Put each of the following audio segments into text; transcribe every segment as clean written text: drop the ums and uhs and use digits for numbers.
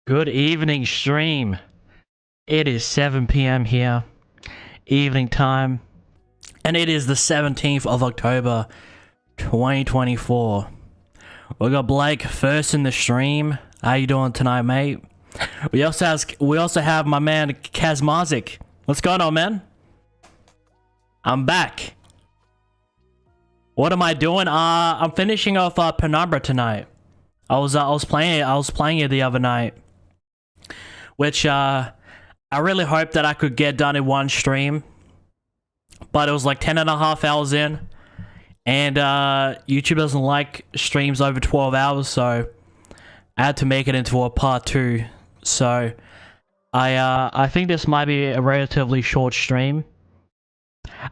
Good evening, stream. It is 7 p.m. here, evening time, and it is the 17th of October, 2024. We got Blake first in the stream. How you doing tonight, mate? We also have my man Kazmazik. What's going on, man? I'm back. What am I doing? I'm finishing off Penumbra tonight. I was playing it the other night, which I really hoped that I could get done in one stream, but it was like 10.5 hours in, and YouTube doesn't like streams over 12 hours, so I had to make it into a part 2. So I think this might be a relatively short stream.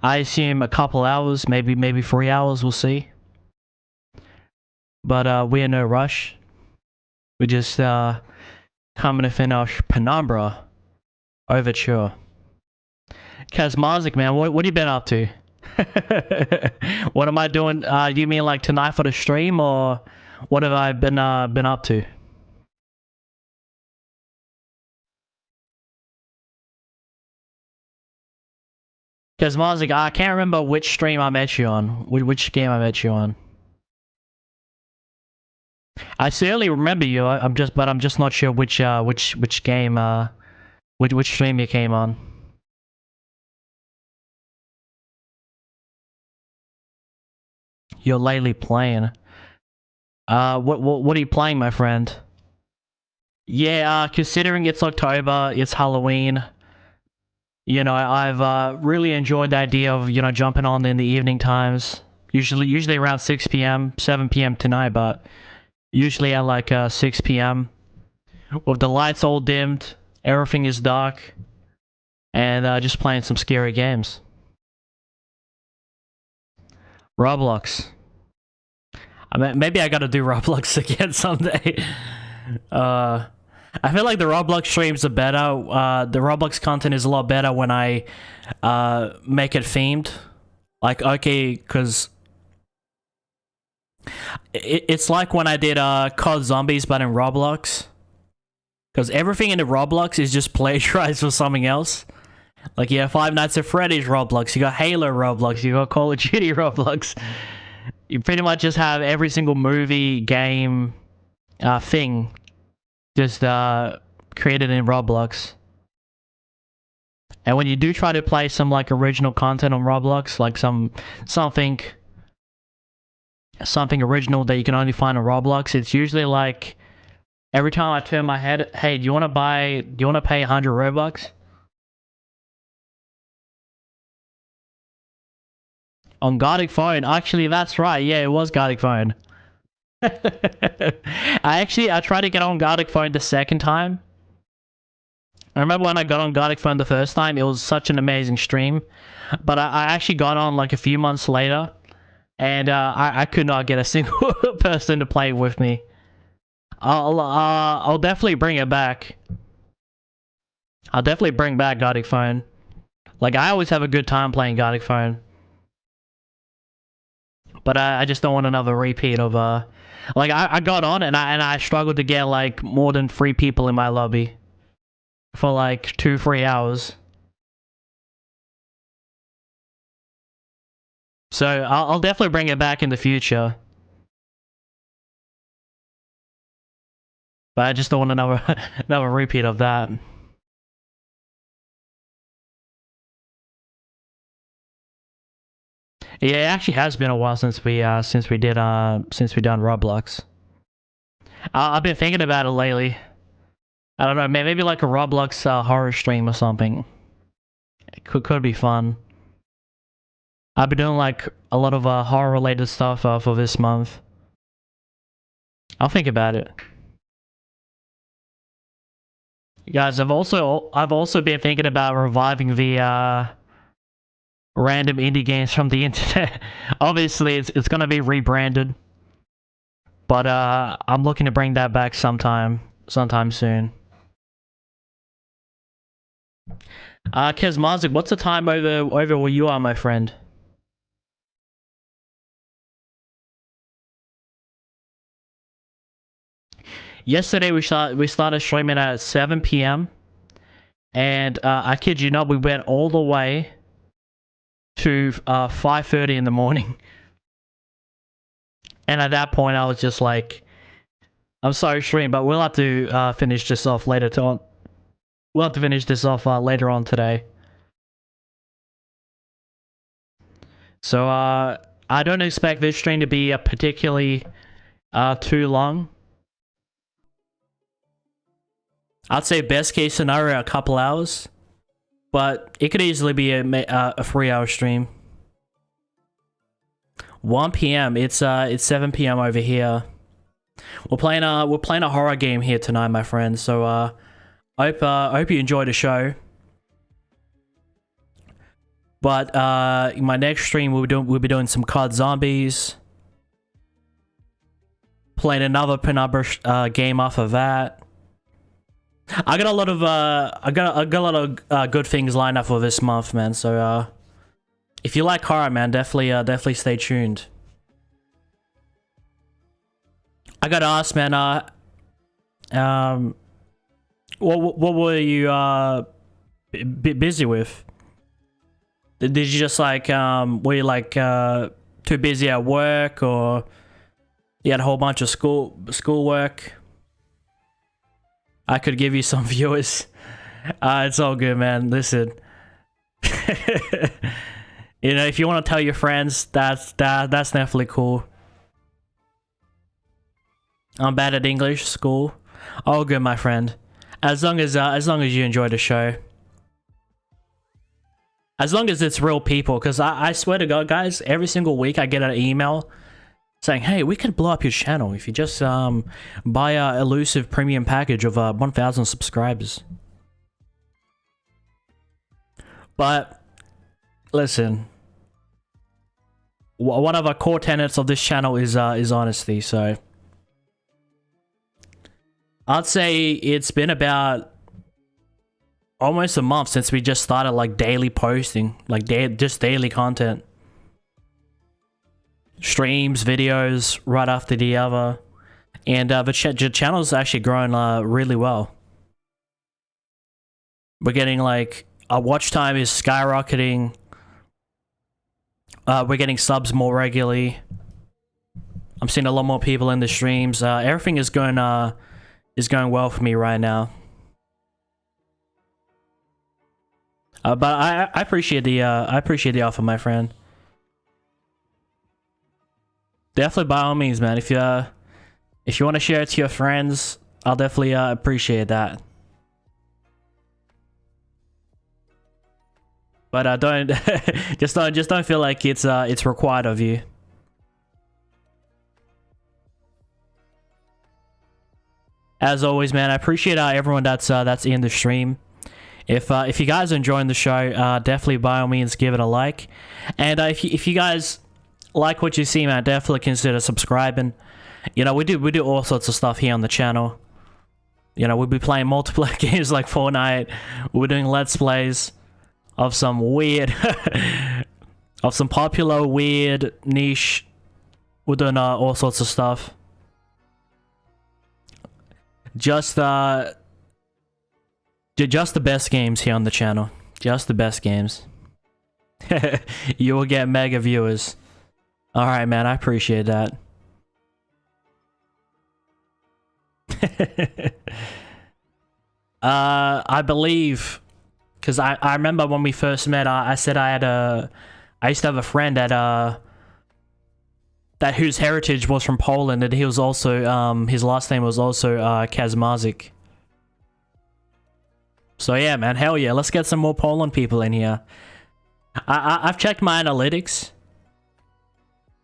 I assume a couple hours, maybe 3 hours, we'll see. But we're in no rush. We just coming to finish Penumbra Overture. Kazmazik, man, what have you been up to? What am I doing? Do you mean like tonight for the stream, or what have I been up to? Kazmazik, I can't remember which stream I met you on. Which game I met you on. I certainly remember you. I'm just not sure which game, which stream you came on. You're lately playing. What are you playing, my friend? Yeah, considering it's October, it's Halloween. You know, I've really enjoyed the idea of, you know, jumping on in the evening times. Usually around 6 p.m., 7 p.m. tonight, but usually at like 6 p.m. with the lights all dimmed, everything is dark, and just playing some scary games. Roblox. I mean, maybe I gotta do Roblox again someday. I feel like the Roblox streams are better. The Roblox content is a lot better when I make it themed. Like, okay, because it's like when I did COD Zombies, but in Roblox. Because everything in the Roblox is just plagiarized for something else. Like, you have Five Nights at Freddy's Roblox, you got Halo Roblox, you got Call of Duty Roblox. You pretty much just have every single movie, game, thing just created in Roblox. And when you do try to play some like original content on Roblox, like something original that you can only find on Roblox, it's usually like every time I turn my head, hey, do you want to pay 100 Robux? On Gartic Phone, actually that's right, yeah, it was Gartic Phone. I tried to get on Gartic Phone the second time. I remember when I got on Gartic Phone the first time, it was such an amazing stream. But I actually got on like a few months later, and I could not get a single person to play with me. I'll definitely bring it back. I'll definitely bring back Gartic Phone. Like, I always have a good time playing Gartic Phone. But I just don't want another repeat of like I got on and I struggled to get like more than 3 people in my lobby for like 2-3 hours. So I'll definitely bring it back in the future. But I just don't want another repeat of that. Yeah, it actually has been a while since we done Roblox. I've been thinking about it lately. I don't know, maybe like a Roblox horror stream or something. It could be fun. I've been doing like a lot of horror related stuff for this month. I'll think about it. Guys, I've also been thinking about reviving the random indie games from the internet. Obviously, it's gonna be rebranded, but I'm looking to bring that back sometime soon. Kazmazik, what's the time over where you are, my friend? Yesterday we started streaming at 7 p.m. and I kid you not, we went all the way to 5:30 in the morning. And at that point, I was just like, "I'm sorry, stream, but we'll have to finish this off later on. We'll have to finish this off later on today." So I don't expect this stream to be particularly too long. I'd say best case scenario a couple hours, but it could easily be a 3-hour stream. 1 p.m. It's 7 p.m. over here. We're playing a horror game here tonight, my friends. So I hope you enjoy the show. But in my next stream we'll be doing some COD Zombies. Playing another Penumbra game off of that. I got a lot of good things lined up for this month, man. So if you like horror, man, definitely stay tuned. I gotta ask, man. What were you busy with? Did you just like were you like too busy at work, or you had a whole bunch of schoolwork? I could give you some viewers. It's all good, man. Listen, you know, if you want to tell your friends, that's definitely cool. I'm bad at English, school. All good, my friend. As long as you enjoy the show. As long as it's real people, because I swear to God, guys, every single week I get an email saying, "Hey, we could blow up your channel if you just buy a elusive premium package of 1,000 subscribers." But listen, one of our core tenets of this channel is honesty. So I'd say it's been about almost a month since we just started like daily posting, like just daily content. Streams, videos, right after the other. And the channel's actually growing really well. We're getting like, our watch time is skyrocketing. We're getting subs more regularly. I'm seeing a lot more people in the streams. Everything is going well for me right now. But I appreciate the offer, my friend. Definitely, by all means, man. If you want to share it to your friends, I'll definitely appreciate that. But don't just don't feel like it's required of you. As always, man, I appreciate everyone that's in the stream. If you guys are enjoying the show, definitely by all means give it a like. And if you guys like what you see, man, definitely consider subscribing. You know, we do all sorts of stuff here on the channel. You know, we'll be playing multiplayer games like Fortnite. We're doing Let's Plays of some weird, of some popular, weird, niche. We're doing all sorts of stuff. Just the best games here on the channel. Just the best games. You will get mega viewers. Alright, man, I appreciate that. I believe, because I remember when we first met, I said I used to have a friend that whose heritage was from Poland, and he was also, his last name was also Kazmarzik. So yeah, man, hell yeah, let's get some more Poland people in here. I've checked my analytics,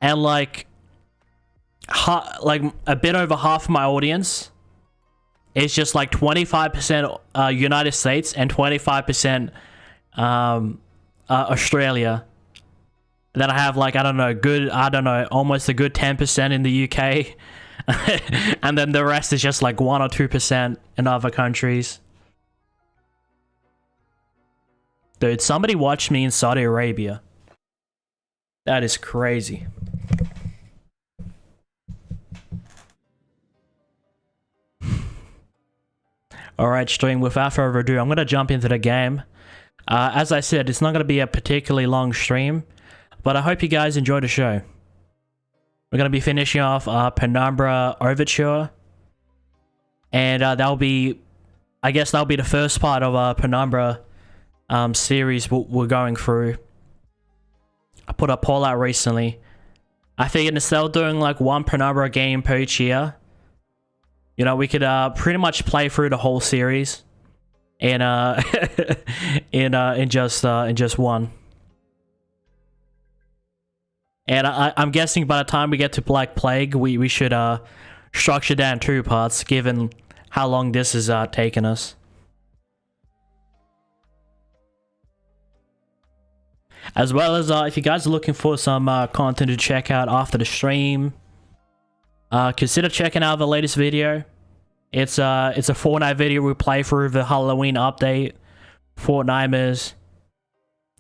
and like a bit over half of my audience is just like 25% United States and 25% Australia. Then I have like, I don't know, almost a good 10% in the UK. And then the rest is just like 1 or 2% in other countries. Dude, somebody watched me in Saudi Arabia. That is crazy. Alright, stream, without further ado, I'm gonna jump into the game. As I said, it's not gonna be a particularly long stream, but I hope you guys enjoy the show. We're gonna be finishing off Penumbra Overture, and that'll be, I guess that'll be the first part of Penumbra series we're going through. I put a poll out recently. I figured instead of doing like one Penumbra game per each year, you know, we could pretty much play through the whole series in in just one. And I'm guessing by the time we get to Black Plague, we should structure that in 2 parts, given how long this is taking us. As well as if you guys are looking for some content to check out after the stream, consider checking out the latest video. It's a Fortnite video we play through the Halloween update. Fortniters.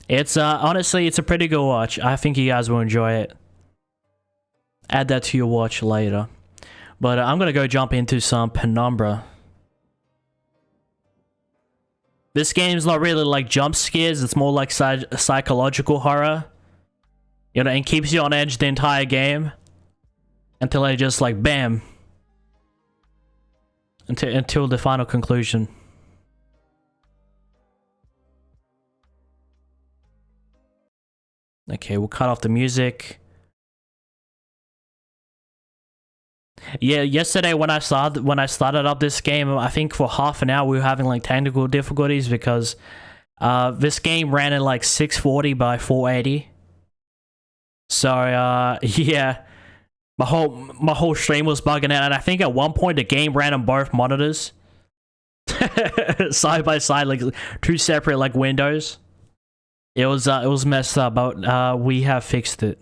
It's honestly, it's a pretty good watch. I think you guys will enjoy it. Add that to your watch later. But I'm gonna go jump into some Penumbra. This game's not really like jump scares, it's more like psychological horror. You know, and keeps you on edge the entire game. Until it just like, bam. Until the final conclusion. Okay, we'll cut off the music. Yeah, yesterday when I started up this game, I think for half an hour we were having like technical difficulties because this game ran at like 640 by 480. So yeah, my whole stream was bugging out, and I think at one point the game ran on both monitors, side by side, like 2 separate like windows. It was messed up, but we have fixed it.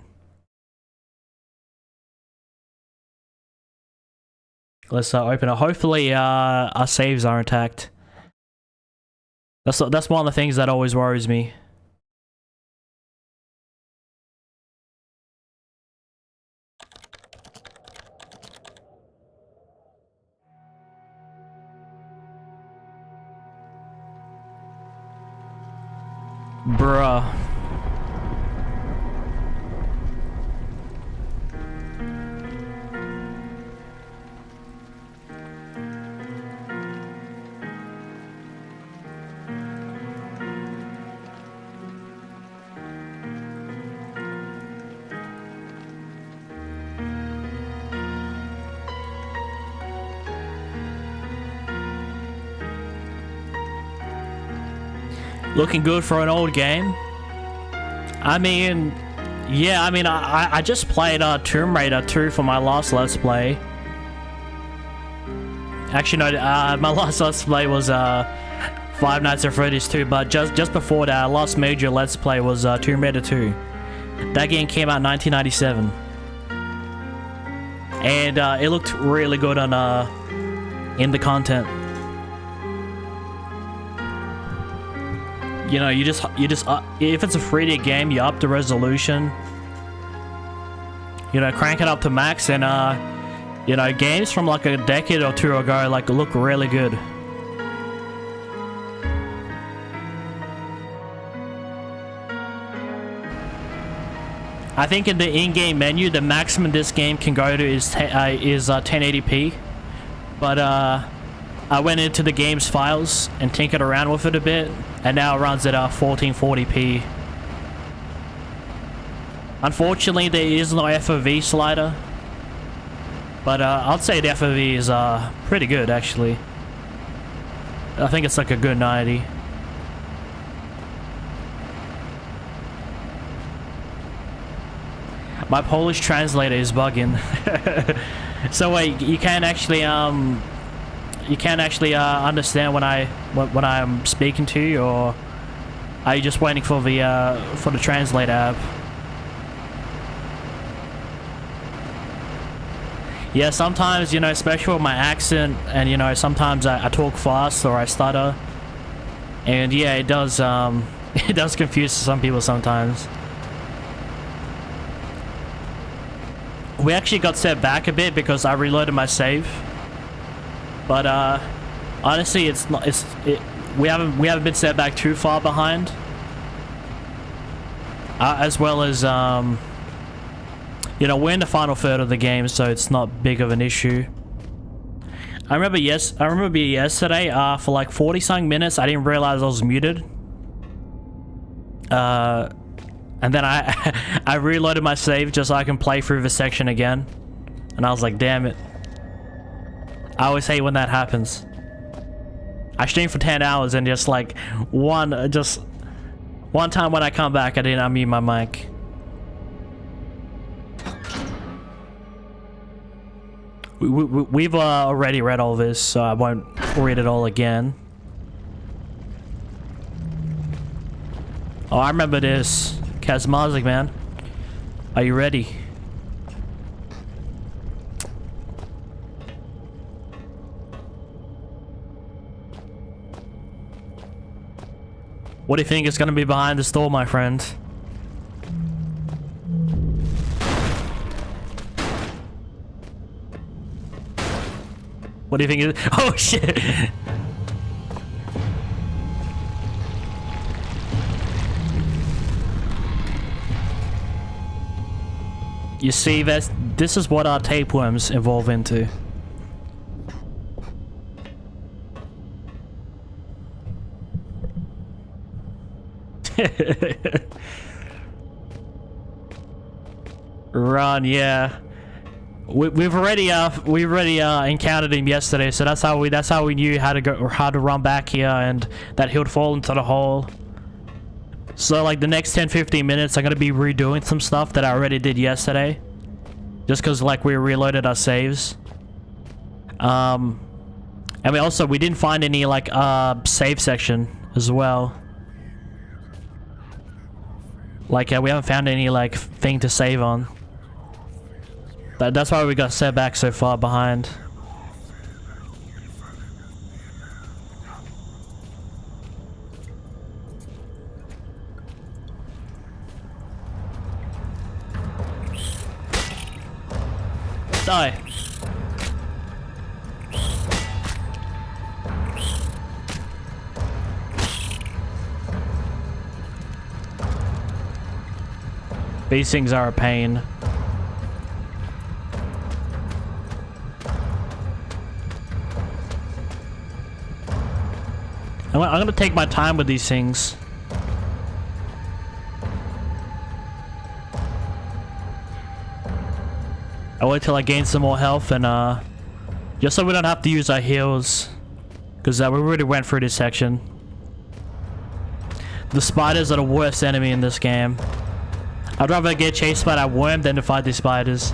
Let's open it. Hopefully, our saves are intact. That's one of the things that always worries me. Bruh. Looking good for an old game. I mean, yeah, I mean, I just played Tomb Raider 2 for my last Let's Play. Actually, no, my last Let's Play was Five Nights at Freddy's 2, but just before that, our last major Let's Play was Tomb Raider 2. That game came out in 1997. And it looked really good on in the content. You know, you just if it's a 3D game, you up the resolution. You know, crank it up to max, and you know, games from like a decade or 2 ago like look really good. I think in the in-game menu, the maximum this game can go to is 1080p, but I went into the game's files and tinkered around with it a bit, and now it runs at 1440p. Unfortunately, there is no FOV slider, but I'd say the FOV is pretty good, actually. I think it's like a good 90. My Polish translator is bugging. So wait, you can't actually understand when I'm speaking to you, or are you just waiting for the translate app? Yeah, sometimes, you know, especially with my accent, and you know, sometimes I talk fast or I stutter, and yeah, it does it does confuse some people sometimes. We actually got set back a bit because I reloaded my save. But Honestly, it's not. We haven't been set back too far behind. As well as you know, we're in the final third of the game, so it's not big of an issue. I remember yesterday for like 40-something minutes, I didn't realize I was muted. And then I reloaded my save just so I can play through the section again. And I was like, damn it. I always hate when that happens. I streamed for 10 hours and just like one time when I come back, I didn't unmute my mic. We've already read all this, so I won't read it all again. Oh, I remember this. Kazmazik, man. Are you ready? What do you think is gonna be behind the store, my friend? What do you think is— oh shit! You see, this is what our tapeworms evolve into. Run, yeah. We've already encountered him yesterday, so that's how we knew how to run back here, and that he would fall into the hole. So like the next 10-15 minutes, I'm gonna be redoing some stuff that I already did yesterday, just because like we reloaded our saves. And we didn't find any like save section as well. Like we haven't found any like thing to save on. That's why we got set back so far behind. Die. These things are a pain. I'm gonna take my time with these things. I wait till I gain some more health, and just so we don't have to use our heals, because we already went through this section. The spiders are the worst enemy in this game. I'd rather get chased by that worm than to fight these spiders.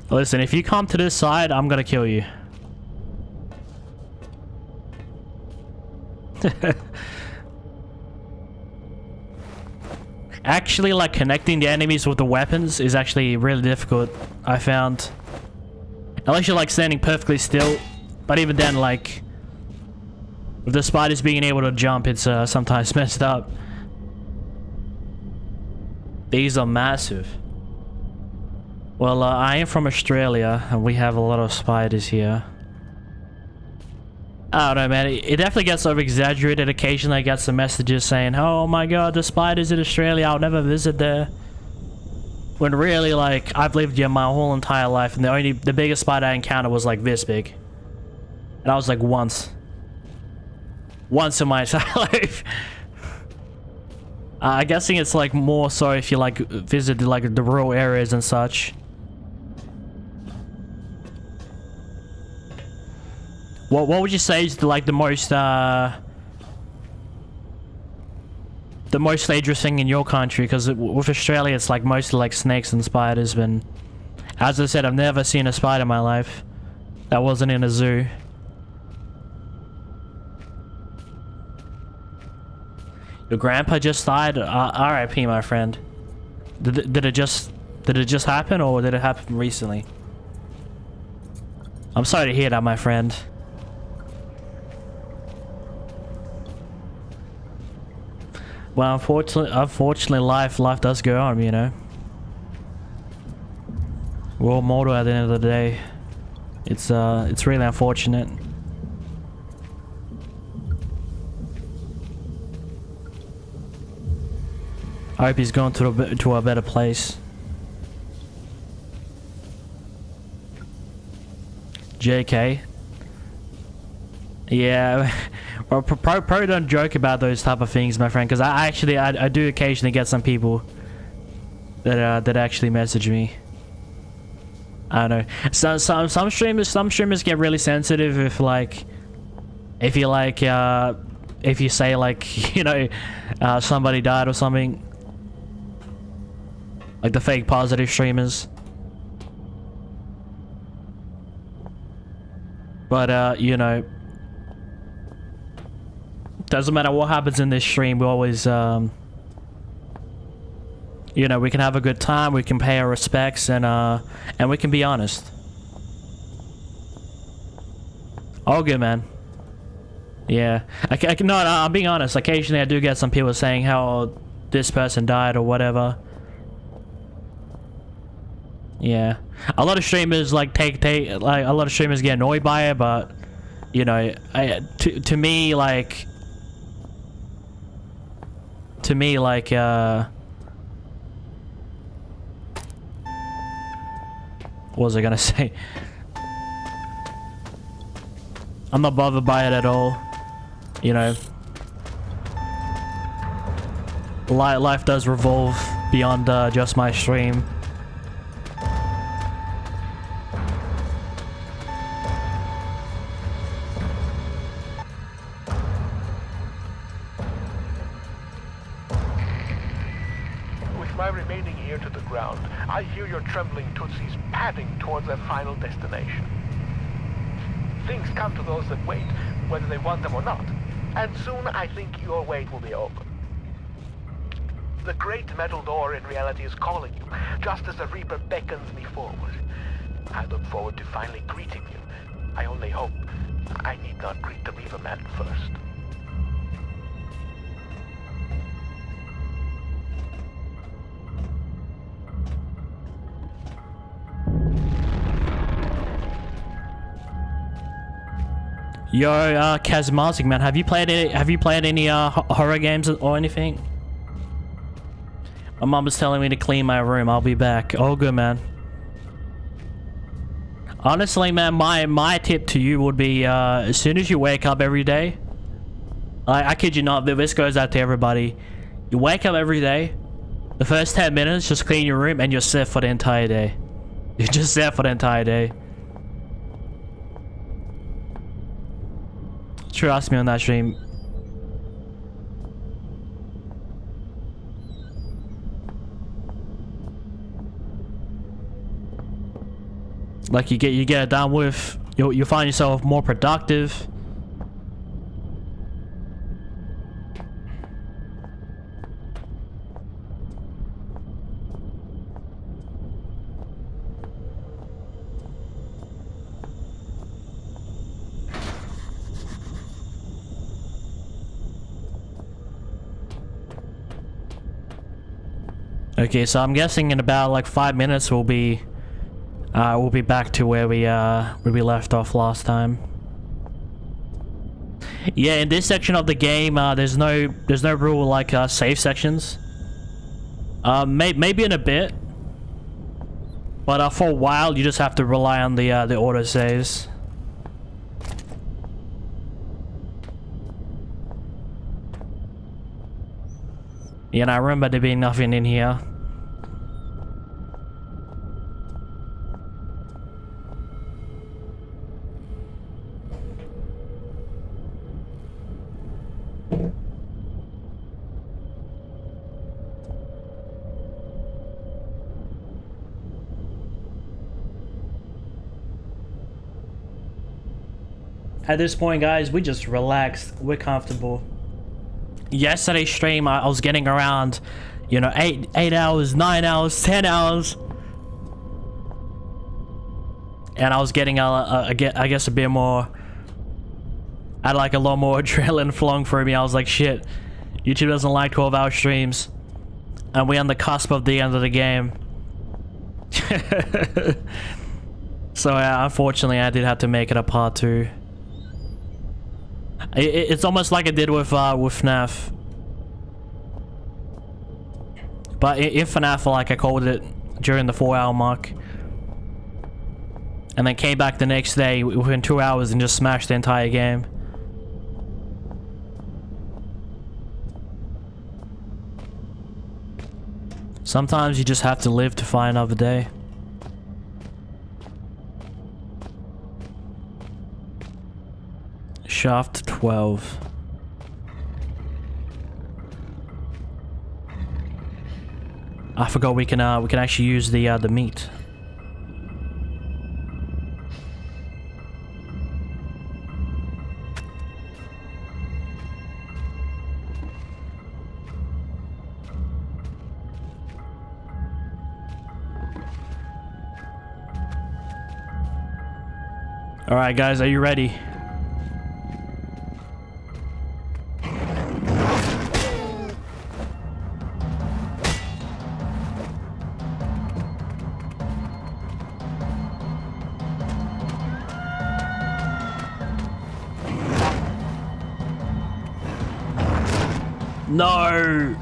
Listen, if you come to this side, I'm gonna kill you. Actually, like, connecting the enemies with the weapons is actually really difficult, I found. Unless you're, like, standing perfectly still. But even then, like, with the spiders being able to jump, it's sometimes messed up. These are massive. Well, I am from Australia, and we have a lot of spiders here. I don't know, man. It definitely gets over-exaggerated. Occasionally I get some messages saying, oh my god, the spiders in Australia, I'll never visit there. When really, like, I've lived here my whole entire life, and the biggest spider I encountered was like this big. And I was like once in my entire life. I'm guessing it's like more so if you like visit like the rural areas and such. What would you say is like the most dangerous thing in your country? Because with Australia, it's like mostly like snakes and spiders. But as I said, I've never seen a spider in my life that wasn't in a zoo. Your grandpa just died. R.I.P. my friend. Did it just happen, or did it happen recently? I'm sorry to hear that, my friend. Well, unfortunately, life does go on, you know. We're all mortal at the end of the day. It's really unfortunate. I hope he's going to a better place. JK. Yeah, well, probably don't joke about those type of things, my friend, because I do occasionally get some people that actually message me. I don't know. Some streamers get really sensitive if you say like, you know, somebody died or something, like the fake positive streamers. But you know, doesn't matter what happens in this stream, we always you know, we can have a good time, we can pay our respects, and we can be honest. All good, man. Yeah, no, I'm being honest. Occasionally I do get some people saying how this person died or whatever. Yeah, a lot of streamers like a lot of streamers get annoyed by it, but you know, to me like what was I gonna say? I'm not bothered by it at all. You know, life does revolve beyond just my stream. My remaining ear to the ground, I hear your trembling Tootsies padding towards their final destination. Things come to those that wait, whether they want them or not, and soon I think your wait will be over. The great metal door in reality is calling you, just as the Reaper beckons me forward. I look forward to finally greeting you. I only hope I need not greet the Reaper man first. Yo, Kazmazik, man, have you played any horror games or anything? My mom is telling me to clean my room. I'll be back. All good, man. Honestly, man, my tip to you would be as soon as you wake up every day, I kid you not, this goes out to everybody. You wake up every day, the first 10 minutes, just clean your room and you're set for the entire day. You're just set for the entire day. Trust me on that stream. Like you get it done with, you find yourself more productive. Okay, so I'm guessing in about like 5 minutes we'll be back to where we left off last time. Yeah, in this section of the game, there's no real like save sections. Maybe in a bit, but for a while you just have to rely on the auto saves. Yeah, and I remember there being nothing in here. At this point, guys, we just relaxed. We're comfortable. Yesterday's stream, I was getting around, you know, 8 hours, 9 hours, 10 hours. And I was getting, I guess, a bit more... I had like a lot more adrenaline flowing through me. I was like, shit, YouTube doesn't like 12-hour streams. And we're on the cusp of the end of the game. So unfortunately I did have to make it a part 2. It's almost like I did with FNAF. But in FNAF, like, I called it during the 4-hour mark. And then came back the next day within 2 hours and just smashed the entire game. Sometimes you just have to live to fight another day. Shaft 12. I forgot we can actually use the meat. All right, guys, are you ready? No.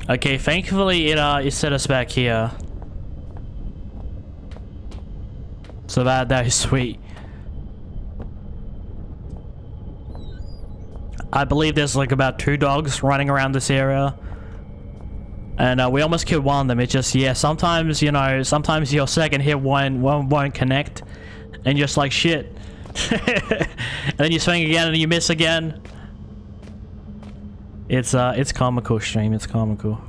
Okay, thankfully it set us back here. So that is sweet. I believe there's like about 2 dogs running around this area. And we almost killed one of them. It's just, yeah, sometimes, you know, sometimes your second hit won't connect. And you're just like, shit. And then you swing again and you miss again. It's comical, stream. It's comical.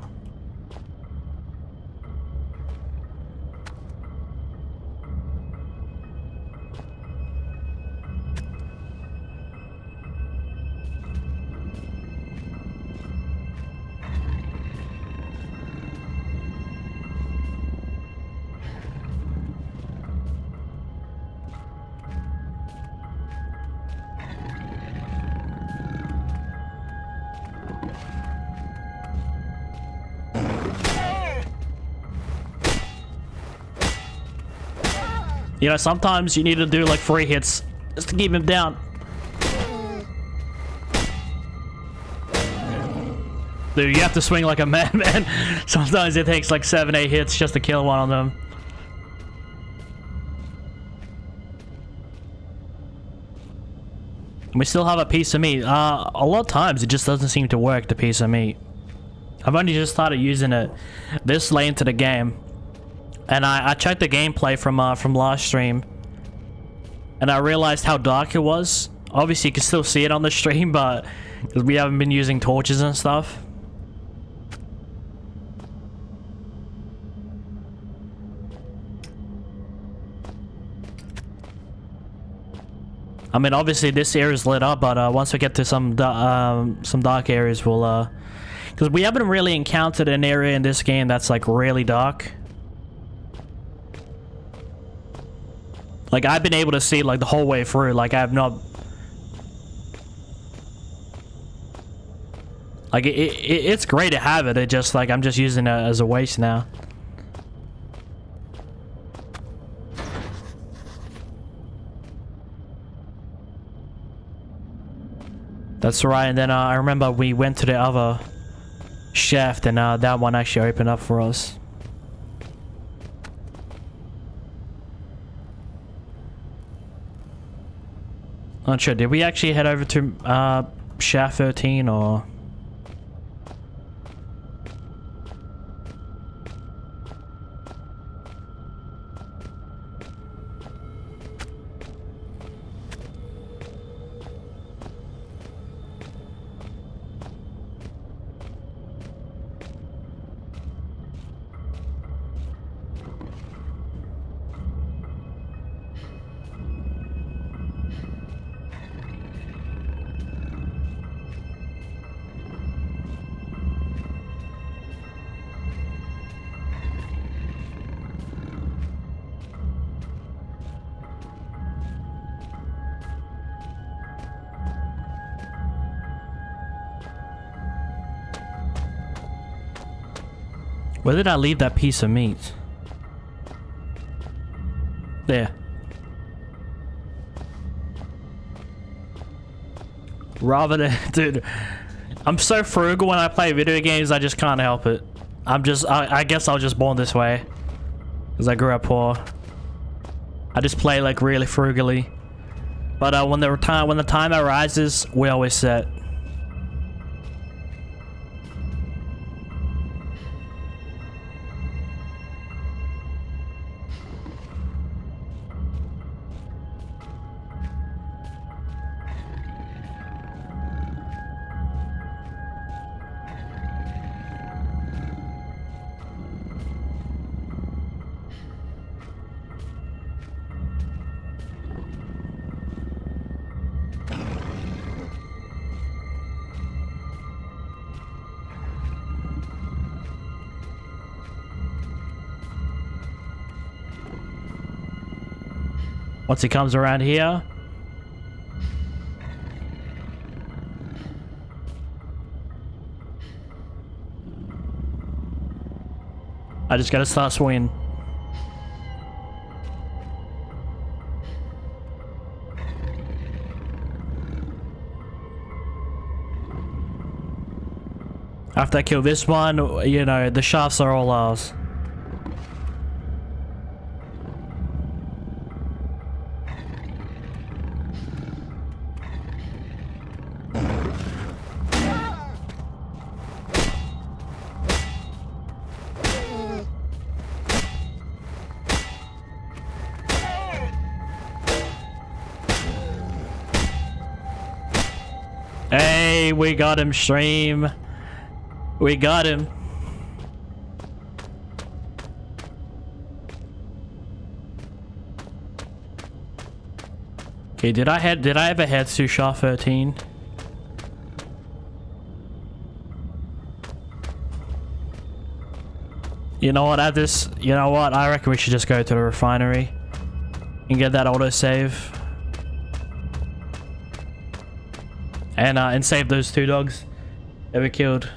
You know, sometimes you need to do like 3 hits just to keep him down. Dude, you have to swing like a madman. Sometimes it takes like 7-8 hits just to kill one of them. We still have a piece of meat. A lot of times it just doesn't seem to work, the piece of meat. I've only just started using it this late into the game. And I checked the gameplay from last stream, and I realized how dark it was. Obviously, you can still see it on the stream, but we haven't been using torches and stuff. I mean, obviously this area is lit up, but once we get to some dark areas, we'll because we haven't really encountered an area in this game that's like really dark. Like, I've been able to see, like, the whole way through. Like, I have not... Like, it's great to have it. It just, like, I'm just using it as a waste now. That's right. And then, I remember we went to the other shaft, and that one actually opened up for us. Not sure, did we actually head over to shaft 13 or... Where did I leave that piece of meat? There. Rather than, dude, I'm so frugal when I play video games, I just can't help it. I guess I was just born this way. Because I grew up poor. I just play like really frugally. But when the time arises, we always set. Once he comes around here. I just gotta start swinging. After I kill this one, you know, the shafts are all ours. Hey, we got him, stream. We got him. Okay, did I ever head to shaft 13? You know what, you know what, I reckon we should just go to the refinery and get that autosave. And save those 2 dogs that we killed.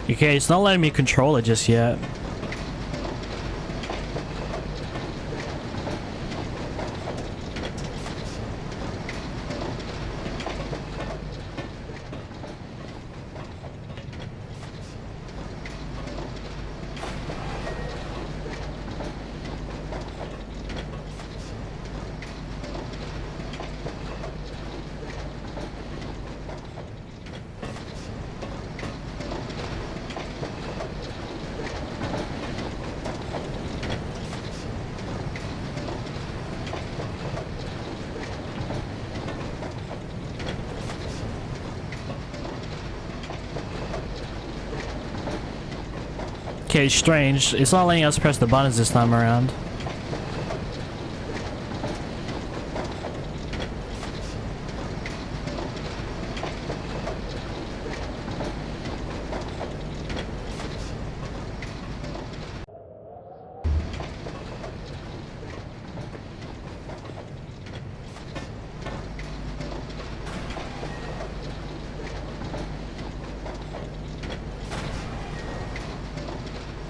Okay, it's not letting me control it just yet. Okay, strange. It's not letting us press the buttons this time around.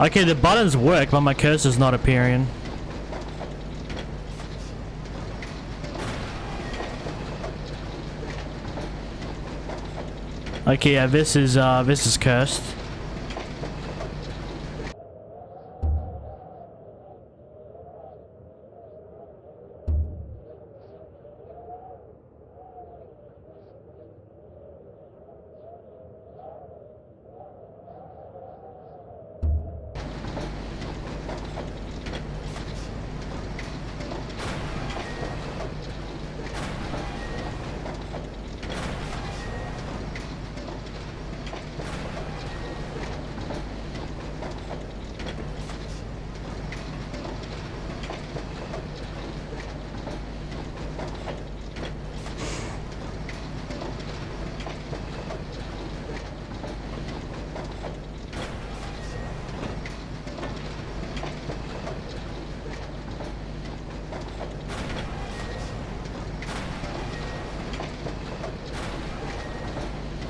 Okay, the buttons work, but my cursor's not appearing. Okay, yeah, this is cursed.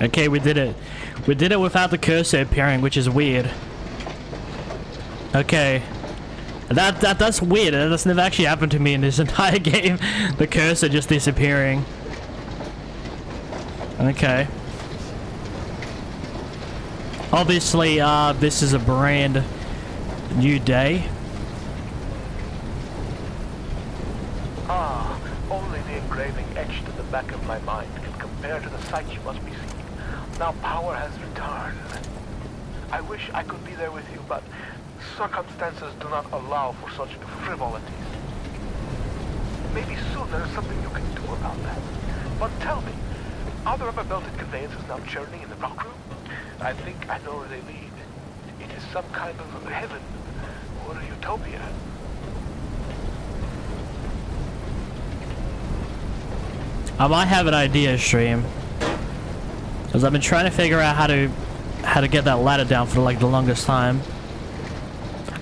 Okay, we did it. We did it without the cursor appearing, which is weird. Okay. That's weird. That's never actually happened to me in this entire game. The cursor just disappearing. Okay. Obviously, this is a brand new day. Ah, only the engraving etched in the back of my mind can compare to the sight you must be seeing. Now power has returned. I wish I could be there with you, but circumstances do not allow for such frivolities. Maybe soon there is something you can do about that. But tell me, are there ever belted conveyances now churning in the rock room? I think I know where they lead. It is some kind of heaven or a utopia. I might have an idea, stream, because I've been trying to figure out how to get that ladder down for like the longest time.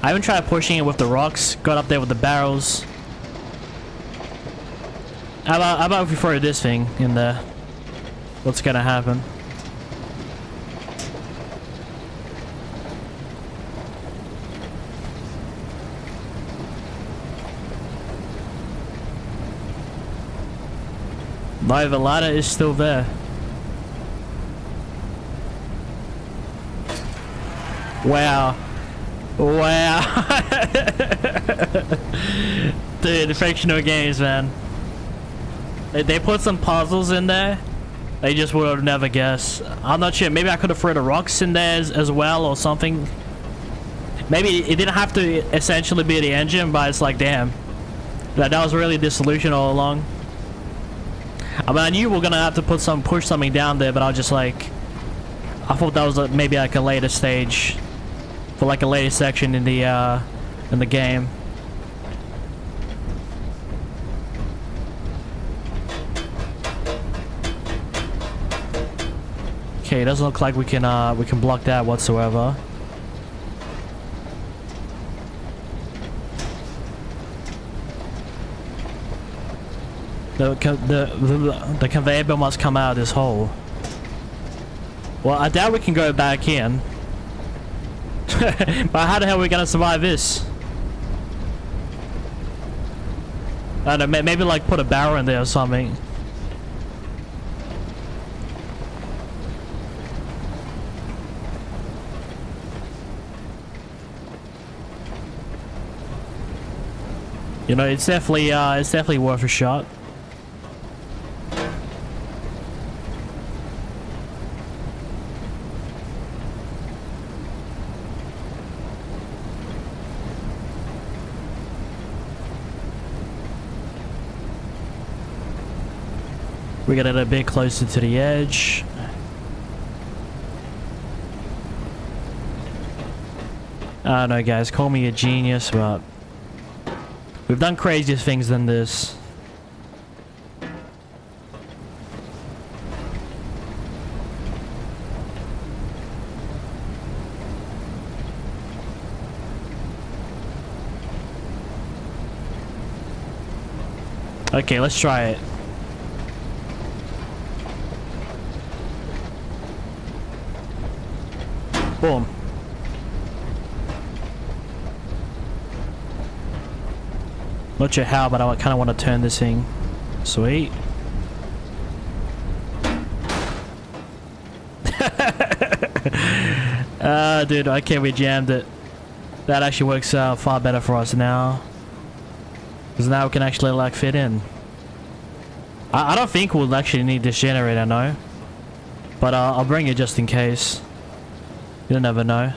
I even tried pushing it with the rocks, got up there with the barrels. How about if we throw this thing in there? What's gonna happen? No, the ladder is still there. Wow. Wow. Dude, Frictional games, man. They put some puzzles in there. They just would have never guessed. I'm not sure. Maybe I could have thrown the rocks in there as well or something. Maybe it didn't have to essentially be the engine, but it's like, damn. That was really the solution all along. I mean, I knew we were gonna have to push something down there, but I was just like, I thought that was maybe like a later stage, for like a later section in the game. Okay, it doesn't look like we can block that whatsoever. The conveyor belt must come out of this hole. Well, I doubt we can go back in. But how the hell are we gonna survive this? I don't know, maybe like put a barrel in there or something. You know, it's definitely worth a shot. We got it a bit closer to the edge. I don't know, guys, call me a genius, but we've done crazier things than this. Okay, let's try it. Boom. Not sure how, but I kind of want to turn this thing. Sweet. Dude, okay, we jammed it. That actually works far better for us now. Because now we can actually like fit in. I don't think we'll actually need this generator, no. But I'll bring it just in case. You'll never know.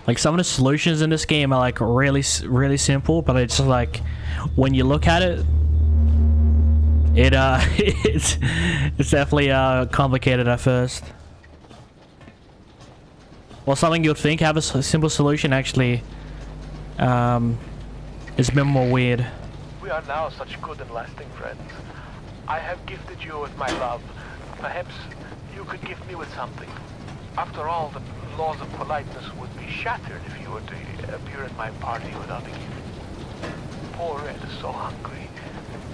Like, some of the solutions in this game are like really simple, but it's like when you look at it, it's definitely complicated at first. Well, something you'd think have a simple solution actually is a bit more weird. We are now such good and lasting friends. I have gifted you with my love. Perhaps you could gift me with something. After all, the laws of politeness would be shattered if you were to appear at my party without a gift. Poor Red is so hungry.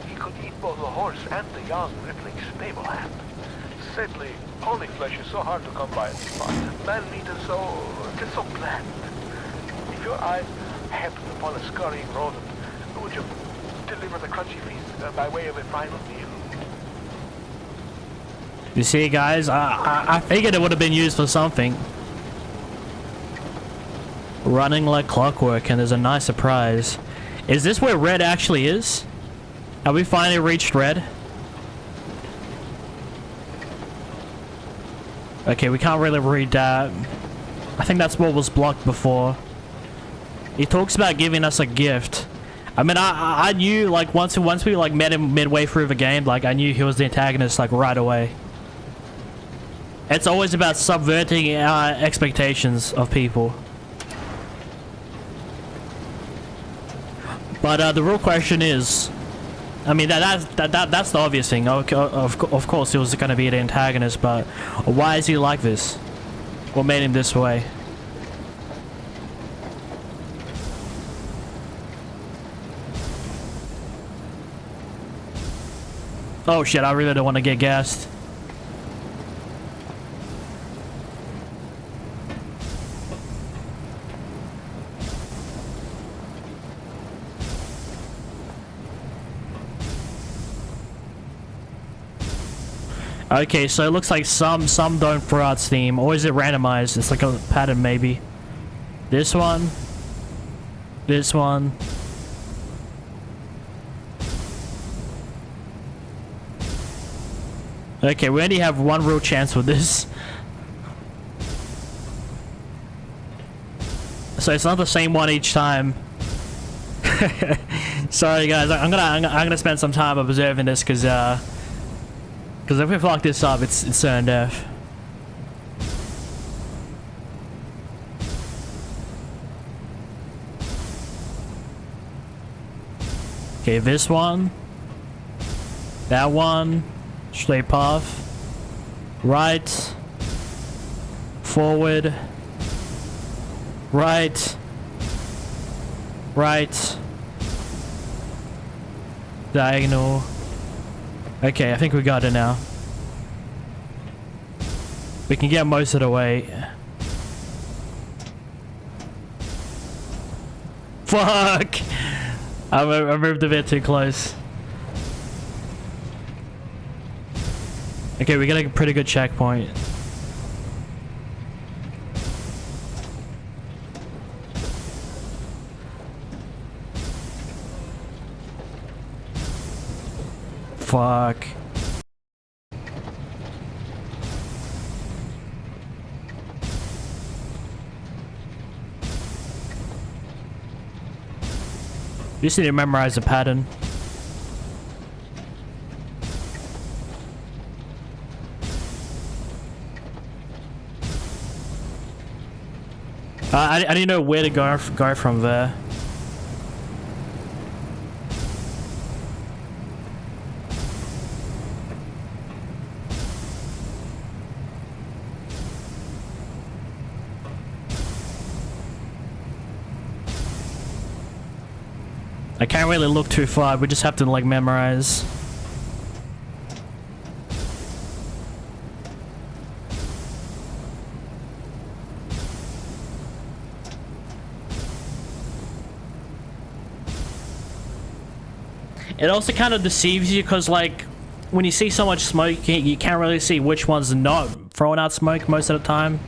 He could eat both the horse and the young rippling stable hand. Sadly, pony flesh is so hard to come by in these parts, and man meat is just so bland. If your eye happened upon a scurrying rodent, would you deliver the crunchy feast by way of a final meal? You see, guys, I figured it would have been used for something. Running like clockwork, and there's a nice surprise. Is this where red actually is? Have we finally reached red? Okay, we can't really read that. I think that's what was blocked before. He talks about giving us a gift. I mean, I knew, like, once we like met him midway through the game, like, I knew he was the antagonist, like, right away. It's always about subverting expectations of people. But the real question is, I mean, that's the obvious thing. Of course, he was going to be the antagonist, but why is he like this? What made him this way? Oh shit! I really don't want to get gassed. Okay, so it looks like some don't throw out steam, or is it randomized? It's like a pattern, maybe. This one. This one. Okay, we only have one real chance with this. So it's not the same one each time. Sorry guys, I'm gonna spend some time observing this, because if we fuck this up, it's certain death. Okay, this one. That one. Straight path. Right. Forward. Right. Right. Diagonal. Okay, I think we got it now. We can get most of the way. Fuck! I moved a bit too close. Okay, we got a pretty good checkpoint. Fuck. You just need to memorize the pattern. I didn't know where to go from there. I can't really look too far, we just have to like memorize. It also kind of deceives you, because like when you see so much smoke, you can't really see which one's not throwing out smoke most of the time.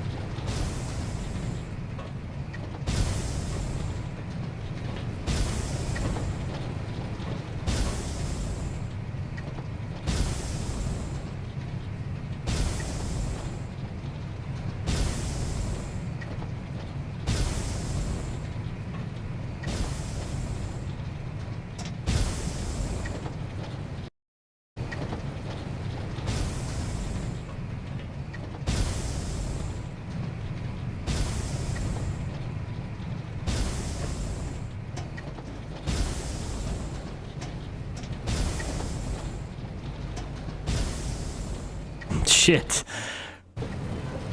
Shit.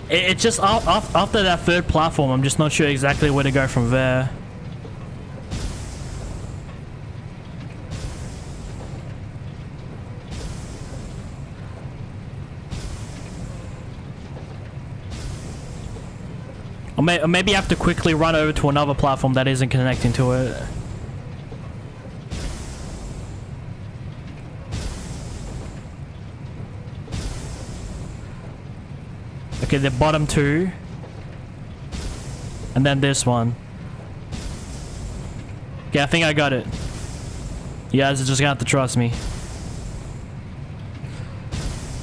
It's just after that third platform, I'm just not sure exactly where to go from there. Or maybe I have to quickly run over to another platform that isn't connecting to it. Okay, the bottom two. And then this one. Okay, I think I got it. You guys are just gonna have to trust me.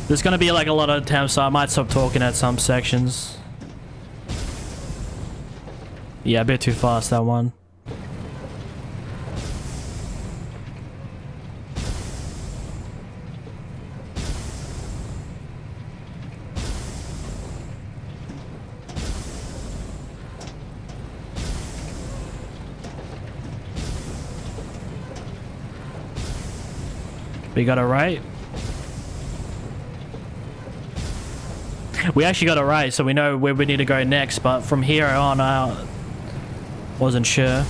There's gonna be like a lot of attempts, so I might stop talking at some sections. Yeah, a bit too fast, that one. We got it right. We actually got it right, so we know where we need to go next, but from here on out, wasn't sure.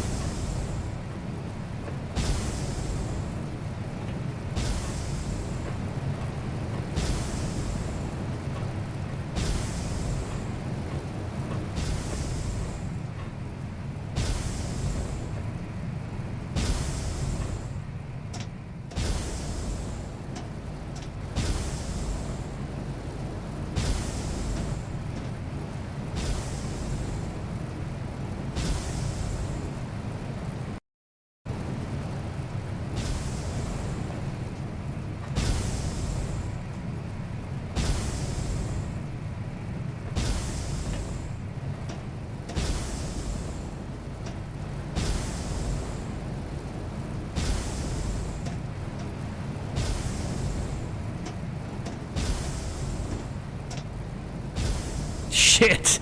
Shit.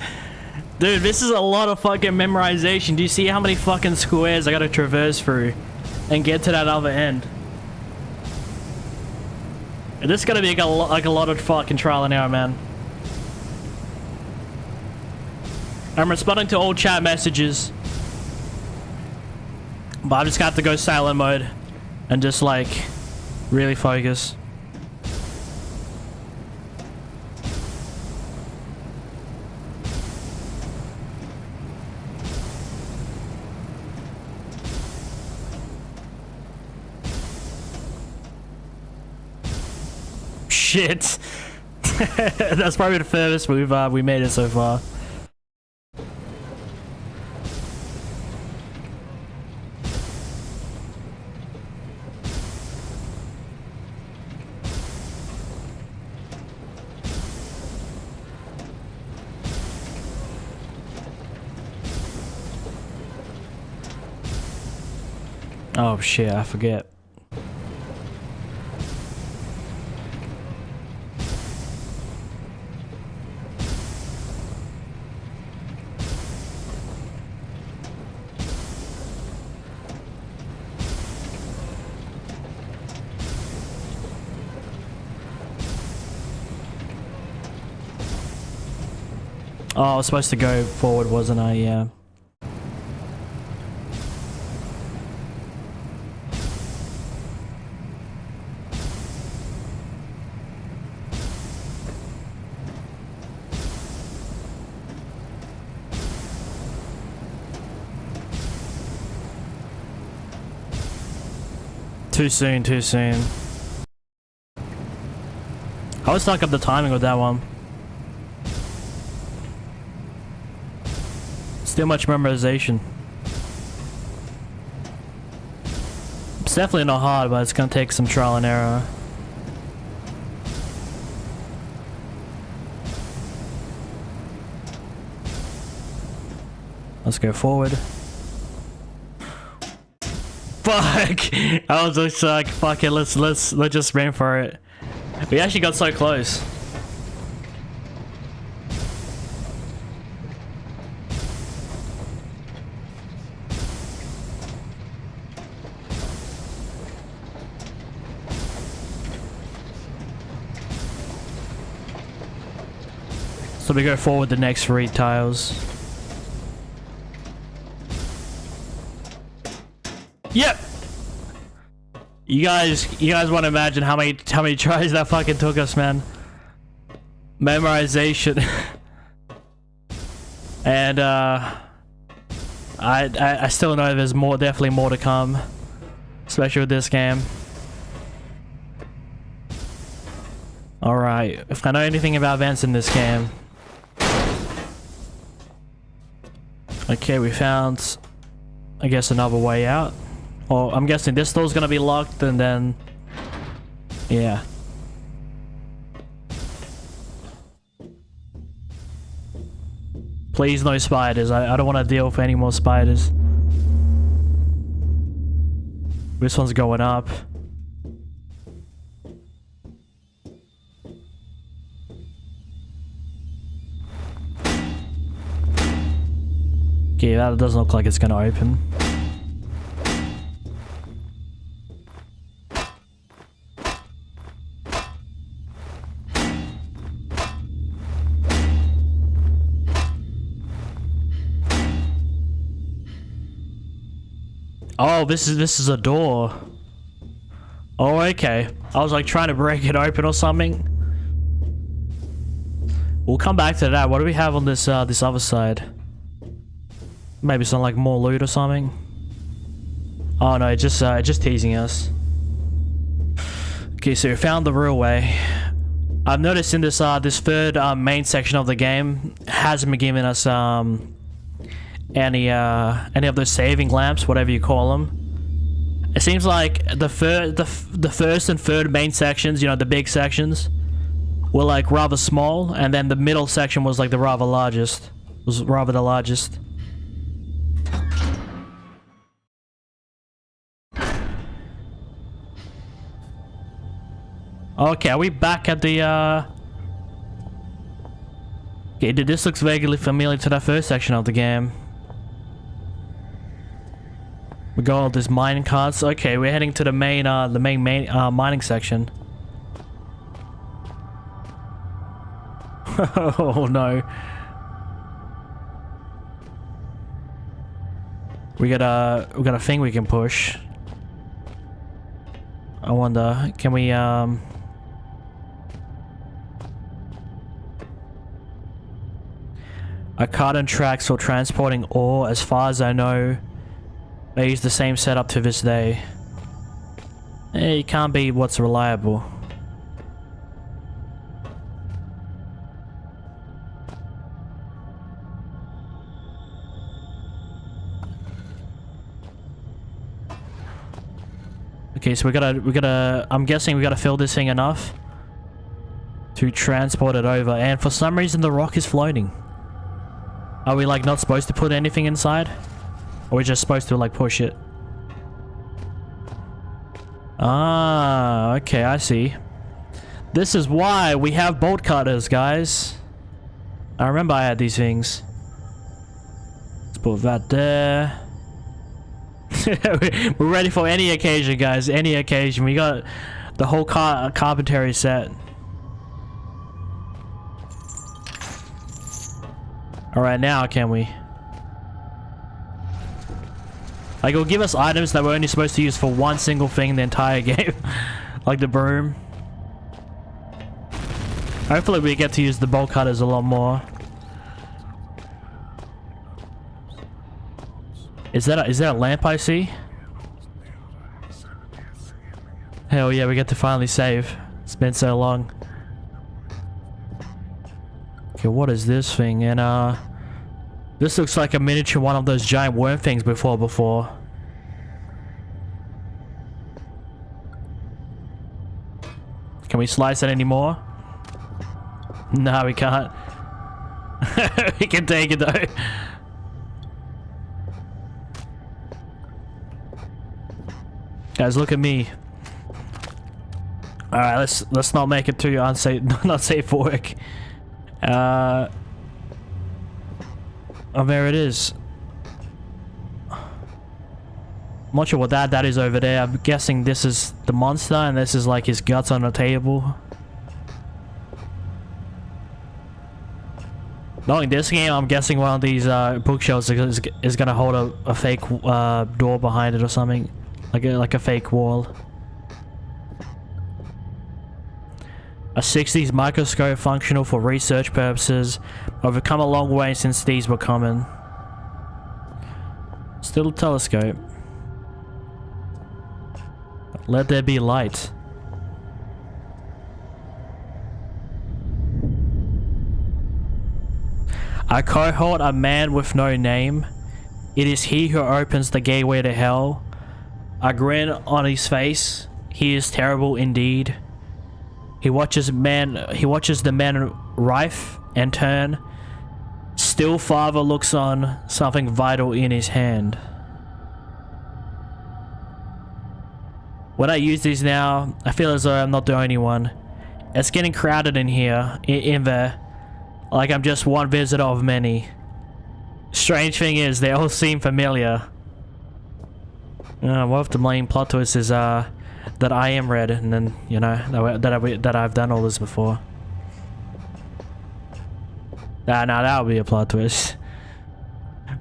Dude, this is a lot of fucking memorization. Do you see how many fucking squares I gotta traverse through and get to that other end? This is gonna be like a lot of fucking trial and error, man. I'm responding to all chat messages, but I just got to go silent mode and just like really focus. Shit. That's probably the furthest we made it so far. Oh shit, I forget. Oh, I was supposed to go forward, wasn't I? Yeah. Too soon, too soon. I was stuck up the timing with that one. Still much memorization. It's definitely not hard, but it's gonna take some trial and error. Let's go forward. Fuck! I was just like, fuck it, let's just ran for it. We actually got so close. So we go forward the next 3 tiles. Yep. You guys want to imagine how many tries that fucking took us, man. Memorization. And And I still know there's definitely more to come, especially with this game. Alright, if I know anything about vents in this game. Okay, we found, I guess, another way out. Or I'm guessing this door's gonna be locked, and then, yeah. Please no spiders. I don't want to deal with any more spiders. This one's going up. Okay, that doesn't look like it's gonna open. Oh, this is a door. Oh, okay. I was like trying to break it open or something. We'll come back to that. What do we have on this this other side? Maybe some like more loot or something. Oh no, it's just teasing us. Okay, so we found the real way. I've noticed in this this third main section of the game hasn't been giving us any of those saving lamps, whatever you call them. It seems like the first and third main sections, you know, the big sections, were like rather small, and then the middle section was like the largest. Okay, are we back at the okay, this looks vaguely familiar to that first section of the game. We got all these mining carts. Okay, we're heading to the main mining section. Oh no. We got a thing we can push. I wonder, can we a cart and tracks for transporting ore, as far as I know. They use the same setup to this day. It can't be what's reliable. Okay, so we gotta, I'm guessing we gotta fill this thing enough to transport it over, and for some reason the rock is floating. Are we like not supposed to put anything inside? Or we're just supposed to like push it? Ah, okay, I see. This is why we have bolt cutters, guys. I remember I had these things. Let's put that there. We're ready for any occasion, guys. Any occasion. We got the whole carpentry set. Alright, now can we? Like, it'll give us items that we're only supposed to use for one single thing in the entire game. Like the broom. Hopefully we get to use the bolt cutters a lot more. Is that a lamp I see? Hell yeah, we get to finally save. It's been so long. Okay, what is this thing? And this looks like a miniature one of those giant worm things before. Can we slice it anymore? No, we can't. We can take it though. Guys, look at me. All right, let's not make it too unsafe, not safe for work. Oh, there it is. I'm not sure what that is over there. I'm guessing this is the monster, and this is like his guts on a table. Knowing this game, I'm guessing one of these bookshelves is gonna hold a fake door behind it or something. Like a fake wall. A 60s microscope functional for research purposes. We've come a long way since these were common. Still a telescope. Let there be light. A cohort, a man with no name. It is he who opens the gateway to hell. A grin on his face. He is terrible indeed. He watches the men rife and turn. Still father looks on, something vital in his hand. When I use these now, I feel as though I'm not the only one. It's getting crowded in here, in there. Like I'm just one visitor of many. Strange thing is, they all seem familiar. One of the main plot twists is that I am red, and then, you know, that I've done all this before. Nah, that would be a plot twist.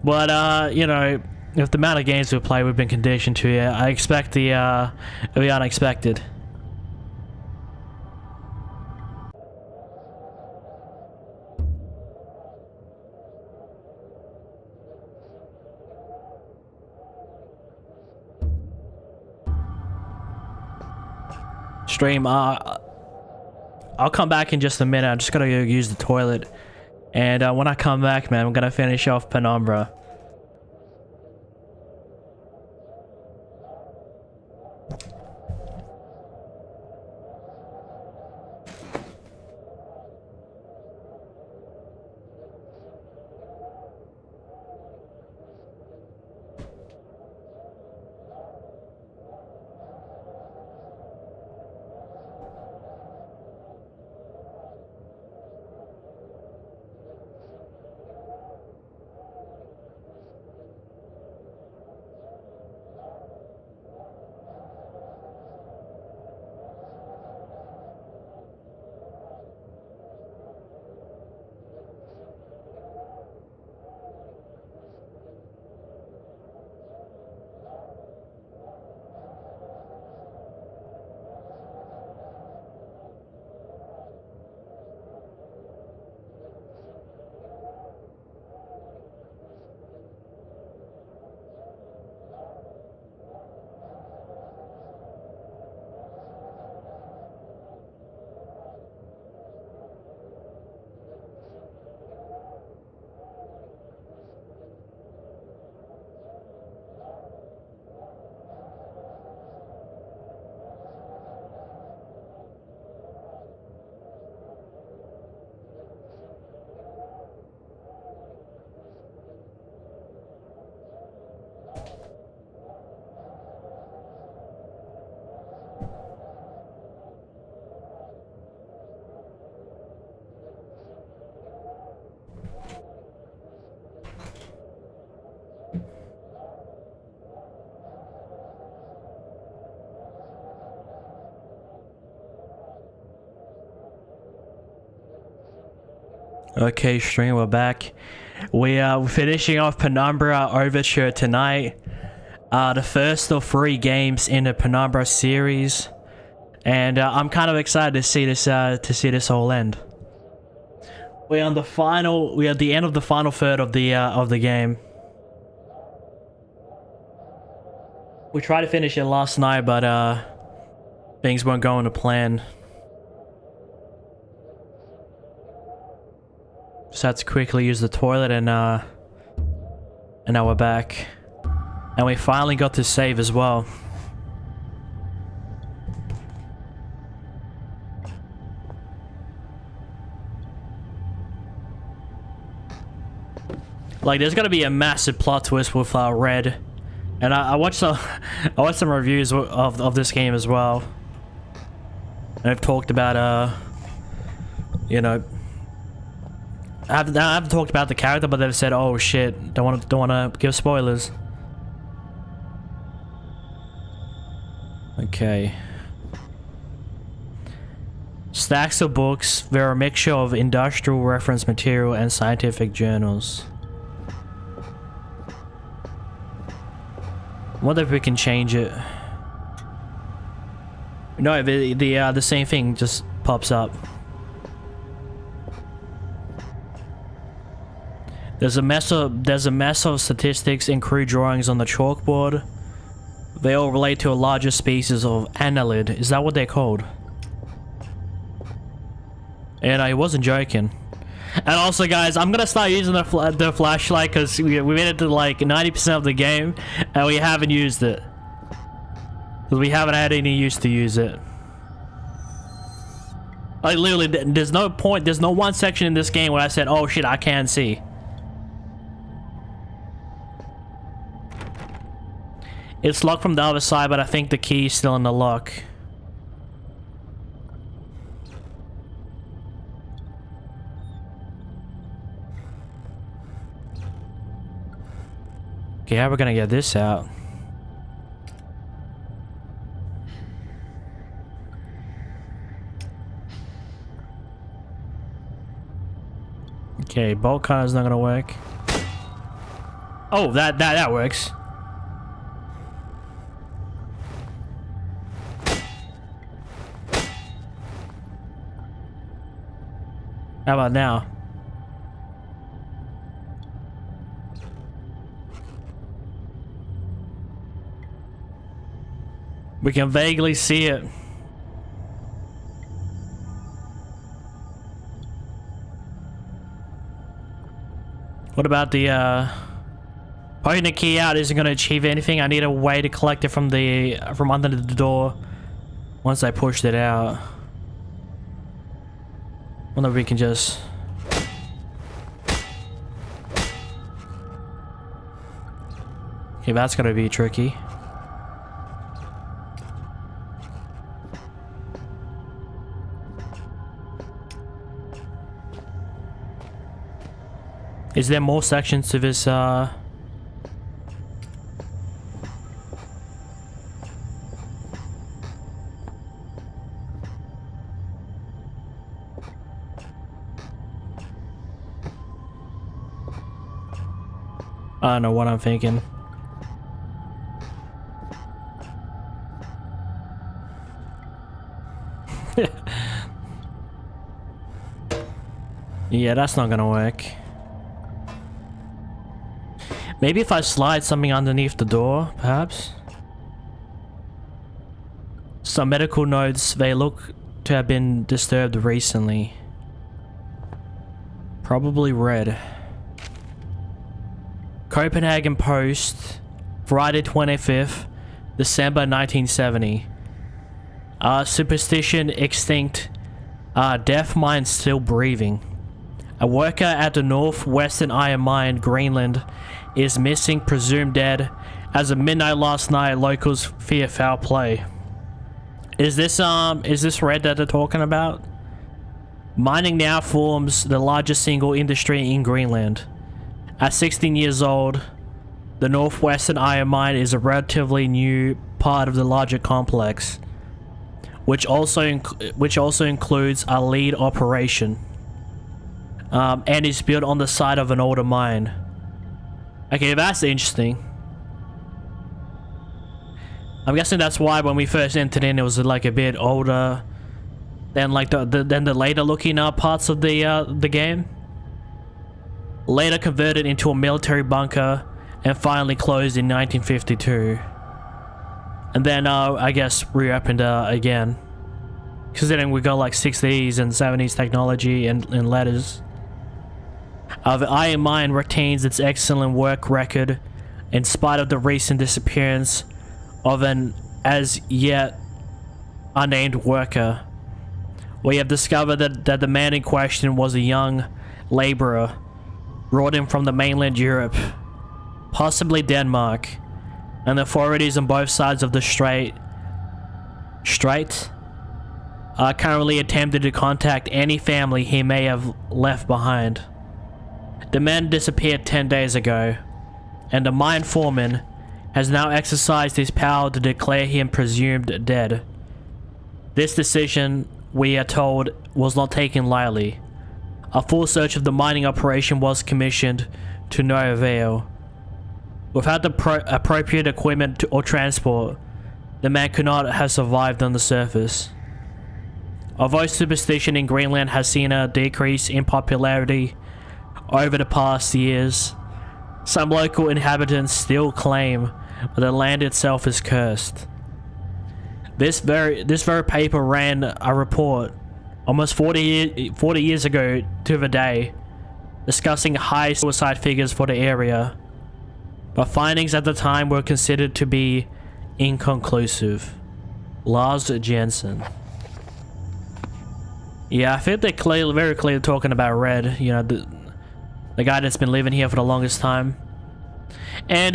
But, you know, with the amount of games we've played, we've been conditioned to, I expect the unexpected. Stream, I'll come back in just a minute. I'm just gonna go use the toilet. And when I come back, man, I'm gonna finish off Penumbra. Okay, stream, we're back. We are finishing off Penumbra Overture tonight. The first of 3 games in the Penumbra series, and I'm kind of excited to see this all end. We're on the final. We're at the end of the final third of the game. We tried to finish it last night, but things weren't going to plan. Just had to quickly use the toilet, and now we're back. And we finally got to save as well. Like, there's gonna be a massive plot twist with Red. And I watched some reviews of this game as well. And I've talked about you know, I haven't talked about the character, but they've said, "Oh shit, don't want to give spoilers." Okay. Stacks of books. They're a mixture of industrial reference material and scientific journals. I wonder if we can change it. No, the same thing just pops up. There's a mess of statistics and crude drawings on the chalkboard. They all relate to a larger species of annelid. Is that what they're called? And I wasn't joking. And also, guys, I'm gonna start using the flashlight because we made it to like 90% of the game, and we haven't used it. Because we haven't had any use to use it. Like, literally, there's no point, there's no one section in this game where I said, oh shit, I can't see. It's locked from the other side, but I think the key is still in the lock. Okay, how are we gonna get this out? Okay, bolt cutter's not gonna work. Oh, that works. How about now? We can vaguely see it. What about the putting the key out isn't gonna achieve anything. I need a way to collect it from under the door once I pushed it out. Wonder if we can just... Okay, that's gonna be tricky. Is there more sections to this, I don't know what I'm thinking. Yeah, that's not gonna work. Maybe if I slide something underneath the door, perhaps? Some medical notes, they look to have been disturbed recently. Probably red. Copenhagen Post, Friday 25th, December 1970. Superstition extinct. Deaf mind still breathing. A worker at the northwestern iron mine, Greenland, is missing, presumed dead. As of midnight last night, locals fear foul play. Is this red that they're talking about? Mining now forms the largest single industry in Greenland. At 16 years old, the northwestern iron mine is a relatively new part of the larger complex, which also includes a lead operation, and is built on the site of an older mine. Okay, that's interesting. I'm guessing that's why when we first entered in, it was like a bit older than like the later looking parts of the game. Later converted into a military bunker and finally closed in 1952. And then I guess reopened again. Considering we got like 60s and 70s technology and letters. The iron mine retains its excellent work record in spite of the recent disappearance of an as yet unnamed worker. We have discovered that the man in question was a young laborer brought in from the mainland Europe, possibly Denmark, and the authorities on both sides of the strait are currently attempting to contact any family he may have left behind. The man disappeared 10 days ago, and the mine foreman has now exercised his power to declare him presumed dead. This decision, we are told, was not taken lightly. A full search of the mining operation was commissioned to no avail. Without the appropriate equipment or transport, the man could not have survived on the surface. Although superstition in Greenland has seen a decrease in popularity over the past years. Some local inhabitants still claim that the land itself is cursed. This very paper ran a report almost 40 years ago to the day, discussing high suicide figures for the area, but findings at the time were considered to be inconclusive. Lars Jensen. Yeah, I think they're very clearly talking about Red, you know, the guy that's been living here for the longest time. And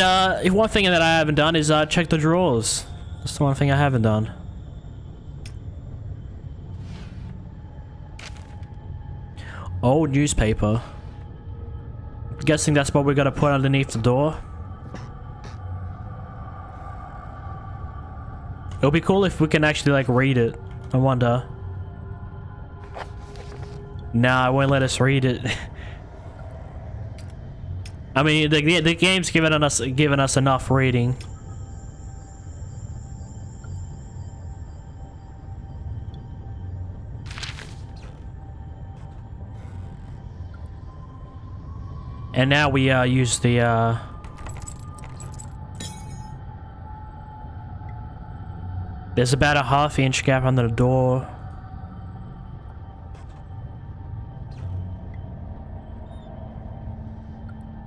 one thing that I haven't done is check the drawers. That's the one thing I haven't done. Old newspaper. I'm guessing that's what we're gonna put underneath the door. It'll be cool if we can actually like read it. I wonder. Nah, it won't let us read it. I mean, the game's given us enough reading. And now we use the there's about a ½ inch gap under the door.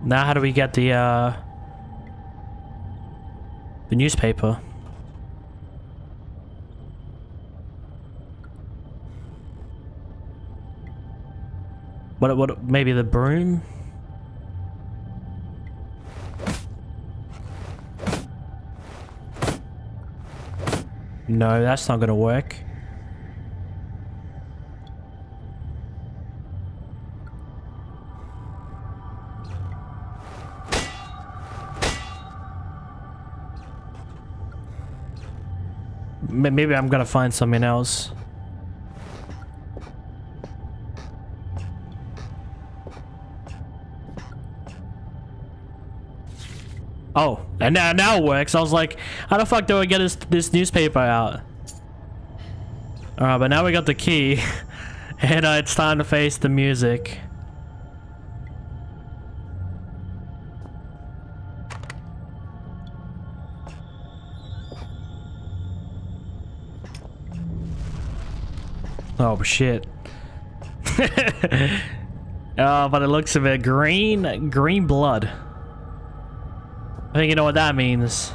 Now how do we get the newspaper? What maybe the broom? No, that's not gonna work. Maybe I'm gonna find something else. Oh, and now it works. I was like, how the fuck do I get this newspaper out? Alright, but now we got the key. And it's time to face the music. Oh shit. Oh, but it looks a bit green blood. I think you know what that means.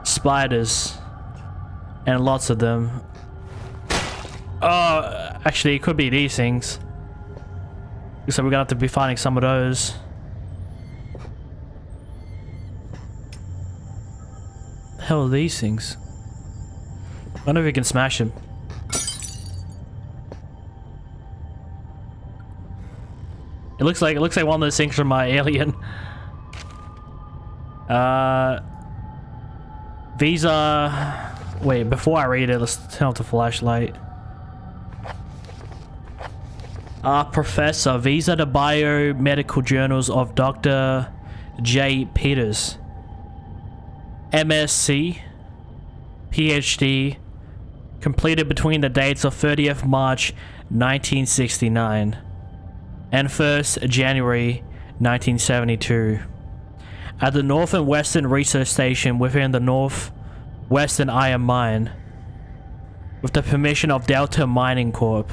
Spiders. And lots of them. Oh, actually it could be these things. So we're gonna have to be finding some of those. The hell are these things? I wonder if we can smash them. It looks like one of those things from my Alien. These are... Wait, before I read it, let's turn off the flashlight. Professor, these are the biomedical journals of Dr. J. Peters. MSc, PhD, completed between the dates of 30th March 1969 and 1st January 1972. At the North and Western Research Station within the Northwestern Iron Mine, with the permission of Delta Mining Corp.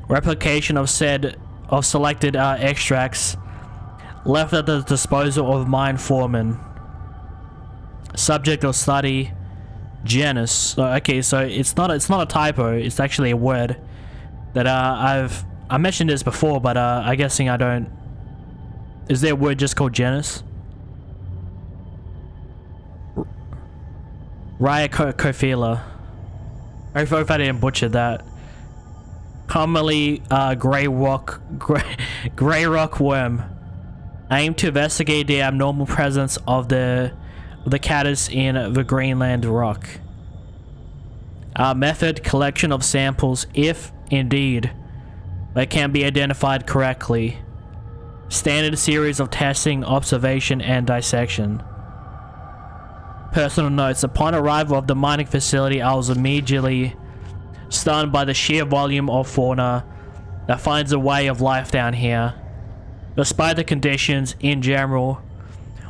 Replication of selected extracts left at the disposal of mine foreman. Subject of study, genus. Okay, so it's not a typo. It's actually a word that I mentioned this before, but I'm guessing I don't. Is there a word just called genus? Rhyocophila. I hope I didn't butcher that. Commonly gray rock worm. Aim to investigate the abnormal presence of the caddis in the Greenland rock. Method: collection of samples, if indeed they can be identified correctly. Standard series of testing, observation, and dissection. Personal notes: upon arrival of the mining facility, I was immediately stunned by the sheer volume of fauna that finds a way of life down here. Despite the conditions in general,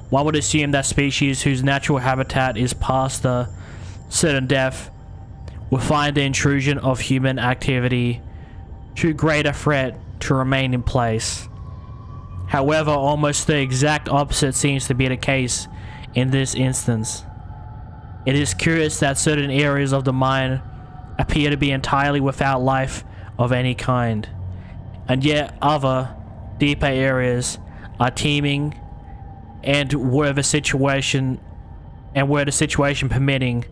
one would assume that species whose natural habitat is past a certain depth will find the intrusion of human activity too great a threat to remain in place. However, almost the exact opposite seems to be the case in this instance. It is curious that certain areas of the mine appear to be entirely without life of any kind, and yet other, deeper areas are teeming, and were the situation permitting,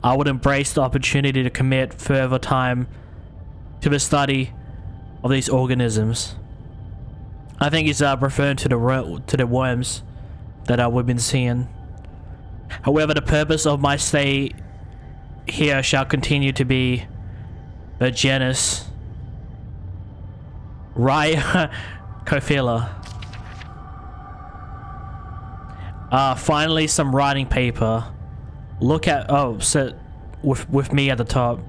I would embrace the opportunity to commit further time to the study of these organisms. I think he's referring to the worms that we've been seeing. However, the purpose of my stay here shall continue to be the genus Rhyocophila. Finally some writing paper. Look at, with me at the top.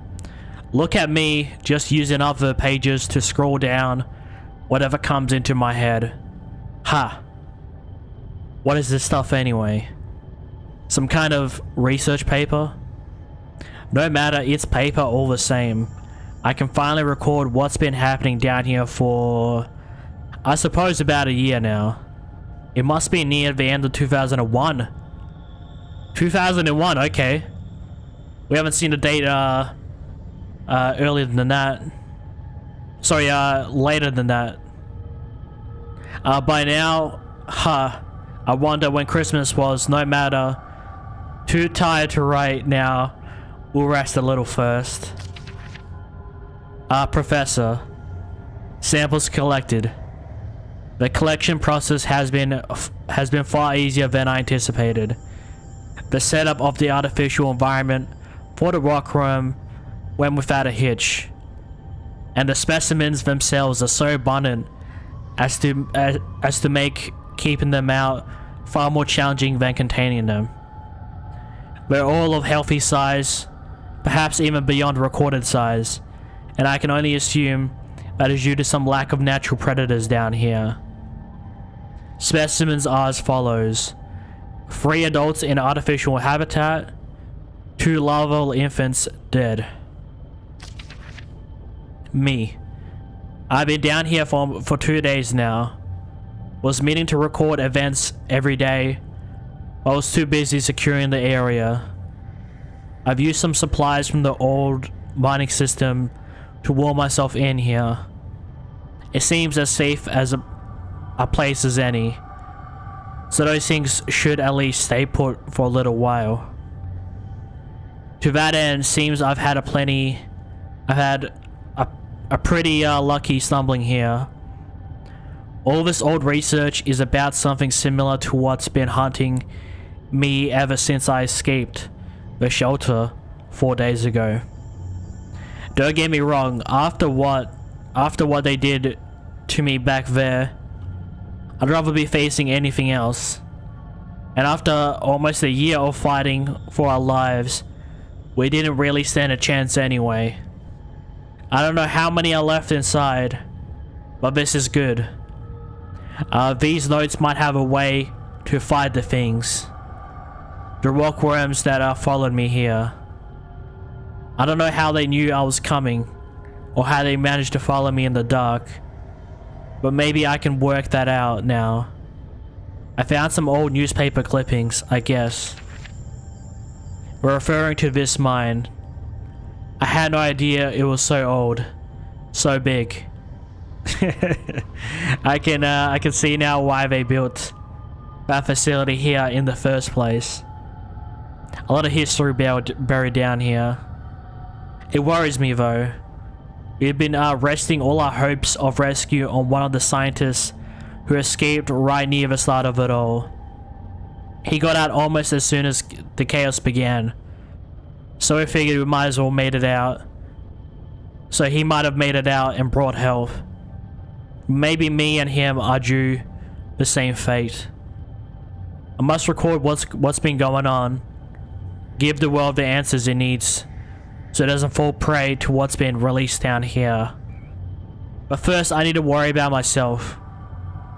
Look at me just using other pages to scroll down whatever comes into my head. Ha! What is this stuff anyway? Some kind of research paper? No matter, it's paper all the same. I can finally record what's been happening down here for, I suppose, about a year now. It must be near the end of 2001. 2001, okay. We haven't seen the date earlier than that. Sorry, later than that. By now, I wonder when Christmas was. No matter. Too tired to write now. We'll rest a little first. Professor. Samples collected. The collection process has been far easier than I anticipated. The setup of the artificial environment for the rock room went without a hitch, and the specimens themselves are so abundant as to make keeping them out far more challenging than containing them. They're all of healthy size, perhaps even beyond recorded size, and I can only assume that is due to some lack of natural predators down here. Specimens are as follows: 3 adults in artificial habitat, 2 larval infants dead. Me. I've been down here for 2 days now. Was meaning to record events every day, but I was too busy securing the area. I've used some supplies from the old mining system to wall myself in here. It seems as safe as a place as any, so those things should at least stay put for a little while. To that end, seems I've had a pretty lucky stumbling here. All this old research is about something similar to what's been hunting me ever since I escaped the shelter 4 days ago. Don't get me wrong, after what they did to me back there, I'd rather be facing anything else. And after almost a year of fighting for our lives, we didn't really stand a chance anyway. I don't know how many are left inside, but this is good. These notes might have a way to fight the things. The rockworms that followed me here. I don't know how they knew I was coming, or how they managed to follow me in the dark, but maybe I can work that out now. I found some old newspaper clippings, I guess. We're referring to this mine. I had no idea it was so old, so big. I can see now why they built that facility here in the first place. A lot of history buried down here. It worries me though. We've been resting all our hopes of rescue on one of the scientists who escaped right near the start of it all. He got out almost as soon as the chaos began, so we figured we might as well made it out. So he might have made it out and brought help. Maybe me and him are due the same fate. I must record what's been going on. Give the world the answers it needs, so it doesn't fall prey to what's been released down here. But first I need to worry about myself.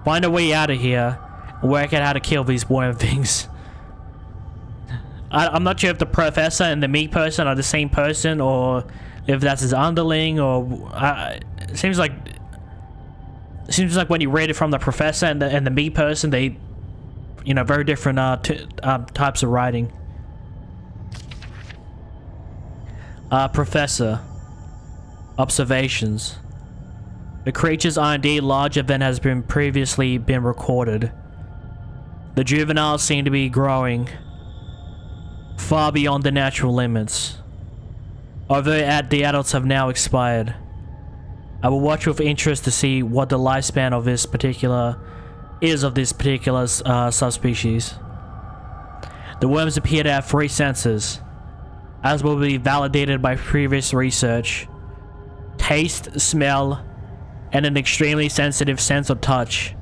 find a way out of here and work out how to kill these worm things. I'm not sure if the professor and the meat person are the same person, or if that's his underling, or it seems like when you read it from the professor and the meat person, they, you know, very different types of writing. Professor. Observations. The creatures are indeed larger than has been previously been recorded. The juveniles seem to be growing far beyond the natural limits. Although the adults have now expired. I will watch with interest to see what the lifespan of this particular subspecies. The worms appear to have 3 senses, as will be validated by previous research: taste, smell, and an extremely sensitive sense of touch,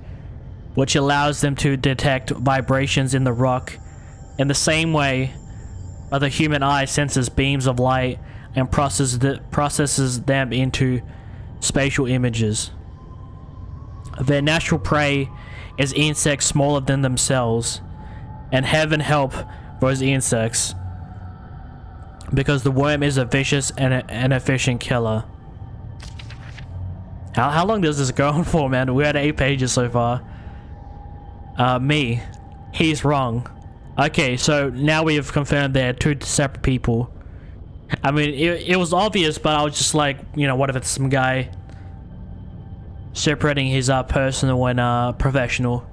which allows them to detect vibrations in the rock in the same way that the human eye senses beams of light and processes them into spatial images. Their natural prey is insects smaller than themselves, and heaven help those insects, because the worm is a vicious and an efficient killer. How long does this go on for, man? We're at 8 pages so far. Me. He's wrong. Okay, so now we have confirmed they're 2 separate people. I mean, it was obvious, but I was just like, you know, what if it's some guy separating his personal and professional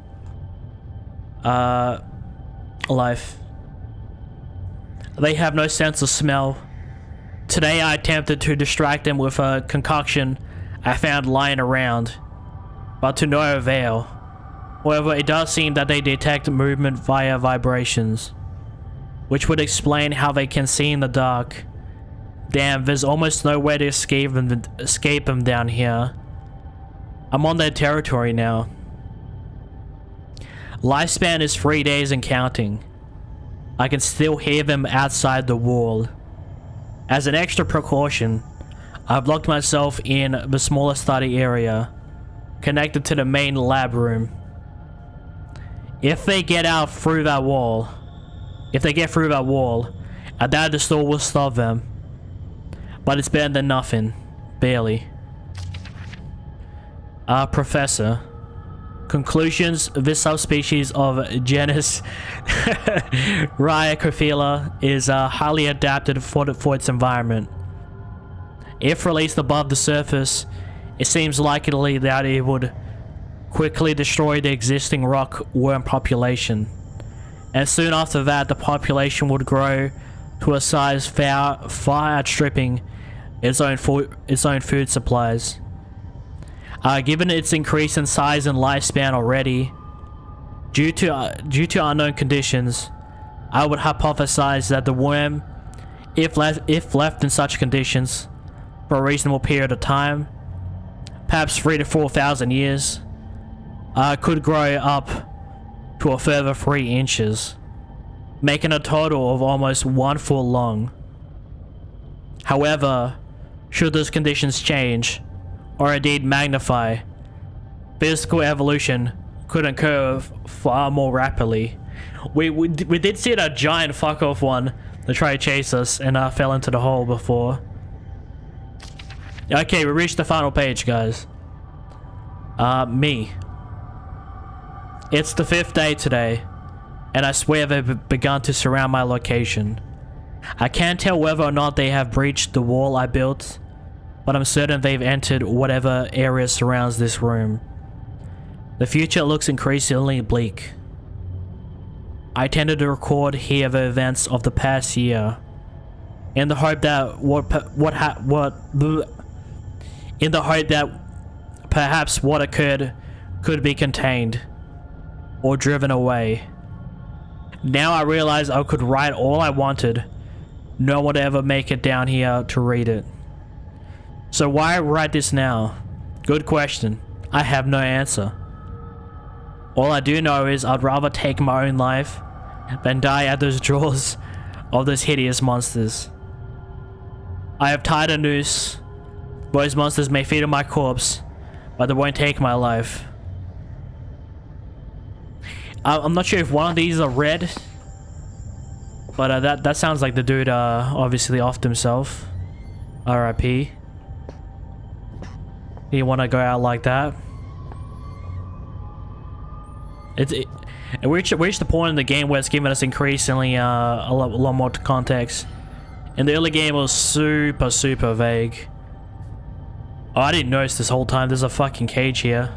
life. They have no sense of smell. Today I attempted to distract them with a concoction I found lying around, but to no avail. However, it does seem that they detect movement via vibrations, which would explain how they can see in the dark. Damn, there's almost nowhere to escape them down here. I'm on their territory now. Lifespan is 3 days and counting. I can still hear them outside the wall. As an extra precaution, I've locked myself in the smaller study area, connected to the main lab room. If they get through that wall, I doubt the store will stop them. But it's better than nothing. Barely. Professor. Conclusions: this subspecies of genus Rhyocophila is highly adapted for its environment. If released above the surface, it seems likely that it would quickly destroy the existing rock worm population, and soon after that the population would grow to a size far outstripping its own food supplies. Given its increase in size and lifespan already, due to unknown conditions, I would hypothesize that the worm, if left in such conditions for a reasonable period of time, perhaps 3,000 to 4,000 years, could grow up to a further 3 inches, making a total of almost 1 foot long. However, should those conditions change, or indeed magnify, physical evolution could occur far more rapidly. We did see that giant fuck off one that tried to chase us and fell into the hole before. Okay, we reached the final page, guys. Me. It's the 5th day today, and I swear they've begun to surround my location. I can't tell whether or not they have breached the wall I built, but I'm certain they've entered whatever area surrounds this room. The future looks increasingly bleak. I tended to record here the events of the past year, in the hope that perhaps what occurred could be contained or driven away. Now I realize I could write all I wanted. No one would ever make it down here to read it. So why write this now? Good question. I have no answer. All I do know is I'd rather take my own life than die at those jaws of those hideous monsters. I have tied a noose. Those monsters may feed on my corpse, but they won't take my life. I'm not sure if one of these are red, but that sounds like the dude obviously offed himself. R.I.P. You want to go out like that? We reached the point in the game where it's giving us increasingly a lot more context. In the early game, it was super vague. Oh, I didn't notice this whole time. There's a fucking cage here.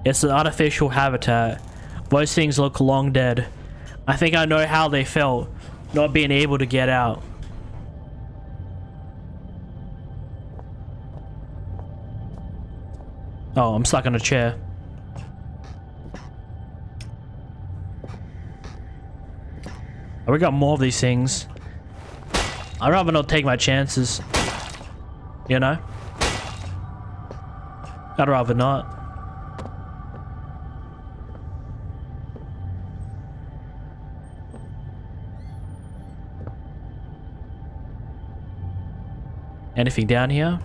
It's an artificial habitat. Those things look long dead. I think I know how they felt, not being able to get out. Oh, I'm stuck on a chair. Oh, we got more of these things. I'd rather not take my chances. You know? I'd rather not. Anything down here?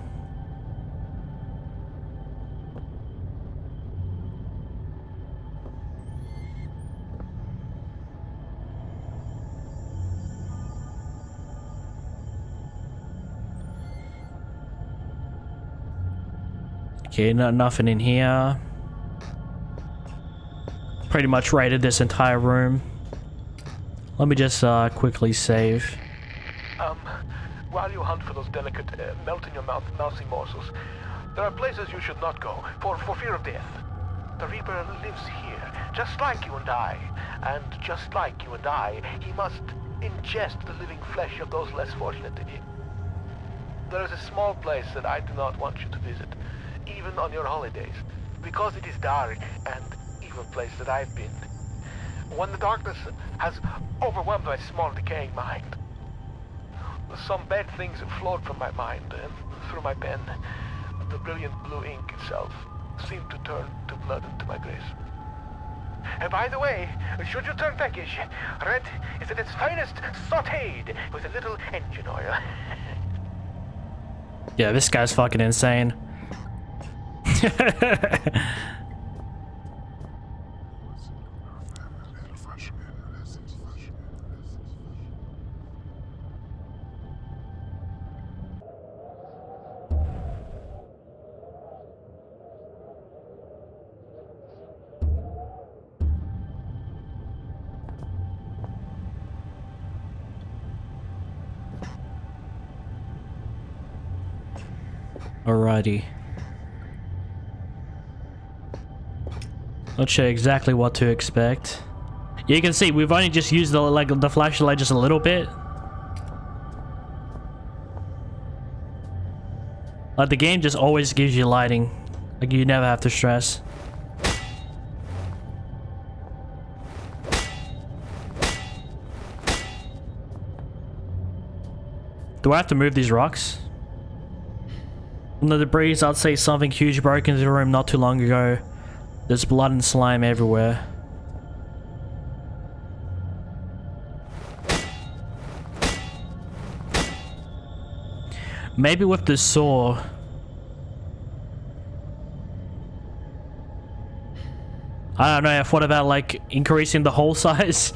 Okay, nothing in here. Pretty much raided this entire room. Let me just quickly save. While you hunt for those delicate, melt-in-your-mouth mousy morsels, there are places you should not go, for fear of death. The Reaper lives here, just like you and I. And just like you and I, he must ingest the living flesh of those less fortunate than him. There is a small place that I do not want you to visit, even on your holidays, because it is dark and evil place that I've been. When the darkness has overwhelmed my small decaying mind, some bad things have flowed from my mind and through my pen. The brilliant blue ink itself seemed to turn to blood into my grace. And by the way, should you turn peckish, red is at its finest sautéed with a little engine oil. Yeah, this guy's fucking insane. Alrighty. Not sure exactly what to expect. You can see we've only just used the flashlight just a little bit. Like the game just always gives you lighting. Like you never have to stress. Do I have to move these rocks? From the debris, I'd say something huge broke into the room not too long ago. There's blood and slime everywhere. Maybe with the saw. I don't know, I thought about like increasing the hole size.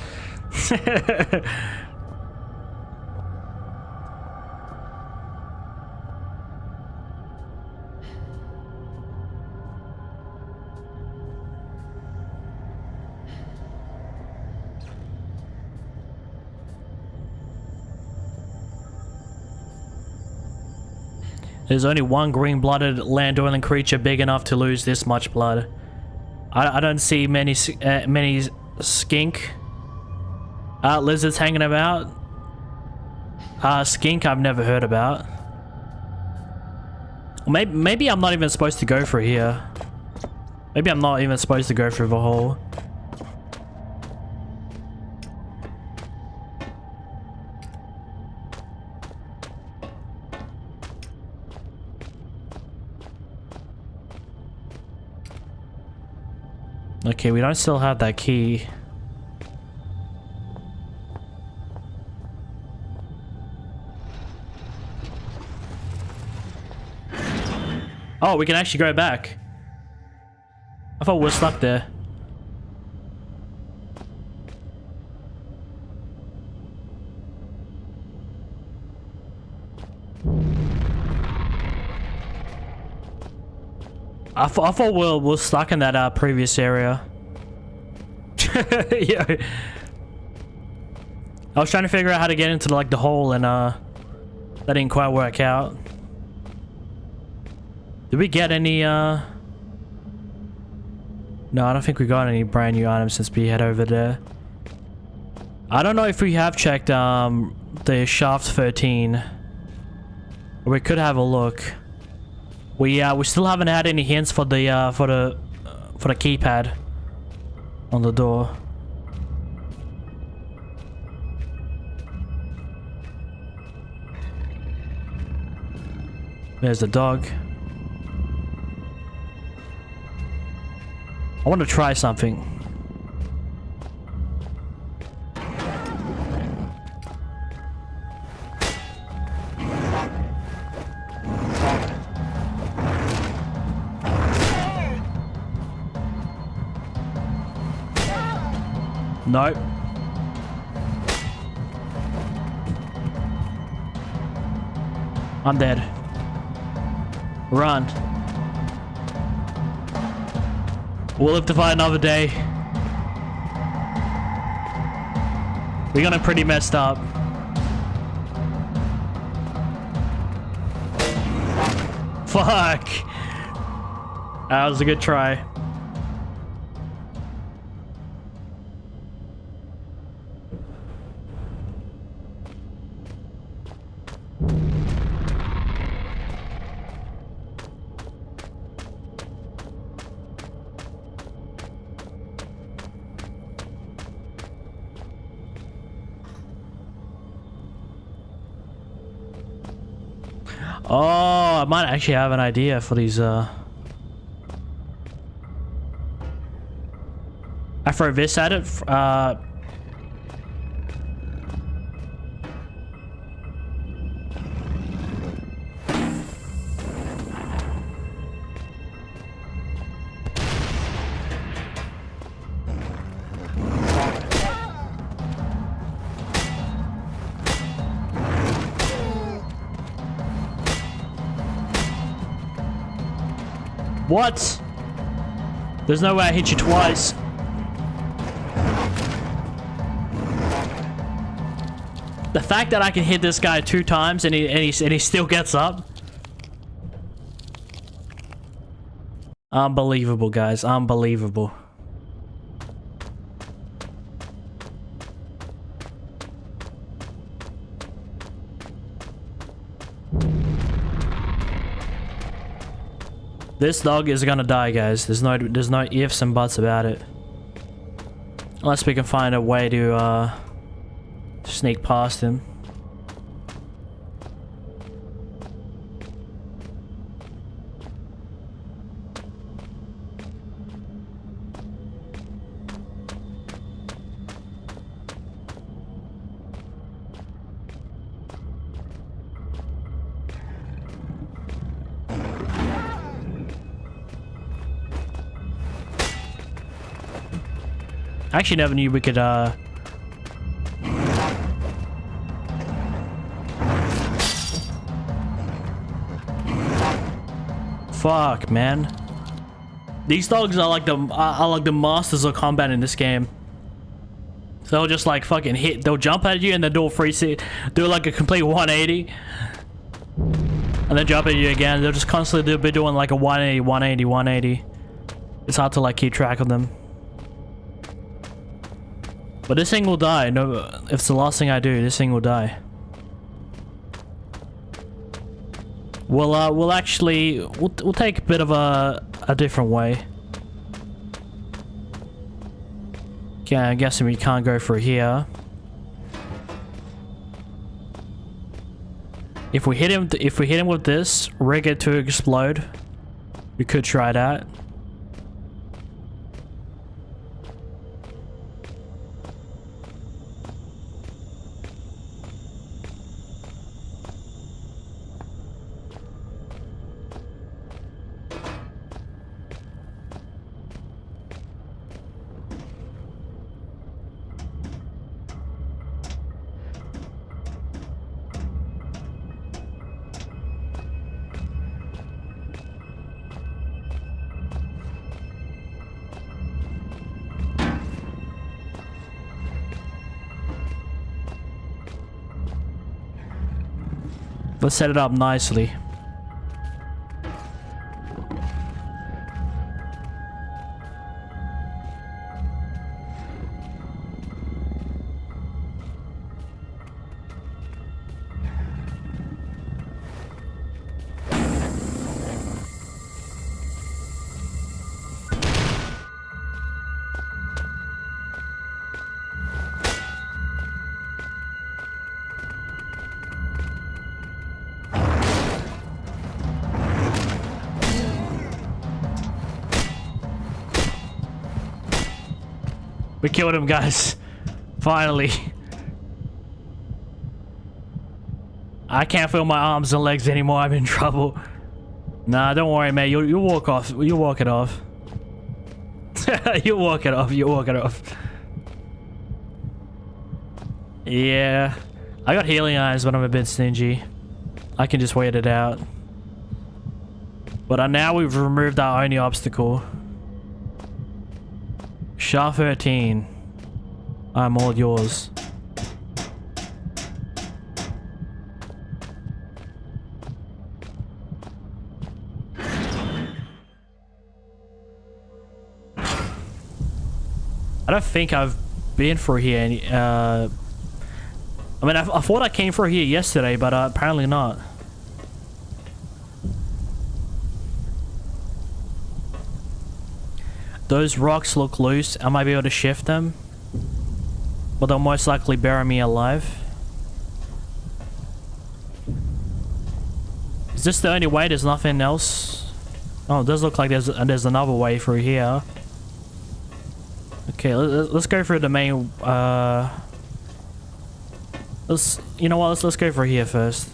There's only one green-blooded land-dwelling creature big enough to lose this much blood. I don't see many skink lizards hanging about. Skink I've never heard about. Maybe I'm not even supposed to go through here. Maybe I'm not even supposed to go through the hole. Okay, we don't still have that key. Oh, we can actually go back. thought we're stuck there. I thought we're stuck in that previous area. Yeah. I was trying to figure out how to get into like the hole, and that didn't quite work out. Did we get any No, I don't think we got any brand new items since we head over there. I don't know if we have checked the shaft 13. We could have a look. We still haven't had any hints for the keypad on the door. There's the dog. I want to try something. Nope. I'm dead. Run. We'll live to fight another day. We got him pretty messed up. Fuck. That was a good try. Oh, I might actually have an idea for these, I throw this at it, What? There's no way I hit you twice. The fact that I can hit this guy 2 times and he still gets up. Unbelievable, guys. Unbelievable. This dog is gonna die, guys. There's no ifs and buts about it. Unless we can find a way to sneak past him. I actually never knew we could, Fuck, man. These dogs are like the masters of combat in this game. So they'll just like fucking hit, they'll jump at you and then do a 360, do like a complete 180. And then jump at you again. They'll just constantly be doing like a 180, 180, 180. It's hard to like keep track of them. But this thing will die. No, if it's the last thing I do, this thing will die. We'll actually we'll take a bit of a different way. Okay, I'm guessing we can't go through here. If we hit him with this, rig it to explode, we could try that. Let's set it up nicely. We killed him, guys. Finally. I can't feel my arms and legs anymore. I'm in trouble. Nah, don't worry, mate. You'll walk off. You'll walk it off. You'll walk it off. You'll walk it off. Yeah. I got healing eyes, but I'm a bit stingy. I can just wait it out. But now we've removed our only obstacle. SHA 13. I'm all yours. I don't think I've been through here any, I mean, I thought I came through here yesterday, but apparently not. Those rocks look loose. I might be able to shift them, but they'll most likely bury me alive. Is this the only way? There's nothing else? Oh, it does look like there's another way through here. Okay, let's go through the main. You know what? Let's go for here first.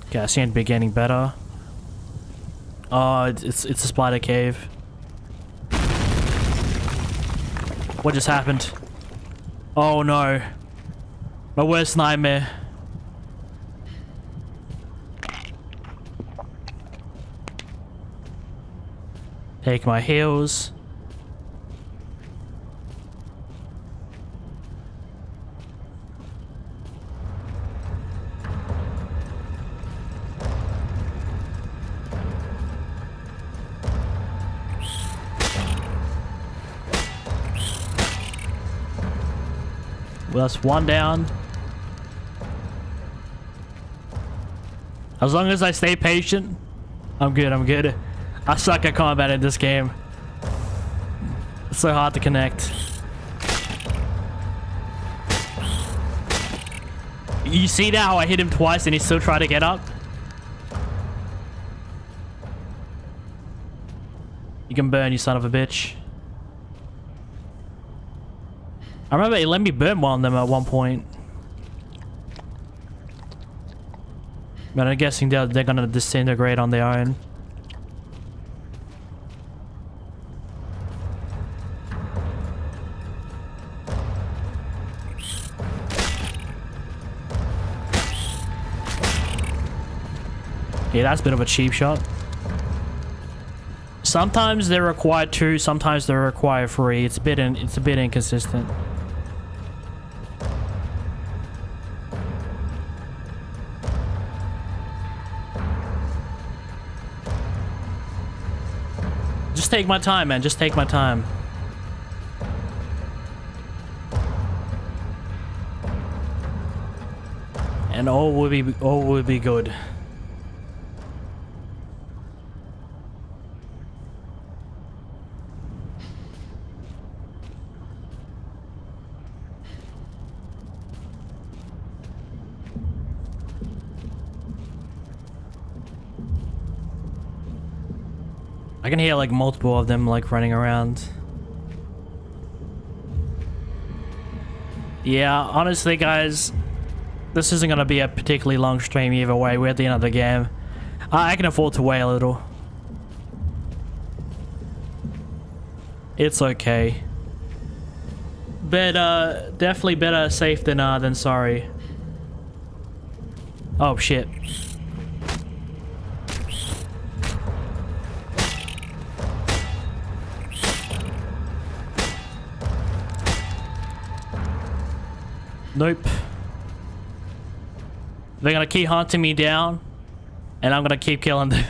Okay, I seem to be getting better. Oh, it's a spider cave. What just happened? Oh no. My worst nightmare. Take my heals. Well, that's one down. As long as I stay patient, I'm good, I'm good. I suck at combat in this game. It's so hard to connect. You see now how I hit him twice and he still tried to get up? You can burn, you son of a bitch. I remember he let me burn one of them at one point. But I'm guessing they're gonna disintegrate on their own. Yeah, that's a bit of a cheap shot. Sometimes they require 2, sometimes they require 3. It's a bit inconsistent. Just take my time, man. Just take my time. And all will be good. I can hear like multiple of them like running around. Yeah, honestly guys, this isn't gonna be a particularly long stream either way. We're at the end of the game. I can afford to wait a little. It's okay. But definitely better safe than sorry. Oh shit. Nope. They're gonna keep hunting me down, and I'm gonna keep killing them.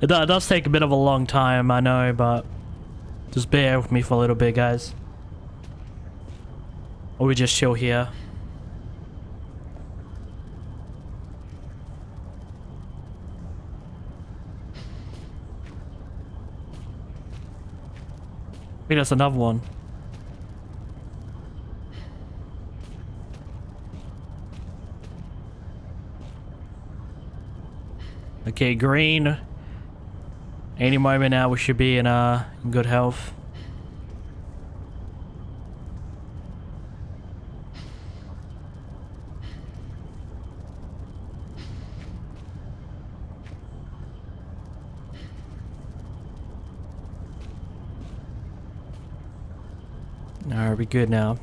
It does take a bit of a long time, I know, but just bear with me for a little bit, guys. Or we just chill here. I think that's another one. Okay, green. Any moment now we should be in good health. Alright, we good now.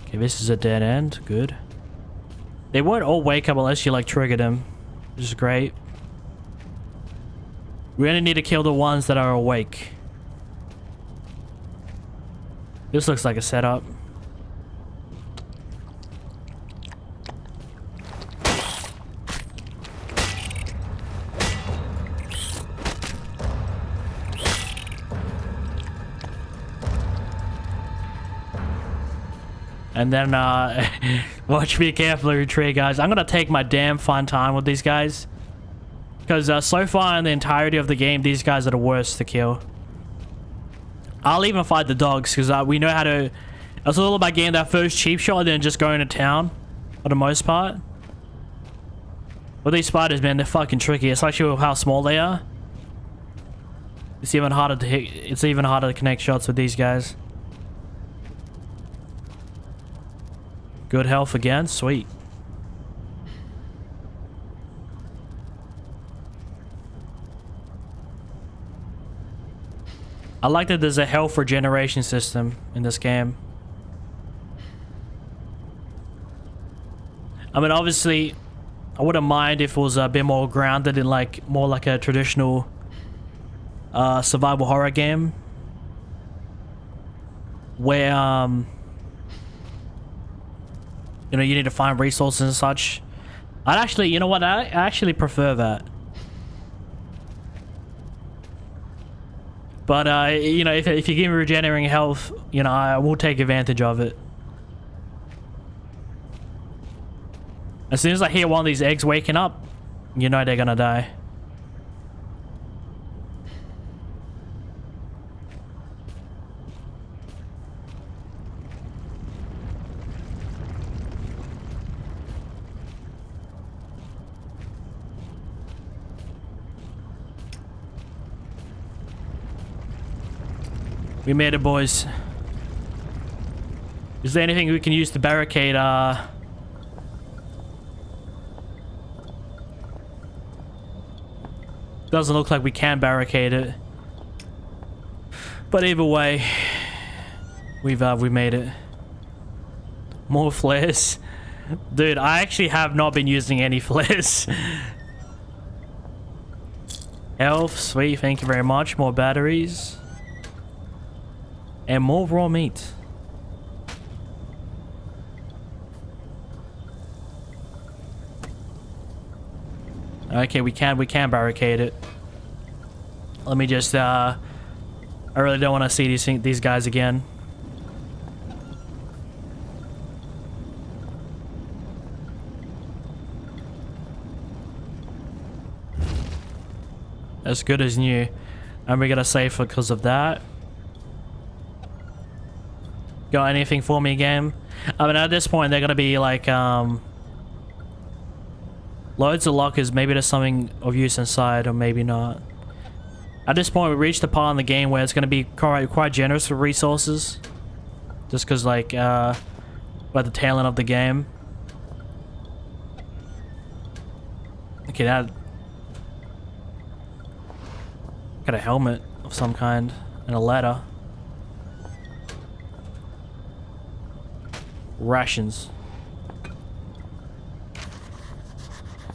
Okay, this is a dead end. Good. They won't all wake up unless you like trigger them, which is great. We only need to kill the ones that are awake. This looks like a setup. And then, watch me carefully retreat, guys. I'm gonna take my damn fun time with these guys. Because, so far in the entirety of the game, these guys are the worst to kill. I'll even fight the dogs, because we know how to... It's all about getting that first cheap shot and then just going to town, for the most part. But these spiders, man, they're fucking tricky, especially with how small they are. It's even harder to hit... It's even harder to connect shots with these guys. Good health again, sweet. I like that there's a health regeneration system in this game. I mean, obviously, I wouldn't mind if it was a bit more grounded in like, more like a traditional survival horror game. Where, you know, you need to find resources and such. I'd actually, you know what, I actually prefer that. But, you know, if you give me regenerating health, you know, I will take advantage of it. As soon as I hear one of these eggs waking up, you know they're gonna die. We made it, boys. Is there anything we can use to barricade, Doesn't look like we can barricade it. But either way, we made it. More flares. Dude, I actually have not been using any flares. Health, sweet, thank you very much. More batteries. And more raw meat. Okay, we can barricade it. Let me just, I really don't want to see these guys again. As good as new. And we're gonna save because of that. Got anything for me, game? I mean, at this point, they're gonna be like, loads of lockers. Maybe there's something of use inside, or maybe not. At this point, we reached a part in the game where it's gonna be quite generous with resources. Just because, like, we're at the tail end of the game. Okay, that... Got a helmet of some kind, and a ladder.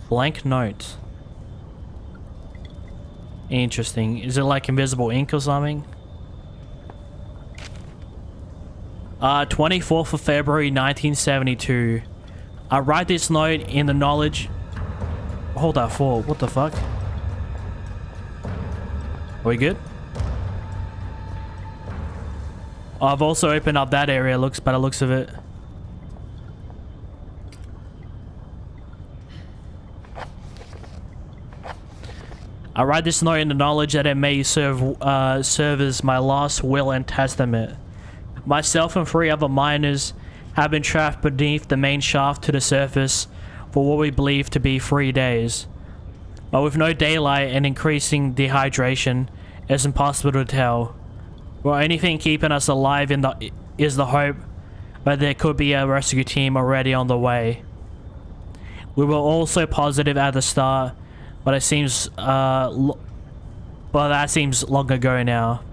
Blank note. Interesting. Is it like invisible ink or something? 24th of February 1972. I write this note in the knowledge... Hold that for. What the fuck? Are we good? I've also opened up that area, looks by the looks of it. I write this note in the knowledge that it may serve as my last will and testament. Myself and 3 other miners have been trapped beneath the main shaft to the surface for what we believe to be 3 days. But with no daylight and increasing dehydration, it's impossible to tell. Well, only thing keeping us alive is the hope that there could be a rescue team already on the way. We were all so positive at the start, but it seems, that seems long ago now.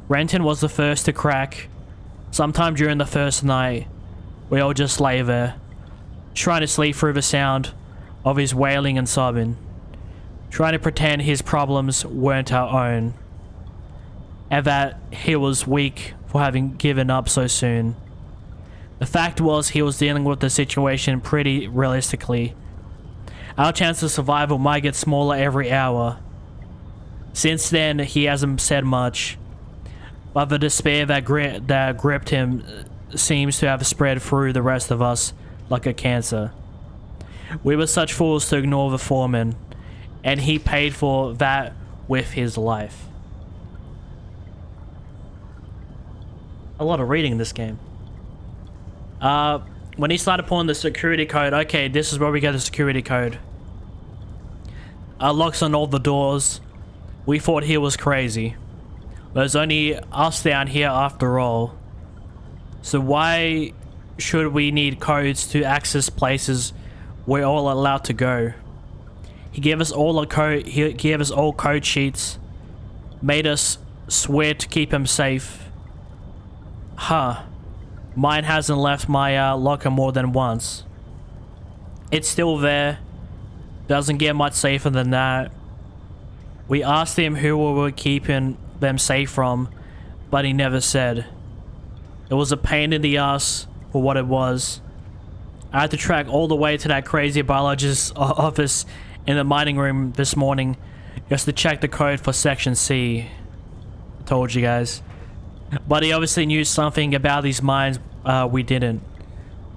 Renton was the first to crack. Sometime during the first night, we all just lay there, trying to sleep through the sound of his wailing and sobbing, trying to pretend his problems weren't our own, and that he was weak for having given up so soon. The fact was, he was dealing with the situation pretty realistically. Our chance of survival might get smaller every hour. Since then, he hasn't said much, but the despair that gripped him seems to have spread through the rest of us like a cancer. We were such fools to ignore the foreman, and he paid for that with his life. A lot of reading in this game. When he started pulling the security code, okay, this is where we get the security code. Locks on all the doors. We thought he was crazy. There's only us down here after all. So why should we need codes to access places we're all allowed to go? He gave us all a code. He gave us all code sheets. Made us swear to keep him safe. Huh. Mine hasn't left my locker more than once. It's still there. Doesn't get much safer than that. We asked him who we were keeping them safe from, but he never said. It was a pain in the ass for what it was. I had to track all the way to that crazy biologist's office in the mining room this morning just to check the code for section C. I told you guys. But he obviously knew something about these mines we didn't.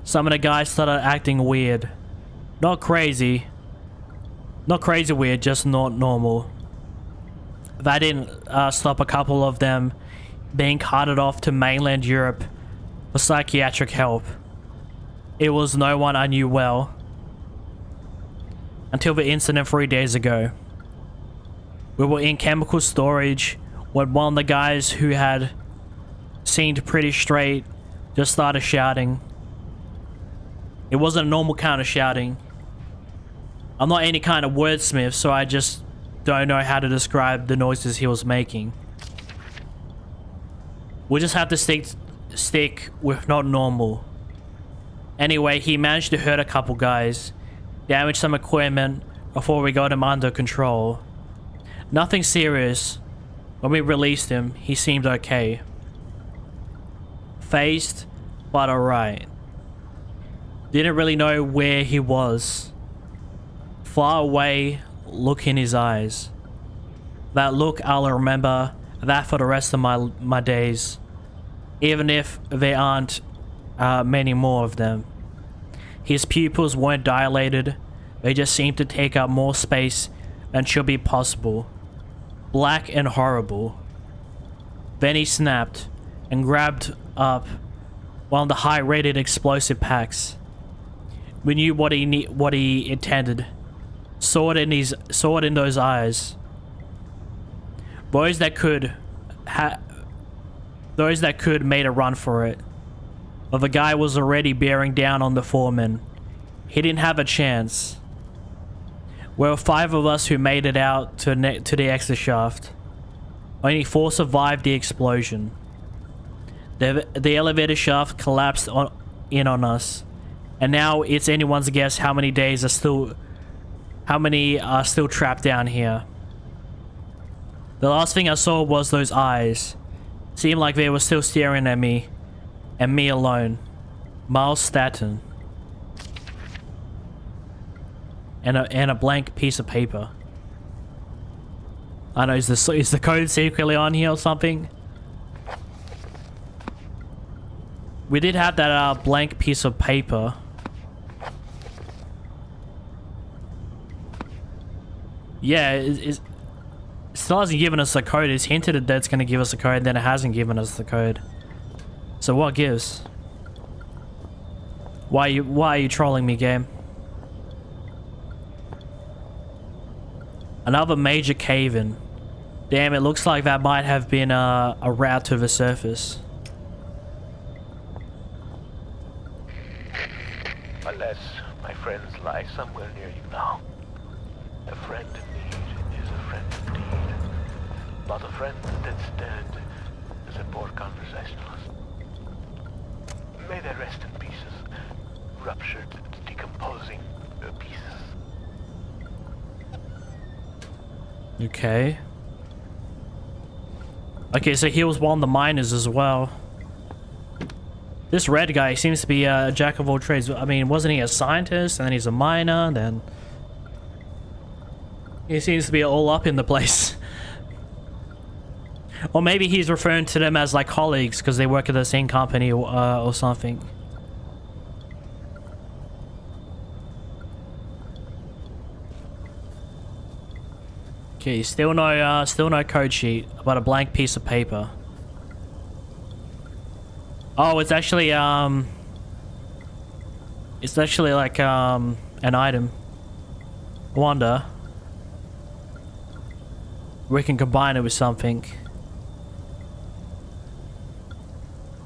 Some of the guys started acting weird. Not crazy. Not crazy weird, just not normal. That didn't stop a couple of them being carted off to mainland Europe for psychiatric help. It was no one I knew well. Until the incident 3 days ago. We were in chemical storage when one of the guys who had seemed pretty straight just started shouting. It wasn't a normal kind of shouting. I'm not any kind of wordsmith, so I just don't know how to describe the noises he was making. We just have to stick with not normal. Anyway, he managed to hurt a couple guys, damage some equipment before we got him under control. Nothing serious. When we released him, he seemed okay. Phased, but alright. Didn't really know where he was. Far away, look in his eyes. That look, I'll remember that for the rest of my days. Even if there aren't many more of them. His pupils weren't dilated. They just seemed to take up more space than should be possible. Black and horrible. Then he snapped and grabbed up one of the high-rated explosive packs. We knew what he intended. Saw it in those eyes. Those that could made a run for it. But the guy was already bearing down on the foreman. He didn't have a chance. There were 5 of us who made it out to the exit shaft. Only 4 survived the explosion. The elevator shaft collapsed in on us. And now it's anyone's guess how many days are still... How many are still trapped down here. The last thing I saw was those eyes. Seemed like they were still staring at me. And me alone. Miles Staton. And a blank piece of paper. I know, is the code secretly on here or something? We did have that blank piece of paper. Yeah, it still hasn't given us the code. It's hinted that it's going to give us the code, then it hasn't given us the code. So what gives? Why are you trolling me, game? Another major cave-in. Damn, it looks like that might have been a route to the surface. Unless my friends lie somewhere near you now. A friend in need is a friend indeed. But a friend that's dead is a poor conversationalist. May they rest in pieces. Ruptured, decomposing pieces. Okay. Okay, so he was one of the miners as well. This red guy seems to be a jack of all trades. I mean, wasn't he a scientist, and then he's a miner, and then... He seems to be all up in the place. Or maybe he's referring to them as like colleagues, because they work at the same company or something. Okay, still no code sheet, but a blank piece of paper. Oh, it's actually like an item. I wonder. We can combine it with something.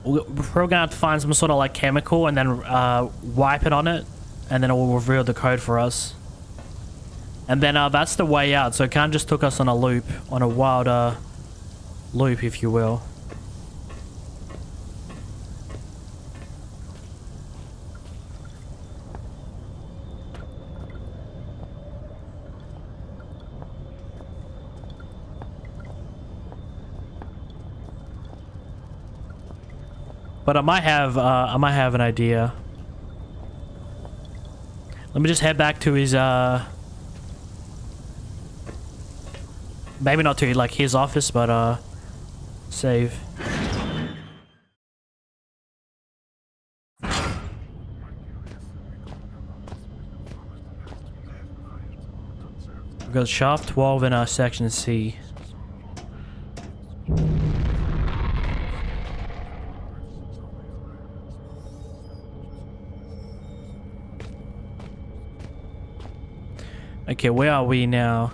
We're probably gonna have to find some sort of like chemical and then wipe it on it, and then it will reveal the code for us. And then that's the way out, so it kind of just took us on a loop, on a wild loop, if you will. But I might have an idea. Let me just head back to his maybe not to like his office, but save. We've got shaft 12 in section C. Okay, where are we now?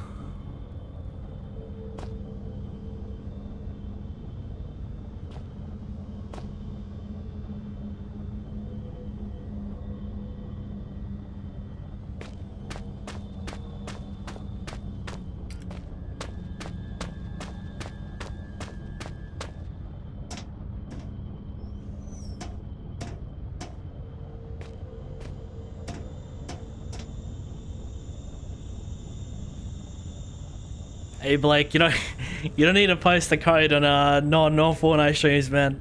Hey Blake, you don't need to post the code on non-Fortnite streams, man.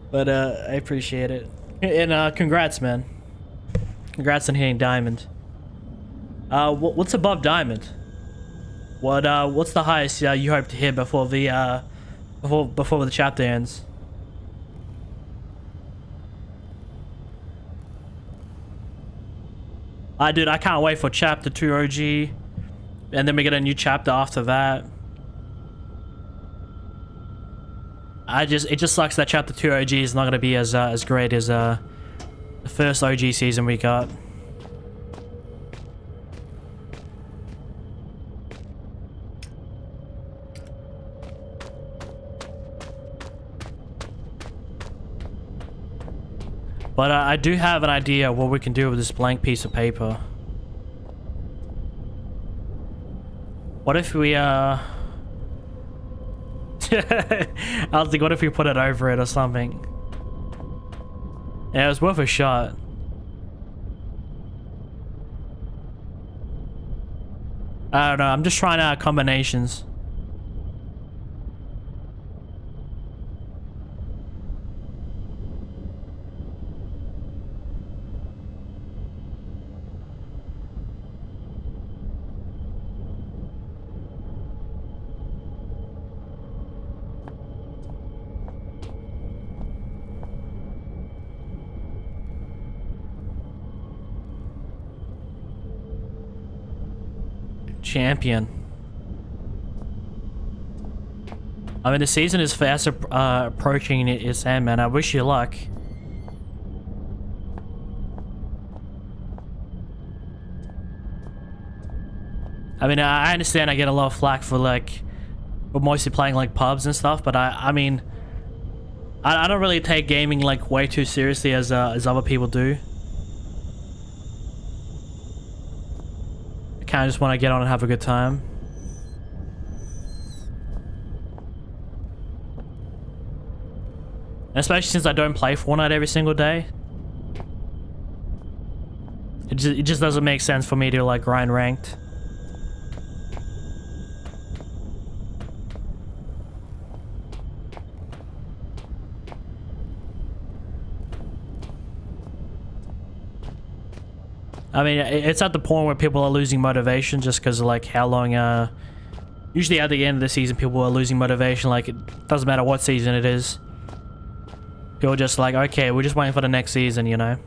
But I appreciate it. And congrats, man. Congrats on hitting diamond. What's above diamond? What's the highest you hope to hit before the before the chapter ends? Dude, I can't wait for chapter 2 OG, and then we get a new chapter after that. It just sucks that chapter 2 OG is not gonna be as great as the first OG season we got. But I do have an idea what we can do with this blank piece of paper. What if we I was like, what if we put it over it or something? Yeah, it was worth a shot. I don't know, I'm just trying out combinations. Champion. I mean, the season is fast approaching its end, man. I wish you luck. I mean, I understand I get a lot of flack for like, for mostly playing like pubs and stuff, but I mean, I don't really take gaming like way too seriously as other people do. I kind of just want to get on and have a good time. Especially since I don't play Fortnite every single day. It just doesn't make sense for me to like grind ranked. I mean, it's at the point where people are losing motivation just because of like how long, usually at the end of the season people are losing motivation. Like, it doesn't matter what season it is. People are just like, okay, we're just waiting for the next season, you know?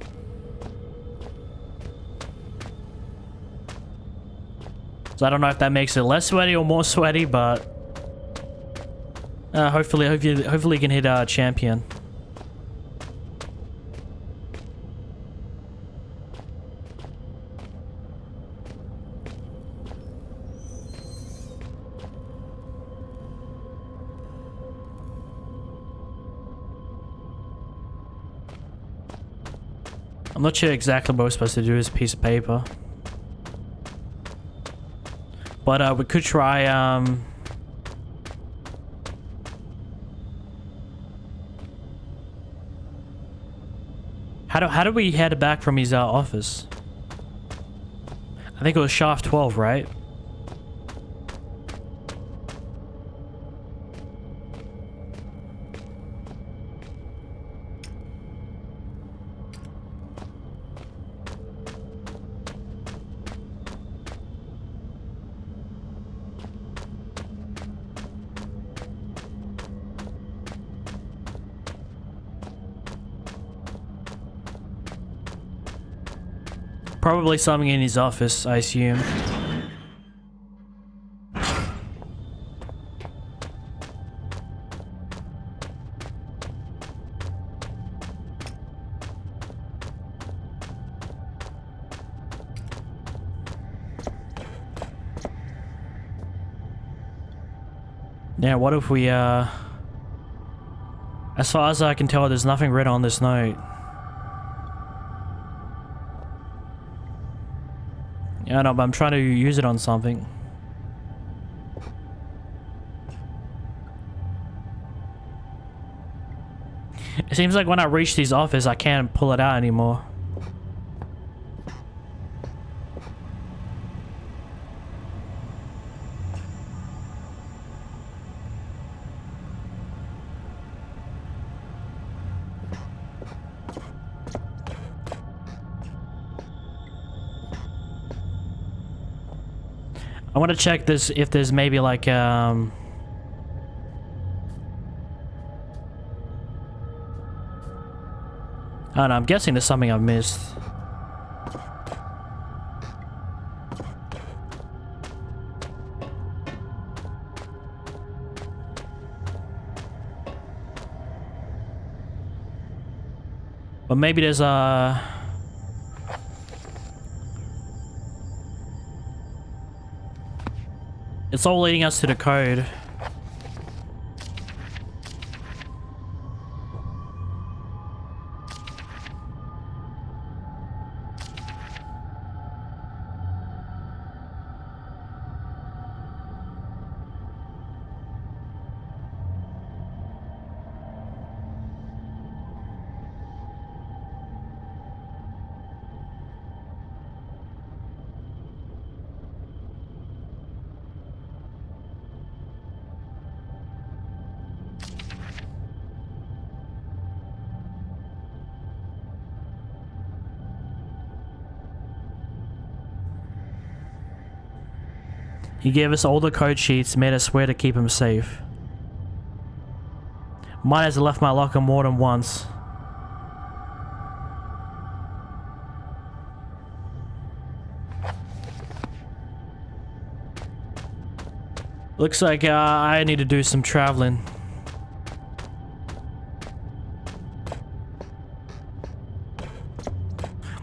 So I don't know if that makes it less sweaty or more sweaty, but hopefully you can hit champion. I'm not sure exactly what we're supposed to do with this piece of paper. But we could try how do we head back from his office? I think it was shaft 12, right? Probably something in his office, I assume. Yeah, what if we, as far as I can tell, there's nothing written on this note. Yeah, no, but I'm trying to use it on something. It seems like when I reach his office, I can't pull it out anymore. I want to check this if there's maybe like I don't know, I'm guessing there's something I've missed. But maybe there's it's all leading us to the code. He gave us all the code sheets, made us swear to keep him safe. Mine has left my locker more than once. Looks like I need to do some traveling.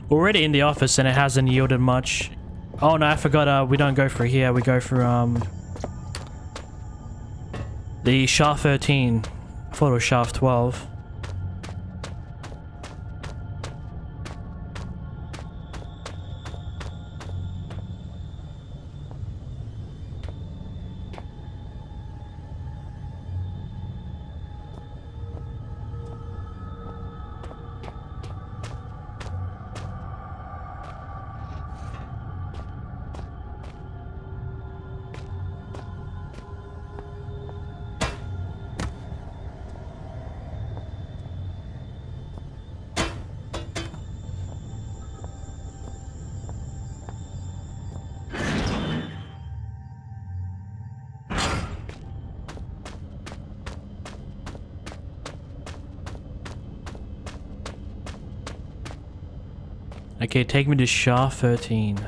We're already in the office and it hasn't yielded much. Oh no, I forgot, we don't go for here, we go for the shaft 13. I thought it was shaft 12. Okay, take me to shaft 13.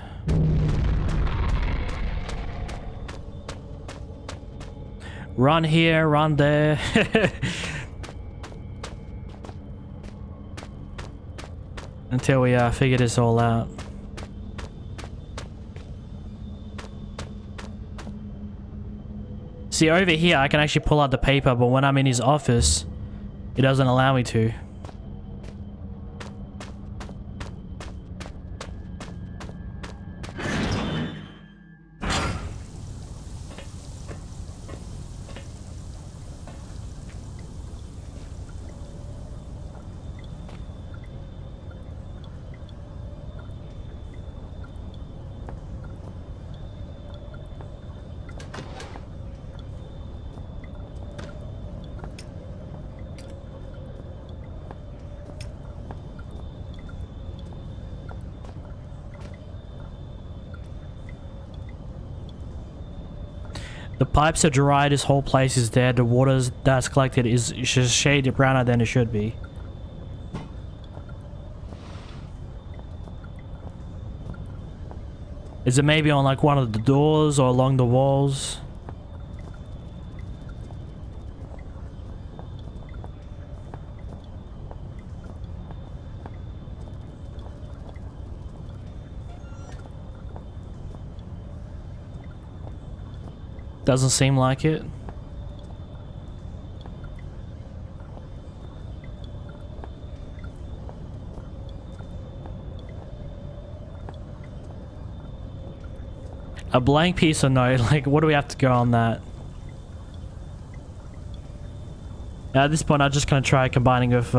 Run here, run there. Until we figure this all out. See, over here I can actually pull out the paper, but when I'm in his office, it doesn't allow me to. The pipes are dry, this whole place is dead, the water that's collected is just shaded browner than it should be. Is it maybe on like one of the doors or along the walls? Doesn't seem like it. A blank piece of note, like what do we have to go on that? At this point I'm just gonna try combining with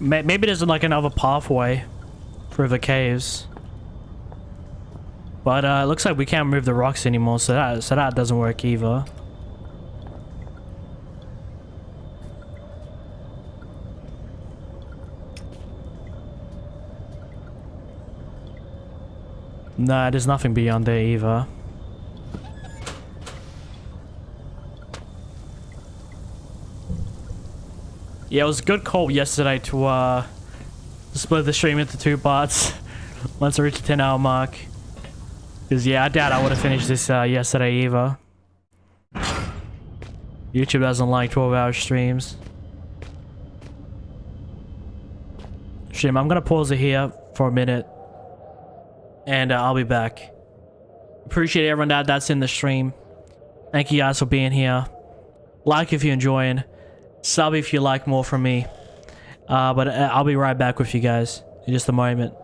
maybe there's like another pathway through the caves. But it looks like we can't move the rocks anymore, so that doesn't work either. Nah, there's nothing beyond there either. Yeah, it was a good call yesterday to split the stream into 2 parts once I reach the 10-hour mark. Because yeah, I doubt I would have finished this yesterday either. YouTube doesn't like 12-hour streams. Stream, I'm gonna pause it here for a minute. And I'll be back. Appreciate everyone that's in the stream. Thank you guys for being here. Like if you're enjoying. Sub if you like more from me. But I'll be right back with you guys in just a moment.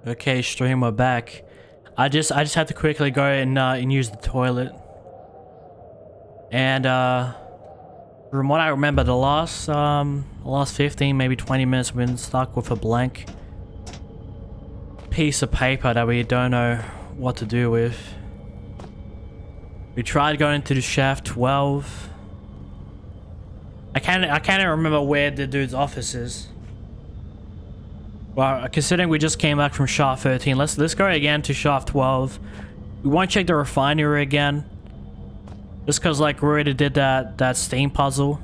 Okay, stream, we're back. I just had to quickly go and use the toilet. And from what I remember, the last 15, maybe 20 minutes, we've been stuck with a blank piece of paper that we don't know what to do with. We tried going to the shaft 12. I can't even remember where the dude's office is. Well, considering we just came back from shaft 13, let's go again to shaft 12. We want to check the refinery again. Just cause like we already did that steam puzzle.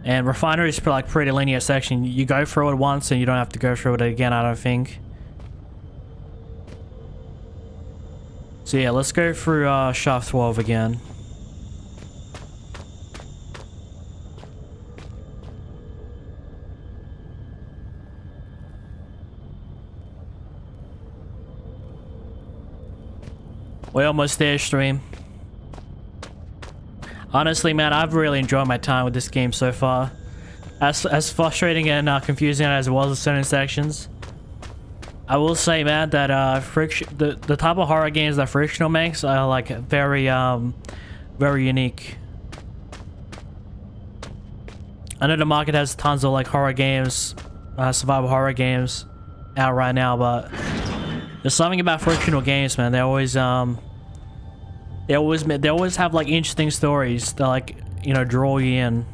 And refinery is like pretty linear section. You go through it once and you don't have to go through it again, I don't think. So yeah, let's go through shaft 12 again. We're almost there, stream. Honestly, man, I've really enjoyed my time with this game so far. As frustrating and confusing as it was in certain sections, I will say, man, that the type of horror games that Frictional makes are like very unique. I know the market has tons of like horror games, survival horror games out right now, but there's something about Frictional games, man. They always have like interesting stories that like, you know, draw you in.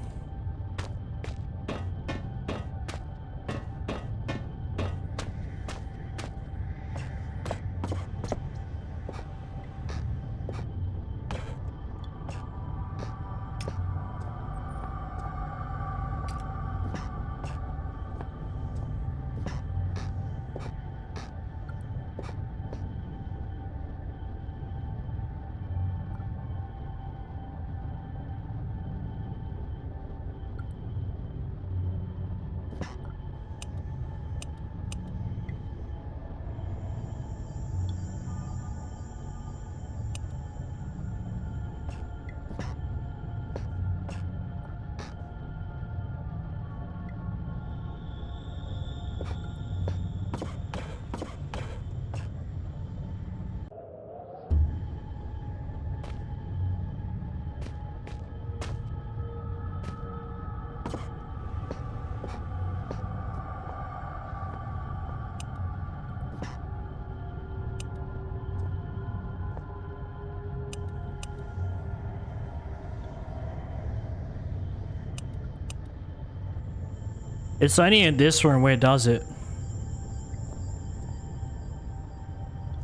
It's only in this one where it does it.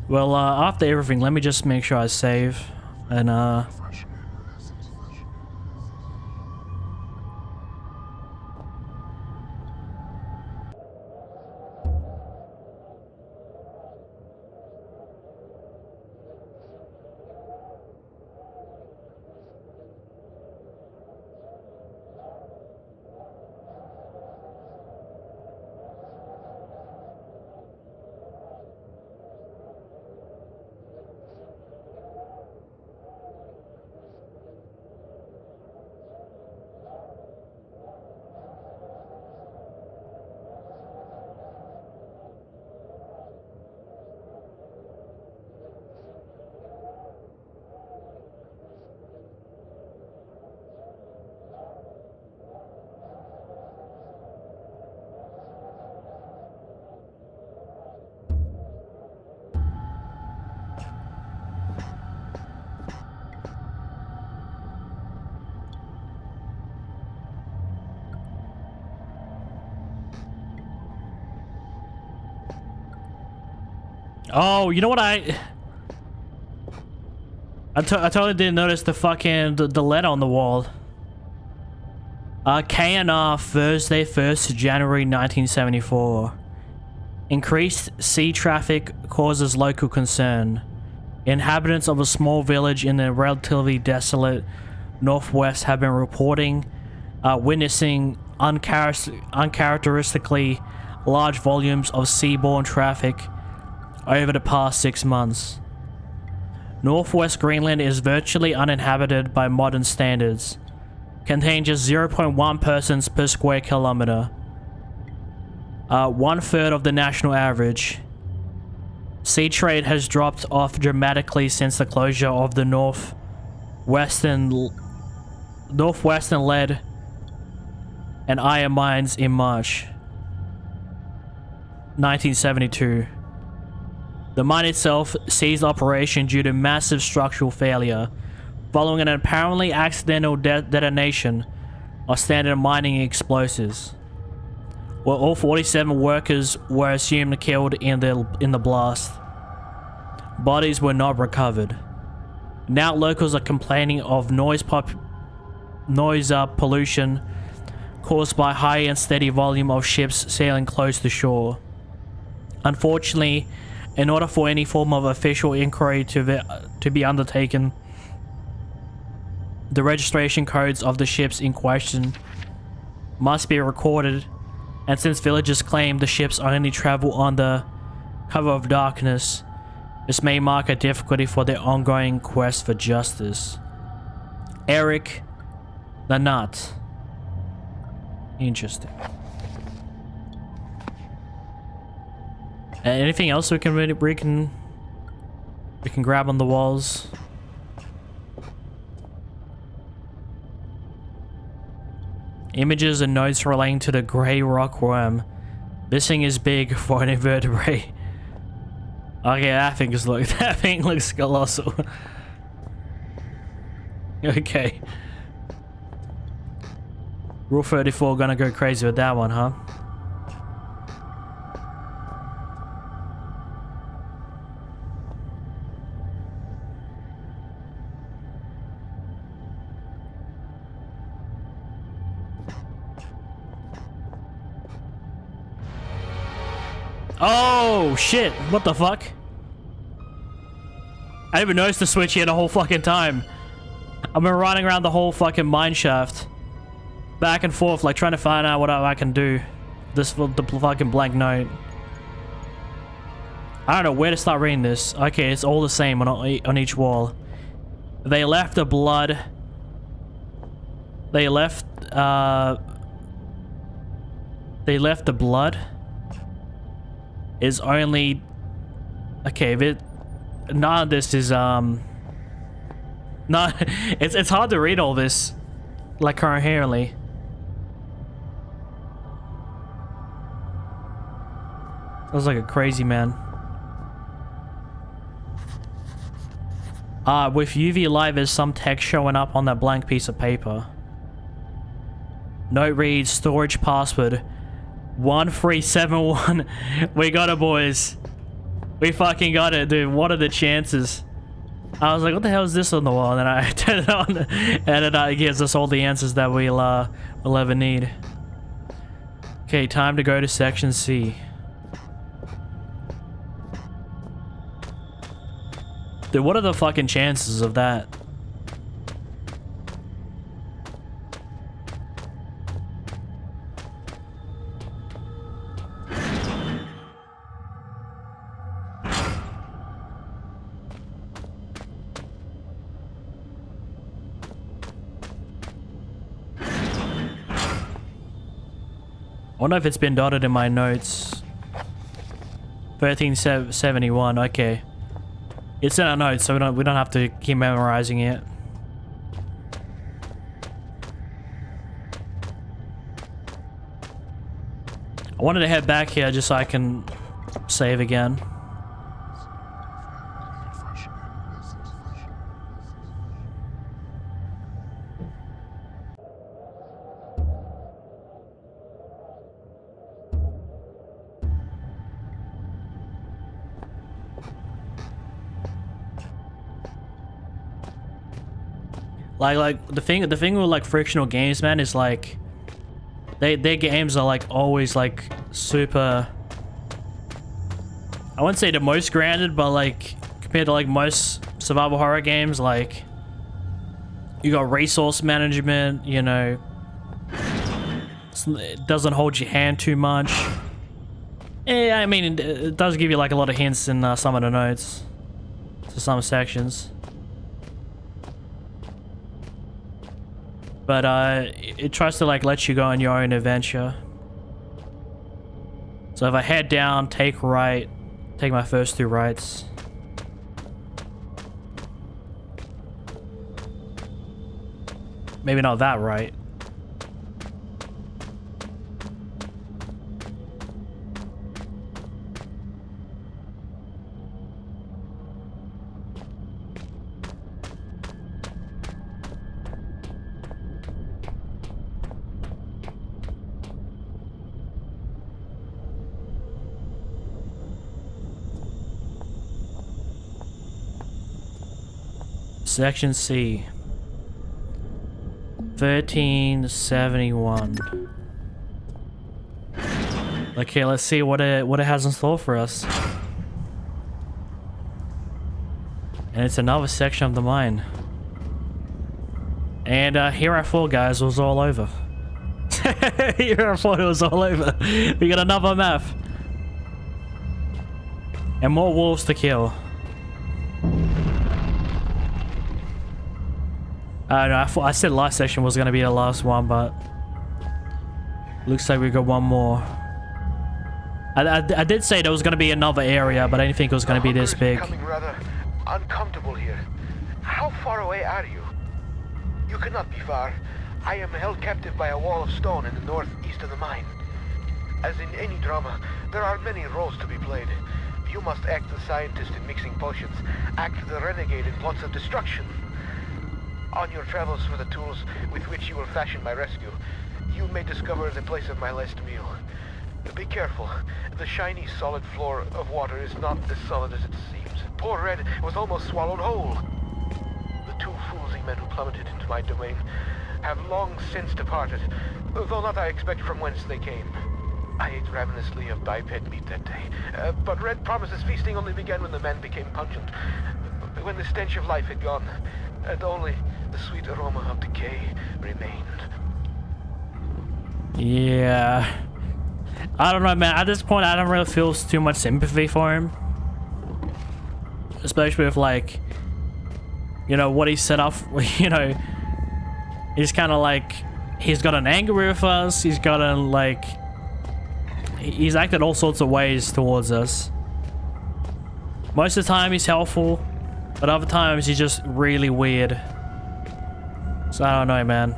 Well, after everything, let me just make sure I save. And, oh, you know what I totally didn't notice the fucking the letter on the wall. KNR Thursday 1st January 1974. Increased sea traffic causes local concern. Inhabitants of a small village in the relatively desolate northwest have been reporting witnessing uncharacteristically large volumes of seaborne traffic over the past 6 months. Northwest Greenland is virtually uninhabited by modern standards, containing just 0.1 persons per square kilometer, 1/3 of the national average. Sea trade has dropped off dramatically since the closure of the Northwestern lead and iron mines in March 1972. The mine itself ceased operation due to massive structural failure, following an apparently accidental detonation of standard mining explosives. Where all 47 workers were assumed killed in the blast. Bodies were not recovered. Now locals are complaining of noise pollution caused by high and steady volume of ships sailing close to shore. Unfortunately, in order for any form of official inquiry to be undertaken, the registration codes of the ships in question must be recorded, and since villagers claim the ships only travel on the cover of darkness, this may mark a difficulty for their ongoing quest for justice. Eric the Nut. Interesting. Anything else we can grab on the walls? Images and notes relating to the grey rock worm. This thing is big for an invertebrate. Okay, that thing looks colossal. Okay. Rule 34 gonna go crazy with that one, huh? Oh shit, what the fuck? I didn't even notice the switch here the whole fucking time. I've been running around the whole fucking mine shaft. Back and forth, like trying to find out what I can do. This the fucking blank note. I don't know where to start reading this. Okay, it's all the same on each wall. They left the blood. They left the blood. Is only okay. None of this is not. It's hard to read all this like coherently. I was like a crazy man. With UV light, there's some text showing up on that blank piece of paper. Note reads storage password 1371. We got it, boys. We fucking got it, dude. What are the chances? I was like, what the hell is this on the wall? And then I turned it on, and it gives us all the answers that we'll ever need. Okay, time to go to section C. Dude, what are the fucking chances of that? I wonder if it's been dotted in my notes. 1371, okay. It's in our notes, so we don't have to keep memorizing it. I wanted to head back here just so I can save again. Like the thing with like Frictional games, man, is like their games are like always like super, I wouldn't say the most grounded, but like compared to like most survival horror games, like you got resource management, you know, it doesn't hold your hand too much. Yeah, I mean it does give you like a lot of hints in some of the notes to some sections. But it tries to like let you go on your own adventure. So if I head down, take right, take my first two rights. Maybe not that right. Section C. 1371. Okay, let's see what it has in store for us. And it's another section of the mine. And here I thought, guys, it was all over. Here I thought it was all over. We got another map. And more wolves to kill. No, I said last section was going to be the last one, but looks like we got one more. I did say there was going to be another area, but I didn't think it was going to be this big. Becoming rather uncomfortable here. How far away are you? You cannot be far. I am held captive by a wall of stone in the northeast of the mine. As in any drama, there are many roles to be played. You must act the scientist in mixing potions, act the renegade in plots of destruction. On your travels for the tools with which you will fashion my rescue, you may discover the place of my last meal. Be careful. The shiny, solid floor of water is not as solid as it seems. Poor Red was almost swallowed whole. The two foolsy men who plummeted into my domain have long since departed, though not I expect from whence they came. I ate ravenously of biped meat that day, but Red promises feasting only began when the men became pungent, when the stench of life had gone, and only the sweet aroma of decay remained. Yeah. I don't know, man. At this point, I don't really feel too much sympathy for him. Especially with, like, you know, what he set up, you know, he's kind of like, he's got an anger with us, he's got a, like, he's acted all sorts of ways towards us. Most of the time, he's helpful, but other times, he's just really weird. So, I don't know, man.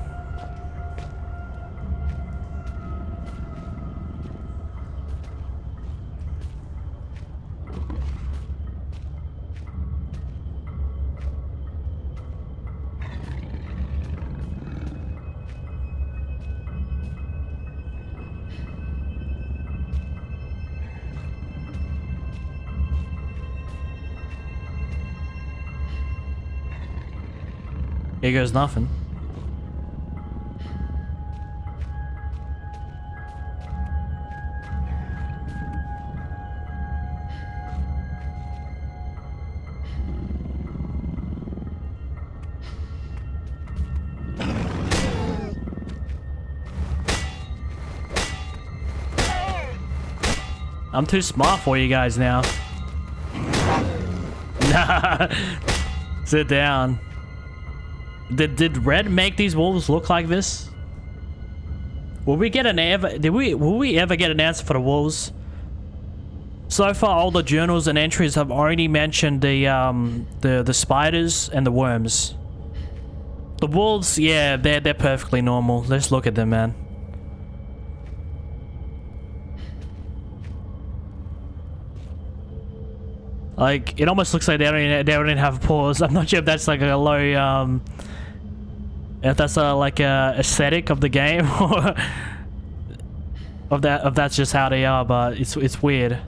Here goes nothing. I'm too smart for you guys now. Nah. Sit down. Did Red make these wolves look like this? Will we get will we ever get an answer for the wolves? So far, all the journals and entries have already mentioned the spiders and the worms. The wolves, yeah, they're perfectly normal. Let's look at them, man. Like, it almost looks like they don't even have paws. I'm not sure if that's like a low if that's like a aesthetic of the game or if that's just how they are, but it's weird.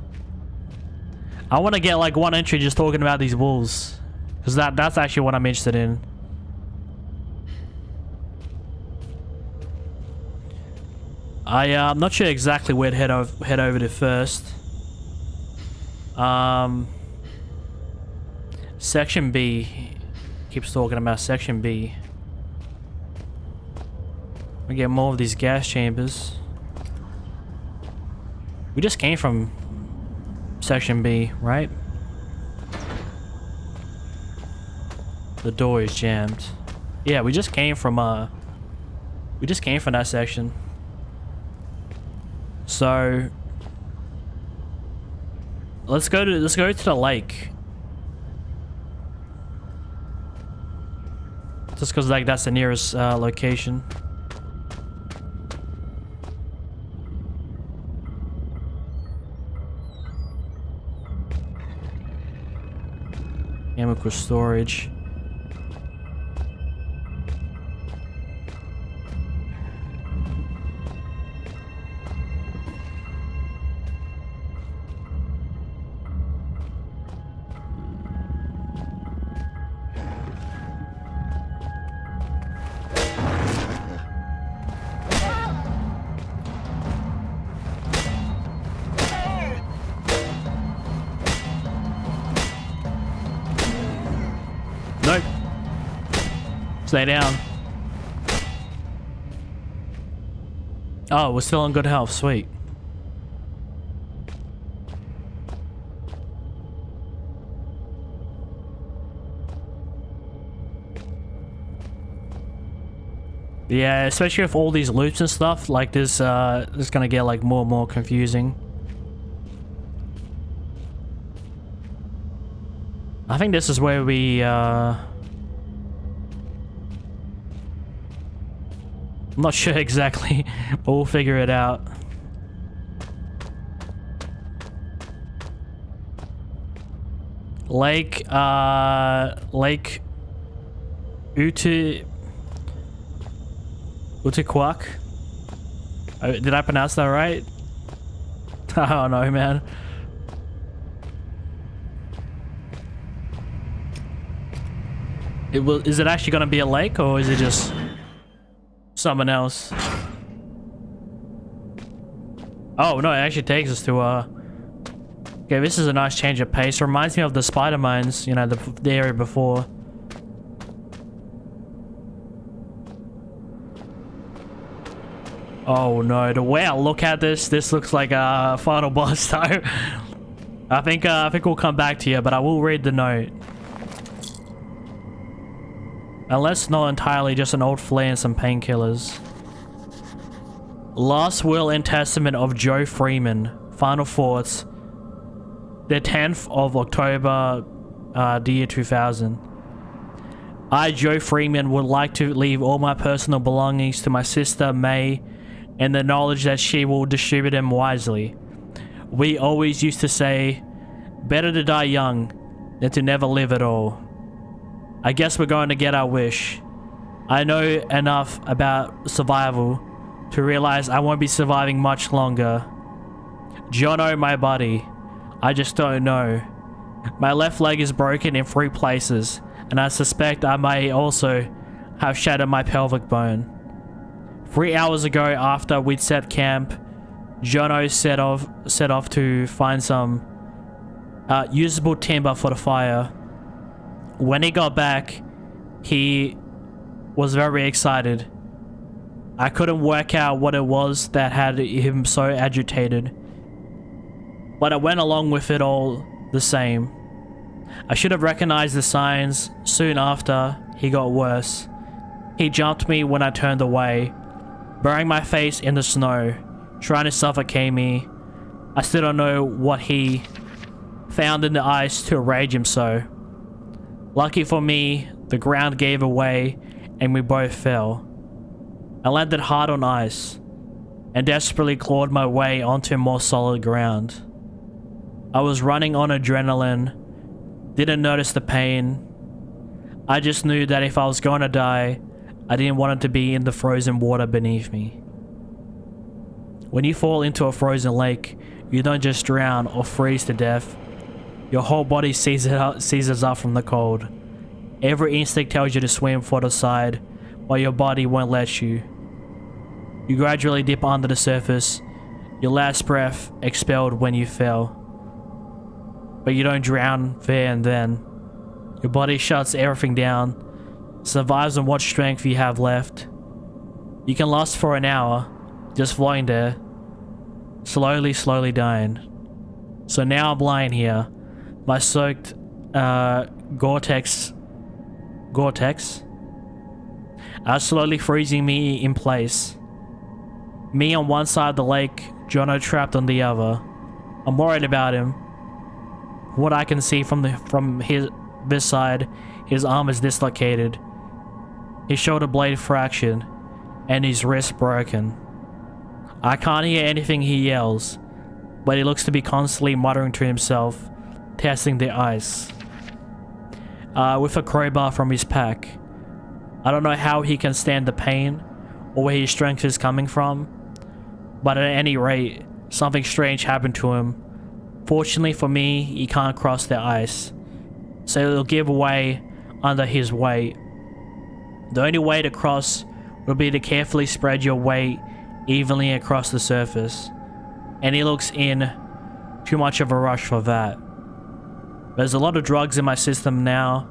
I want to get like one entry just talking about these wolves, because that's actually what I'm interested in. I'm not sure exactly where to head over to first. Section B keeps talking about Section B. We get more of these gas chambers. We just came from Section B, right? The door is jammed. Yeah, we just came from that section. So let's go to the lake. Just because like that's the nearest location. Chemical storage. Stay down. Oh, we're still in good health. Sweet. Yeah, especially with all these loops and stuff, like this, it's gonna get like more and more confusing. I think this is where we, I'm not sure exactly, but we'll figure it out. Lake Utiquak. Did I pronounce that right? I don't know, man. Is it actually gonna be a lake, or is it just someone else? Oh no, it actually takes us to okay, this is a nice change of pace. Reminds me of the spider mines, you know, the area before. Oh no, the way I look at this looks like a final boss though. I think we'll come back to you, but I will read the note. Unless not entirely just an old flea and some painkillers. Last will and testament of Joe Freeman. Final thoughts. The 10th of October, the year 2000. I, Joe Freeman, would like to leave all my personal belongings to my sister, May, in the knowledge that she will distribute them wisely. We always used to say, better to die young than to never live at all. I guess we're going to get our wish. I know enough about survival to realize I won't be surviving much longer. Jono, my buddy, I just don't know. My left leg is broken in 3 places, and I suspect I may also have shattered my pelvic bone. 3 hours ago, after we'd set camp, Jono set off to find some usable timber for the fire. When he got back, he was very excited. I couldn't work out what it was that had him so agitated, but I went along with it all the same. I should have recognized the signs soon after he got worse. He jumped me when I turned away, burying my face in the snow, trying to suffocate me. I still don't know what he found in the ice to enrage him so. Lucky for me, the ground gave away and we both fell. I landed hard on ice and desperately clawed my way onto more solid ground. I was running on adrenaline, didn't notice the pain. I just knew that if I was going to die, I didn't want it to be in the frozen water beneath me. When you fall into a frozen lake, you don't just drown or freeze to death. Your whole body seizes up from the cold. Every instinct tells you to swim for the side, while your body won't let you. You gradually dip under the surface, your last breath expelled when you fell. But you don't drown there and then. Your body shuts everything down, survives on what strength you have left. You can last for an hour, just floating there, slowly dying. So now I'm lying here, my soaked Gore-Tex slowly freezing me in place. Me on one side of the lake, Jono trapped on the other. I'm worried about him. What I can see from this side, his arm is dislocated, his shoulder blade fractured, and his wrist broken. I can't hear anything he yells, but he looks to be constantly muttering to himself, testing the ice with a crowbar from his pack. I don't know how he can stand the pain or where his strength is coming from, but at any rate, something strange happened to him. Fortunately for me, he can't cross the ice, so it'll give way under his weight. The only way to cross will be to carefully spread your weight evenly across the surface, and he looks in too much of a rush for that. There's a lot of drugs in my system now.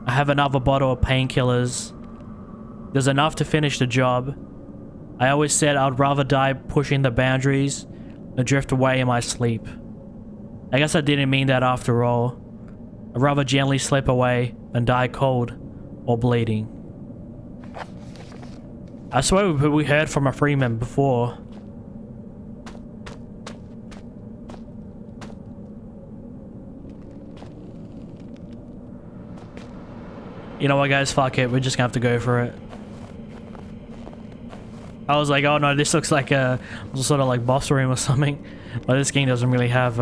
I have another bottle of painkillers, There's enough to finish the job. I always said I'd rather die pushing the boundaries than drift away in my sleep. I guess I didn't mean that after all. I'd rather gently slip away than die cold or bleeding. I swear we heard from a Freeman before. You know what, guys? Fuck it. We're just gonna have to go for it. I was like, oh no, this looks like a sort of like boss room or something. But this game doesn't really have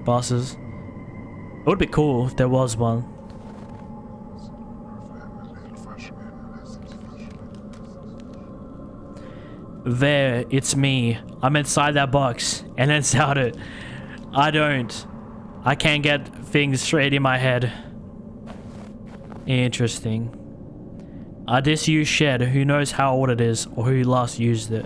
bosses. It would be cool if there was one. There, it's me. I'm inside that box. And then shout it. I can't get things straight in my head. Interesting. A disused shed. Who knows how old it is or who last used it.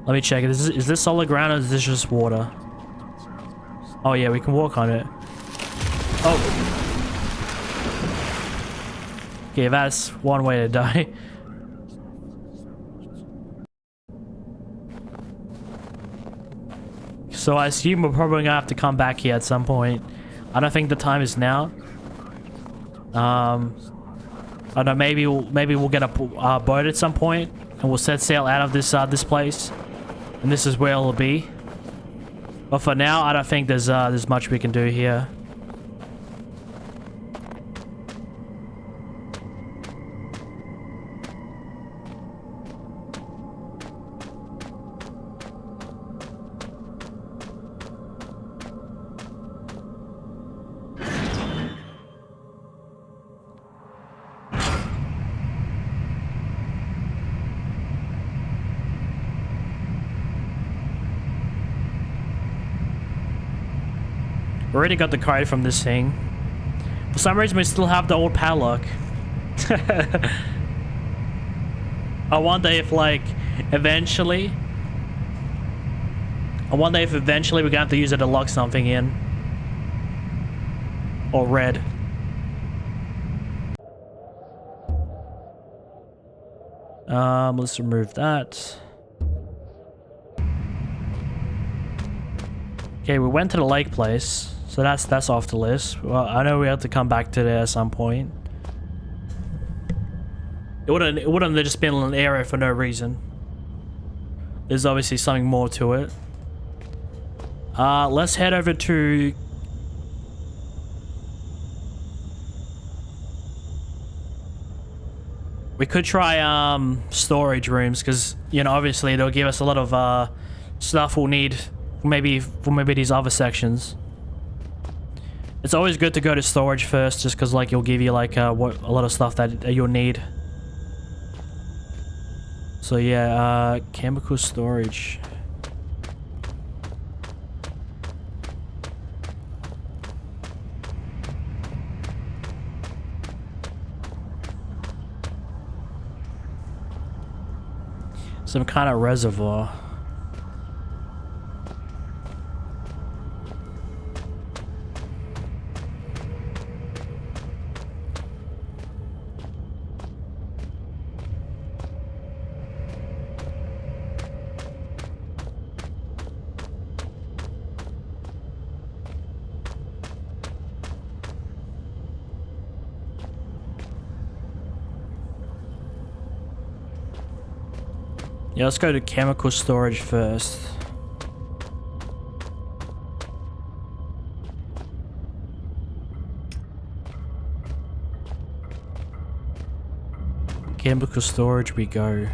Let me check it. Is this solid ground or is this just water? Oh yeah, we can walk on it. Oh. Okay, that's one way to die. So I assume we're probably gonna have to come back here at some point. I don't think the time is now. I don't know. Maybe we'll get a boat at some point, and we'll set sail out of this place, and this is where it'll be. But for now, I don't think there's much we can do here. We already got the card from this thing. For some reason, we still have the old padlock. I wonder if, like, eventually... we're gonna have to use it to lock something in. Or red. Let's remove that. Okay, we went to the lake place. So that's off the list. Well, I know we have to come back to there at some point. It wouldn't have just been an area for no reason. There's obviously something more to it. Let's head over to... we could try storage rooms, because, you know, obviously they'll give us a lot of stuff we'll need for maybe these other sections. It's always good to go to storage first, just because, like, it'll give you, like, a lot of stuff that you'll need. So, yeah, chemical storage. Some kind of reservoir. Yeah, let's go to chemical storage first. Chemical storage we go.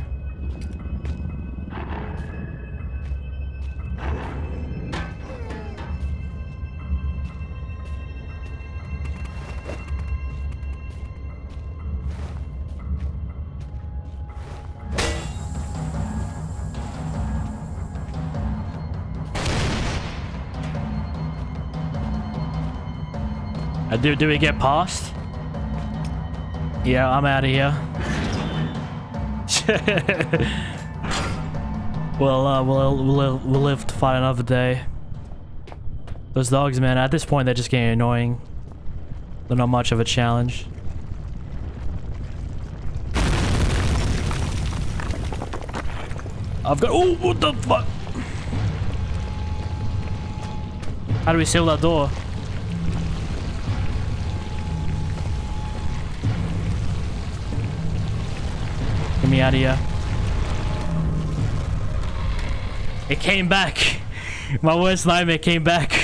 Do we get past? Yeah, I'm out of here. Well, we'll live to fight another day. Those dogs, man, at this point, they're just getting annoying. They're not much of a challenge. I've got... Oh, what the fuck? How do we seal that door? Get me out of here. It came back. My worst nightmare came back.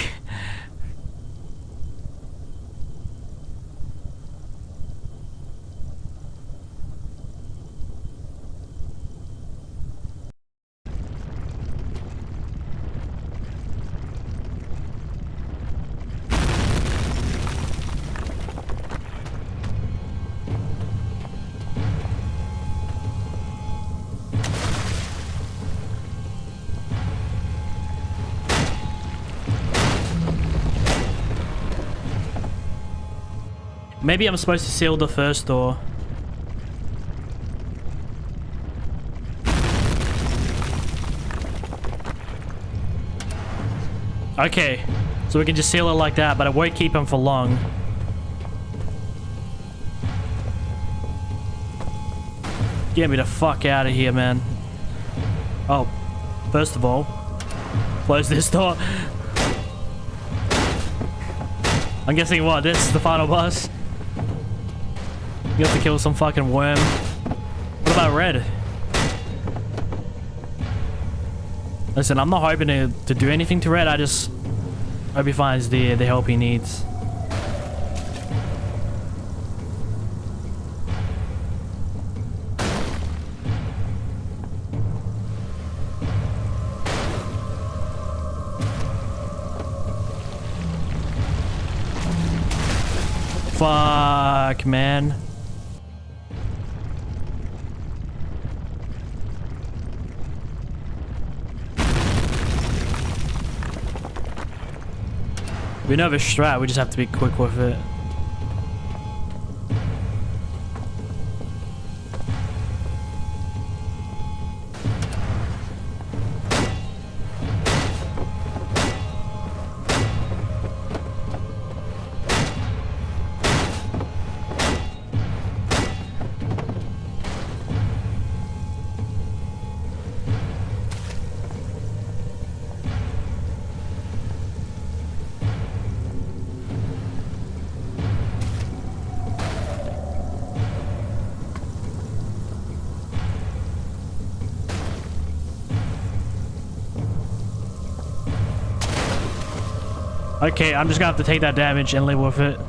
Maybe I'm supposed to seal the first door. Okay, so we can just seal it like that, but it won't keep him for long. Get me the fuck out of here, man. Oh, first of all, close this door. I'm guessing what, this is the final boss? You have to kill some fucking worm. What about Red? Listen, I'm not hoping to do anything to Red. I just hope he finds the help he needs. Fuck, man. We know the strat, we just have to be quick with it. Okay, I'm just gonna have to take that damage and live with it.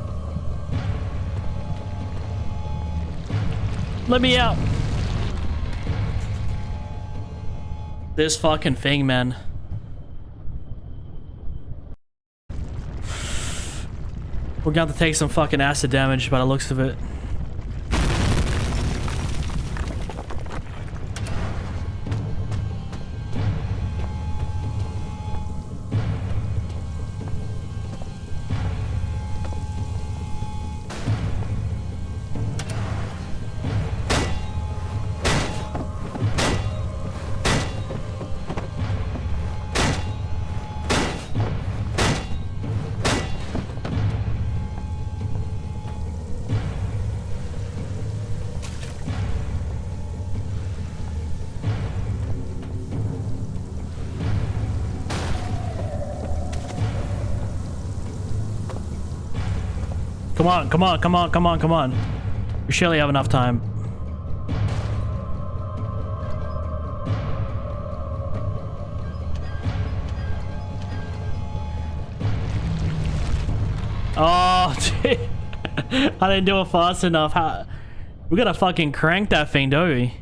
Let me out. This fucking thing, man. We're gonna have to take some fucking acid damage by the looks of it. Come on, come on, come on, come on, come on. We surely have enough time. Oh, gee. I didn't do it fast enough. We gotta fucking crank that thing, don't we?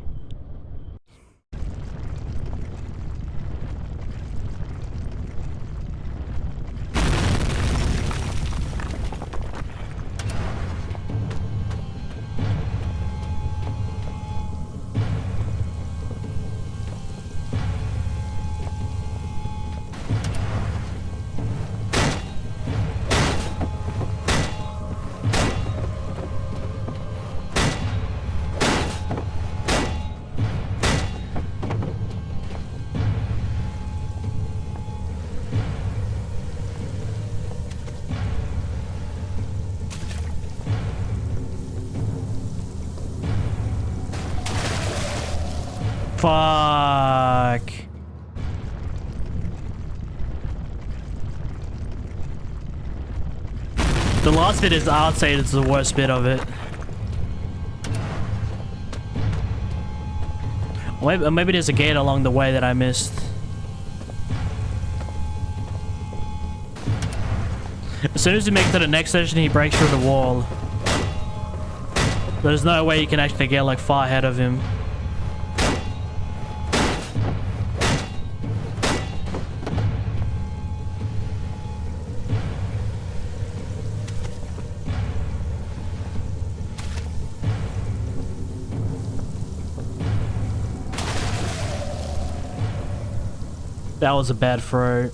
Fuck. The last bit is, I'd say it's the worst bit of it. Maybe there's a gate along the way that I missed. As soon as you make it to the next section, he breaks through the wall. There's no way you can actually get like far ahead of him. That was a bad throw.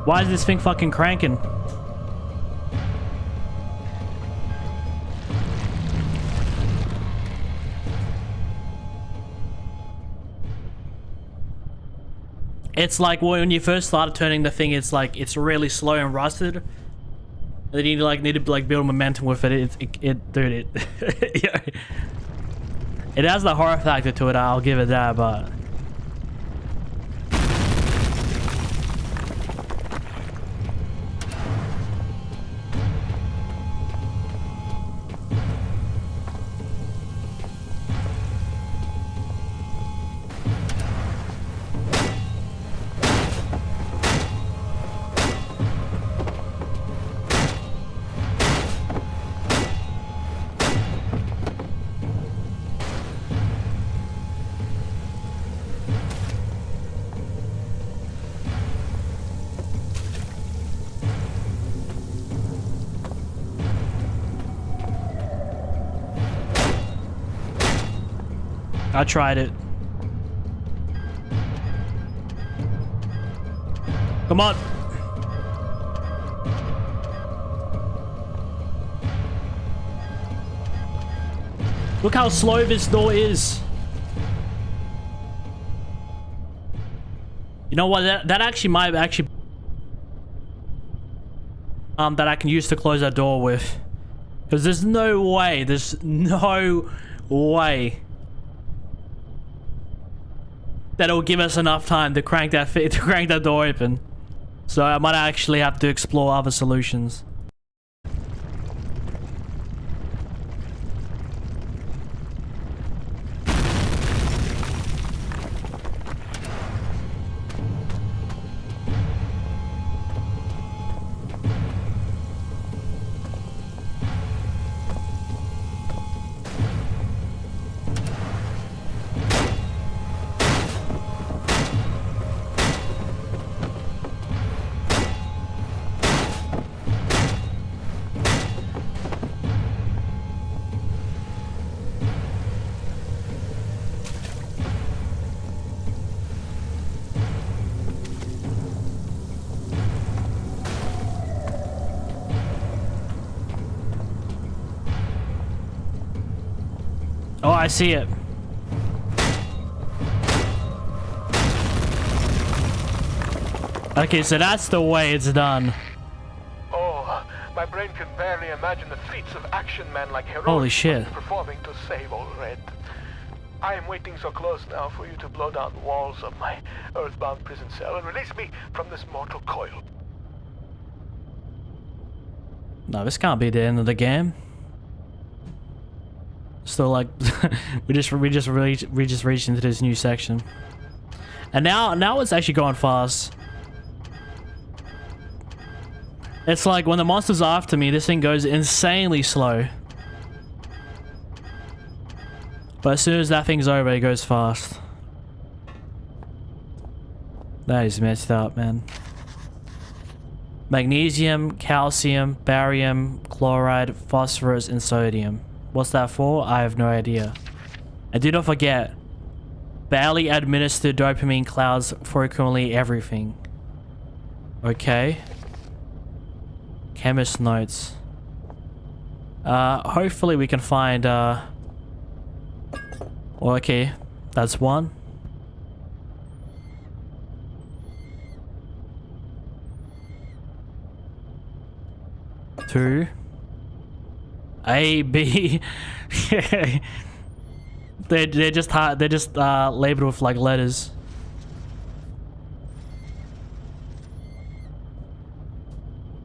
Why is this thing fucking cranking? It's like when you first started turning the thing, it's like it's really slow and rusted. And then you need to like build momentum with it. Dude, yeah. It has the horror factor to it. I'll give it that, but. I tried it. Come on. Look how slow this door is. You know what? That actually might actually that I can use to close that door with, because there's no way that will give us enough time to crank that door open. So I might actually have to explore other solutions. Oh, I see it. Okay, so that's the way it's done. Oh, my brain can barely imagine the feats of action men like heroic Holy shit. performing to save Old Red. I am waiting so close now for you to blow down the walls of my earthbound prison cell and release me from this mortal coil. No, this can't be the end of the game. So like, we just reached into this new section, and now it's actually going fast. It's like when the monster's after me, this thing goes insanely slow. But as soon as that thing's over, it goes fast. That is messed up, man. Magnesium, calcium, barium, chloride, phosphorus, and sodium. What's that for? I have no idea. And do not forget, barely administered dopamine clouds frequently everything. Okay. Chemist notes. Hopefully we can find, well, okay. That's one. Two. A, B. they're just hard, they're just labeled with like letters.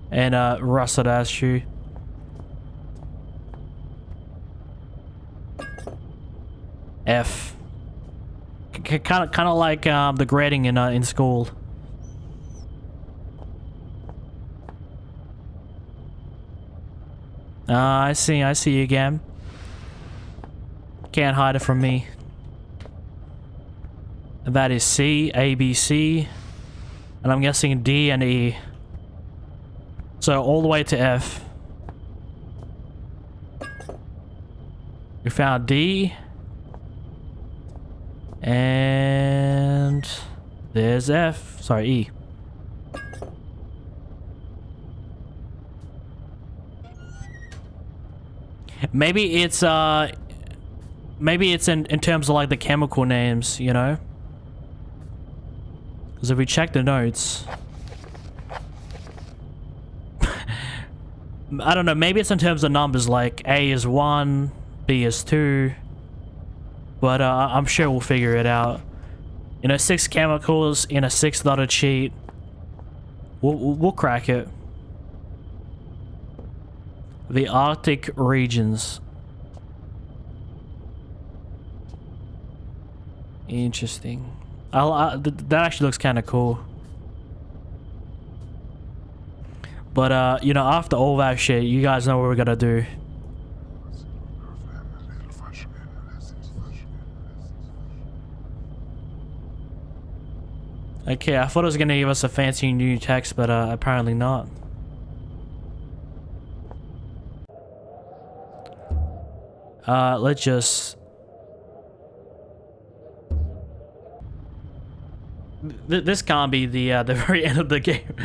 And rusted ass shoe. F. Kind of like the grading in school. I see you again. Can't hide it from me. And that is C, A, B, C, and I'm guessing D and E. So all the way to F. We found D. And there's F. Sorry, E. Maybe it's in terms of like the chemical names, you know? Because if we check the notes, I don't know, maybe it's in terms of numbers, like A is 1, B is 2, but I'm sure we'll figure it out. You know, 6 chemicals in a 6-dotted sheet. We'll crack it. The Arctic regions. Interesting. That actually looks kind of cool. But, you know, after all that shit, you guys know what we're gonna do. Okay, I thought it was gonna give us a fancy new text, but apparently not. Let's just... This can't be the very end of the game.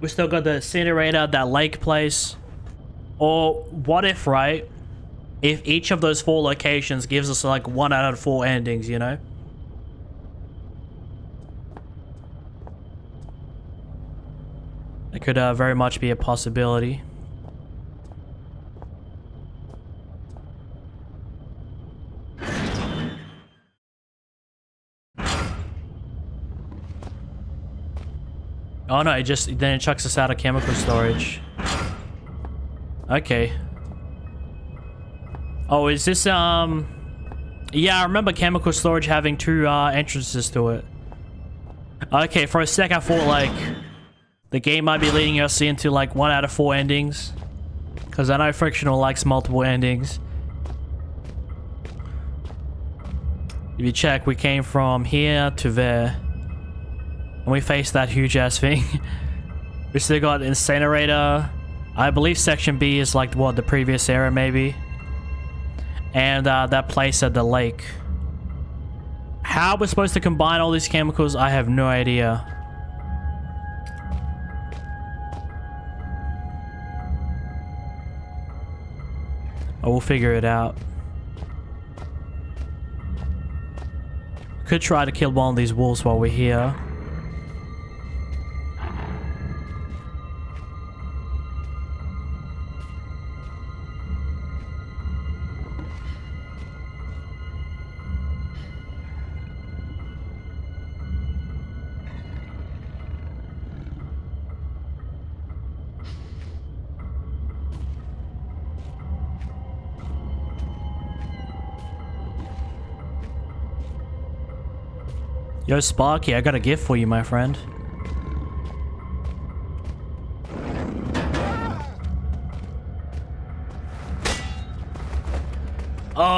We still got the incinerator, that lake place. Or what if, right? If each of those 4 locations gives us like 1 out of 4 endings, you know? It could very much be a possibility. Oh no, then it chucks us out of chemical storage. Okay. Oh, is this, yeah, I remember chemical storage having 2, entrances to it. Okay, for a sec I thought, like, the game might be leading us into, like, 1 out of 4 endings. Because I know Frictional likes multiple endings. If you check, we came from here to there. And we faced that huge ass thing. We still got incinerator. I believe section B is like what, the previous era maybe. And that place at the lake. How we're supposed to combine all these chemicals, I have no idea. Oh, we'll figure it out. Could try to kill one of these wolves while we're here. Yo, Sparky, I got a gift for you, my friend.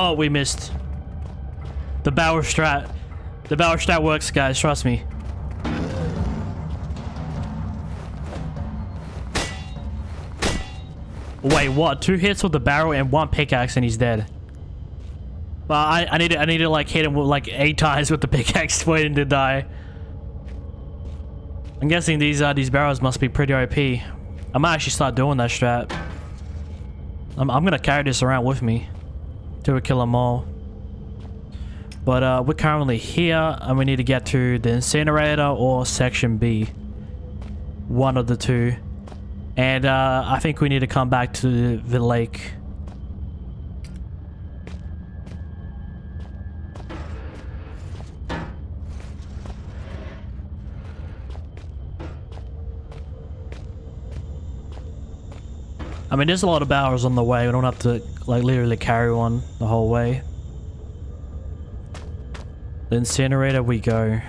Oh, we missed. The barrel strat. The barrel strat works, guys. Trust me. Wait, what? 2 hits with the barrel and 1 pickaxe and he's dead. Well, I need to like hit him with like 8 times with the pickaxe for him to die. I'm guessing these barrels must be pretty OP. I might actually start doing that strat. I'm gonna carry this around with me till we kill them all. But we're currently here and we need to get to the incinerator or section B. One of the two. And I think we need to come back to the lake. I mean, there's a lot of barrels on the way. We don't have to, like, literally carry one the whole way. The incinerator we go.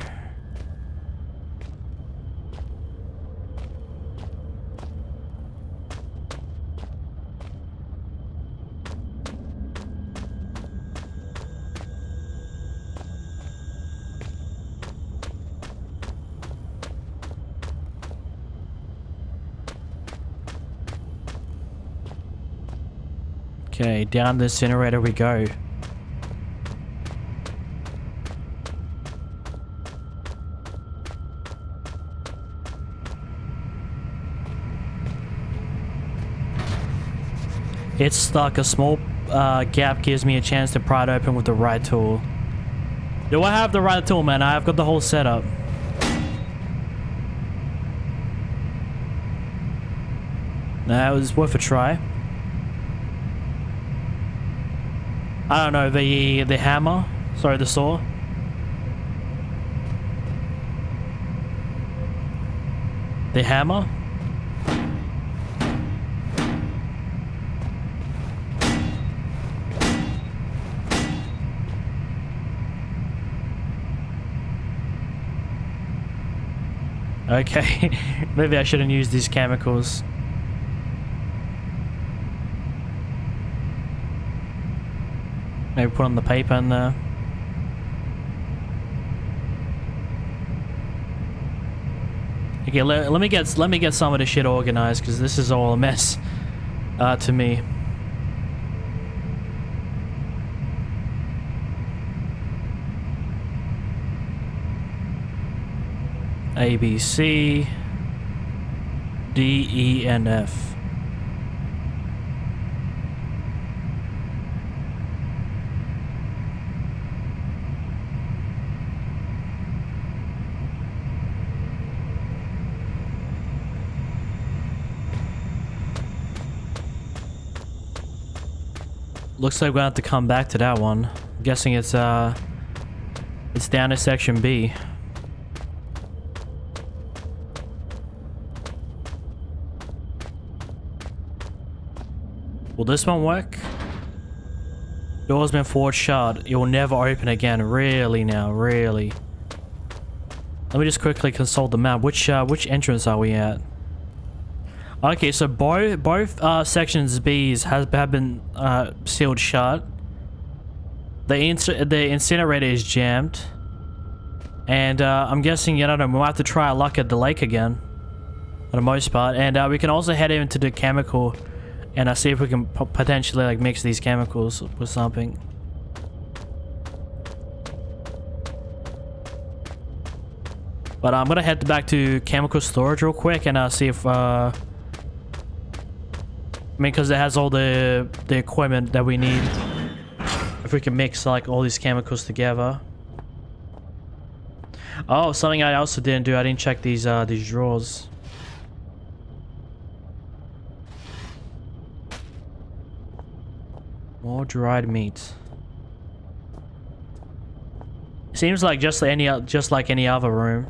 Okay, down the incinerator we go. It's stuck. A small gap gives me a chance to pry it open with the right tool. Do I have the right tool, man? I've got the whole setup. Nah, it was worth a try. I don't know, the hammer? Sorry, the saw? The hammer? Okay, maybe I shouldn't use these chemicals. Maybe put on the paper in there. Okay, let me get some of this shit organized because this is all a mess to me. A, B, C, D, E, and F. Looks like we're gonna have to come back to that one. I'm guessing it's down to section B. Will this one work? Door's been forged shut. It will never open again. Really now, really. Let me just quickly consult the map. Which entrance are we at? Okay, so both sections B's have been sealed shut. The incinerator is jammed, and I'm guessing, you know, we'll have to try our luck at the lake again, for the most part. And we can also head into the chemical, and see if we can potentially like mix these chemicals with something. But I'm gonna head back to chemical storage real quick and see if I mean, because it has all the equipment that we need. If we can mix like all these chemicals together. Oh, something I also didn't do. I didn't check these drawers. More dried meat. Seems like just like any other room.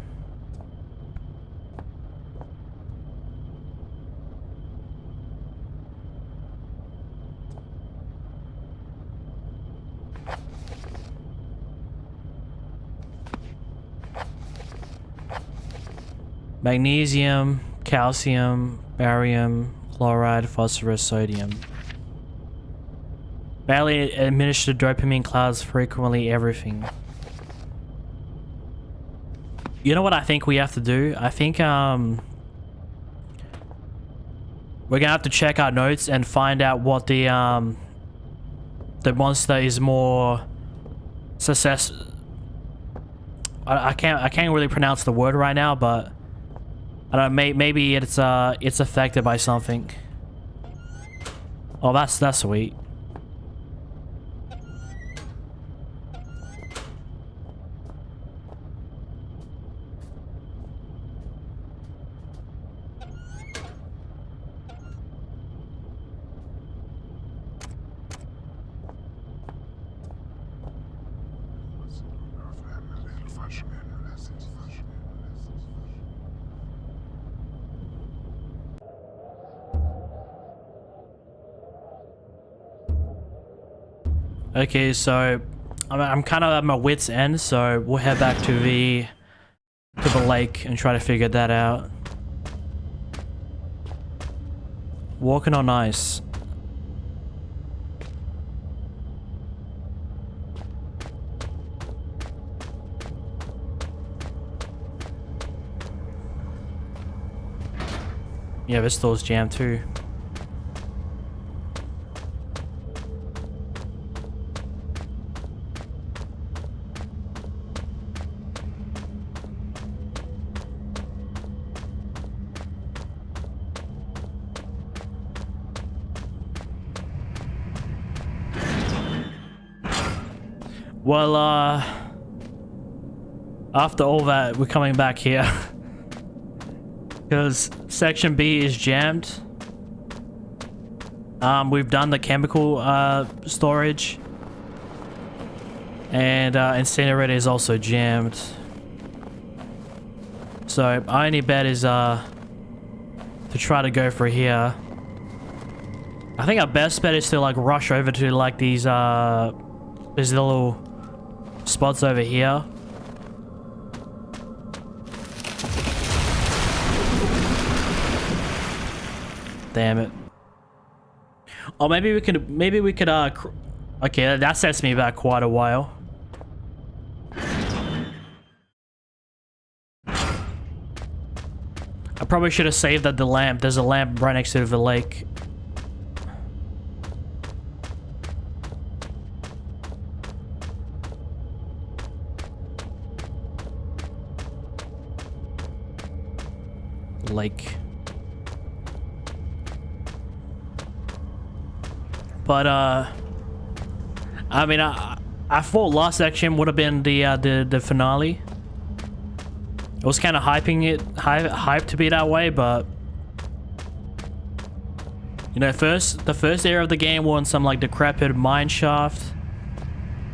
Magnesium, calcium, barium, chloride, phosphorus, sodium. Barely administered dopamine clouds frequently everything. You know what I think we have to do? I think we're gonna have to check our notes and find out what the monster is more success. I can't really pronounce the word right now, but I don't know, maybe it's affected by something. Oh, that's sweet. Okay, so I'm kind of at my wit's end, so we'll head back to the lake and try to figure that out. Walking on ice. Yeah, this door's jammed too. Well, after all that, we're coming back here. Because section B is jammed. We've done the chemical storage. And incinerator is also jammed. So our only bet is to try to go for here. I think our best bet is to like rush over to like these little spots over here. Damn it. Oh, maybe we could okay, that sets me back quite a while. I probably should have saved at the lamp. There's a lamp right next to the lake. Lake. But I mean, I thought last section would have been the finale. I was kind of hyped to be that way, but you know, the first area of the game was some like decrepit mine shaft.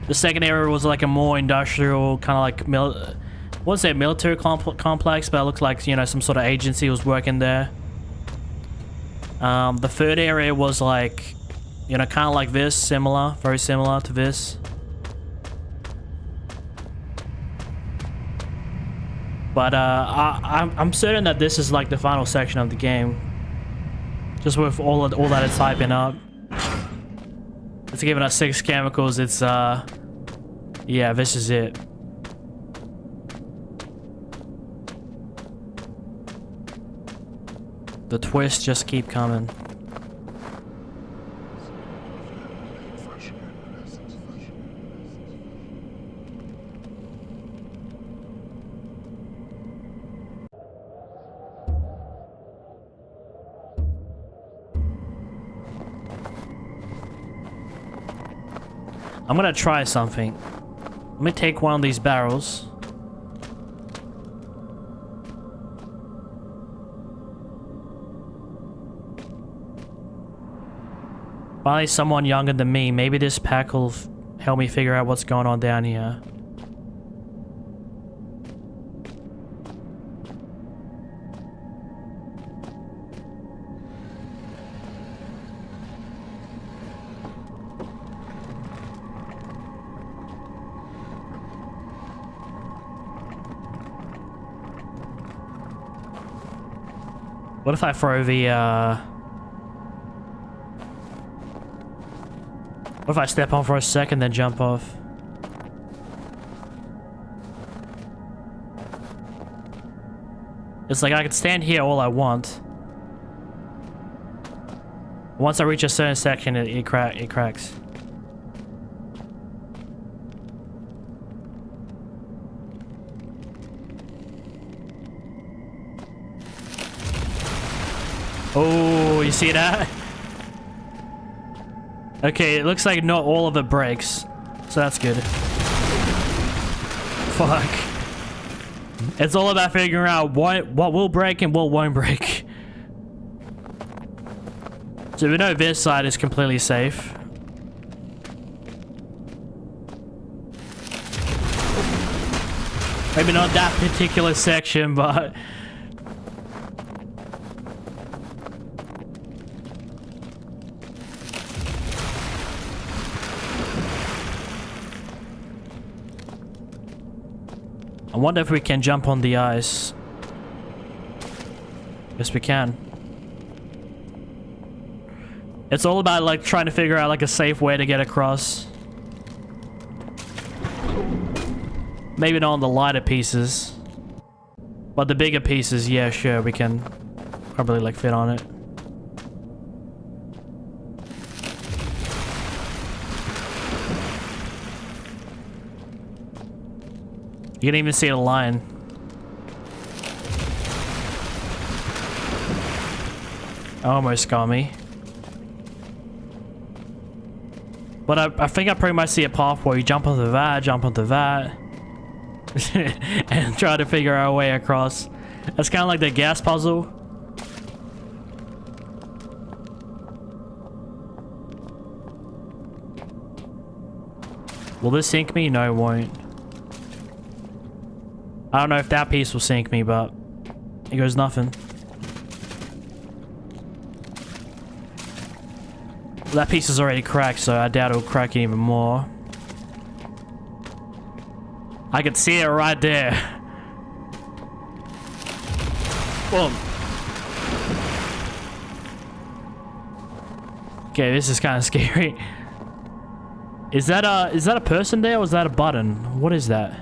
The second area was like a more industrial kind of like I wouldn't say military complex, but it looked like, you know, some sort of agency was working there. The third area was like, you know, kind of like this, very similar to this. But I'm certain that this is like the final section of the game. Just with all that it's hyping up. It's giving us 6 chemicals. It's yeah, this is it. The twists just keep coming. I'm gonna try something. Let me take one of these barrels. Finally, someone younger than me. Maybe this pack will help me figure out what's going on down here. What if I throw the What if I step on for a second, then jump off? It's like I can stand here all I want. Once I reach a certain section, it cracks. Oh, you see that? Okay, it looks like not all of it breaks, so that's good. Fuck. It's all about figuring out what will break and what won't break. So we know this side is completely safe. Maybe not that particular section, but... I wonder if we can jump on the ice. Yes, we can. It's all about like trying to figure out like a safe way to get across. Maybe not on the lighter pieces, but the bigger pieces, yeah, sure, we can probably like fit on it. You can even see the line. Almost got me. But I think I pretty much see a path where you jump onto that, and try to figure our way across. That's kind of like the gas puzzle. Will this sink me? No, it won't. I don't know if that piece will sink me, but it goes nothing. Well, that piece is already cracked, so I doubt it'll crack even more. I can see it right there. Boom. Okay, this is kind of scary. Is that a person there, or is that a button? What is that?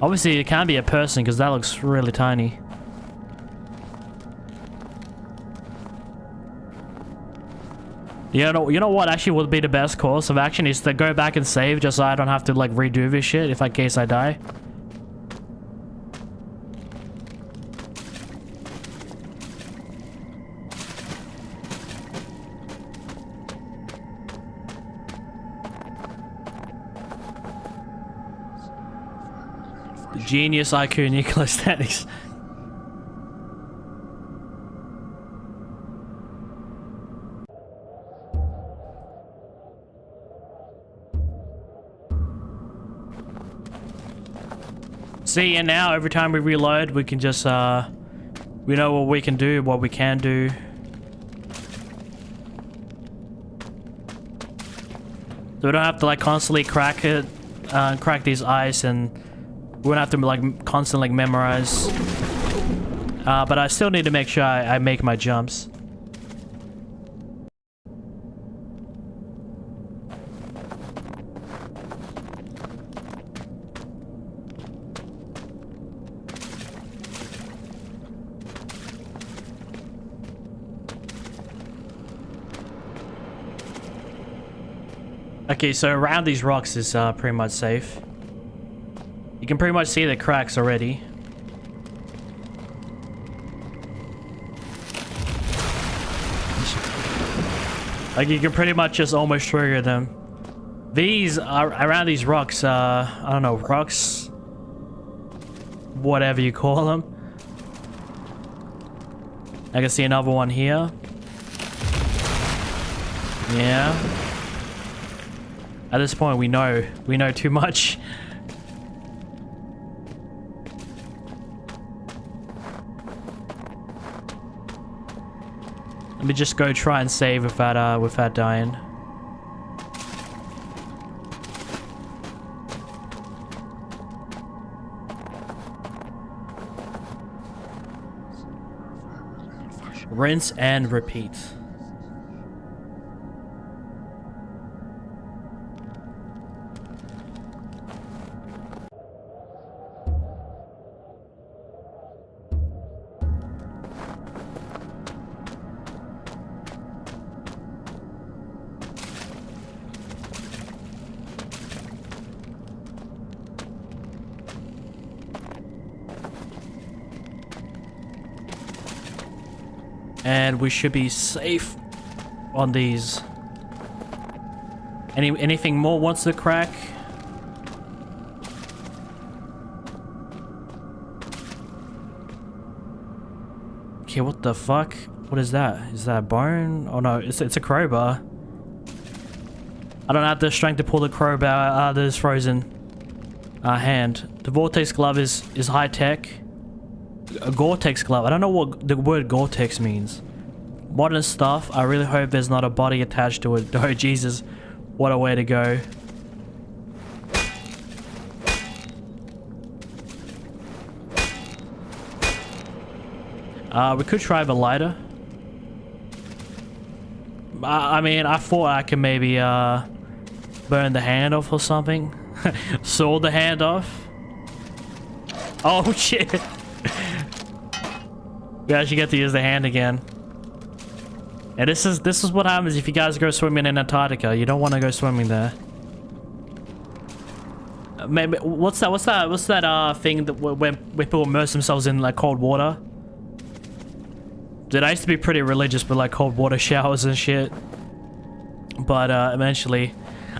Obviously, it can't be a person because that looks really tiny. You know what actually would be the best course of action is to go back and save just so I don't have to like redo this shit if in case I die. Genius IQ NikolaStanix. See, and now every time we reload, we can just, we know what we can do, what we can do. So we don't have to like constantly crack these ice, and we won't have to like constantly like memorize. But I still need to make sure I make my jumps. Okay, so around these rocks is pretty much safe. You can pretty much see the cracks already. Like you can pretty much just almost trigger them. These are around these rocks, I don't know, rocks, whatever you call them. I can see another one here. Yeah. At this point, we know too much. Let me just go try and save without dying. Rinse and repeat. And we should be safe on these. Anything more wants to crack? Okay, what the fuck? What is that? Is that a bone? Oh no, it's a crowbar. I don't have the strength to pull the crowbar out of this frozen hand. The Vortex glove is high tech. A Gore-Tex glove. I don't know what the word Gore-Tex means. Modern stuff. I really hope there's not a body attached to it. Oh Jesus, what a way to go. We could try the lighter. I mean, I thought I could maybe burn the hand off or something. Saw the hand off. Oh shit. We actually get to use the hand again. And this is what happens if you guys go swimming in Antarctica. You don't want to go swimming there. Maybe what's that thing that when people immerse themselves in like cold water? Dude, I used to be pretty religious with like cold water showers and shit. But eventually,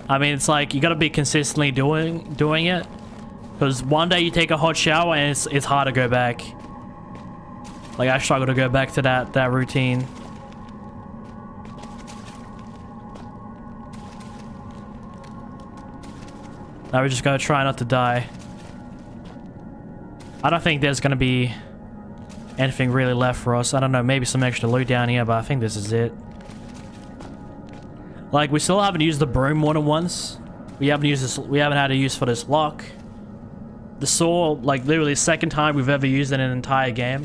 I mean, it's like you gotta be consistently doing it, because one day you take a hot shower and it's hard to go back. Like I struggle to go back to that routine. Now we just gotta try not to die. I don't think there's gonna be anything really left for us. I don't know, maybe some extra loot down here, but I think this is it. Like, we still haven't used the broom more than once. We haven't used this. We haven't had a use for this lock. The saw, like literally the second time we've ever used it in an entire game.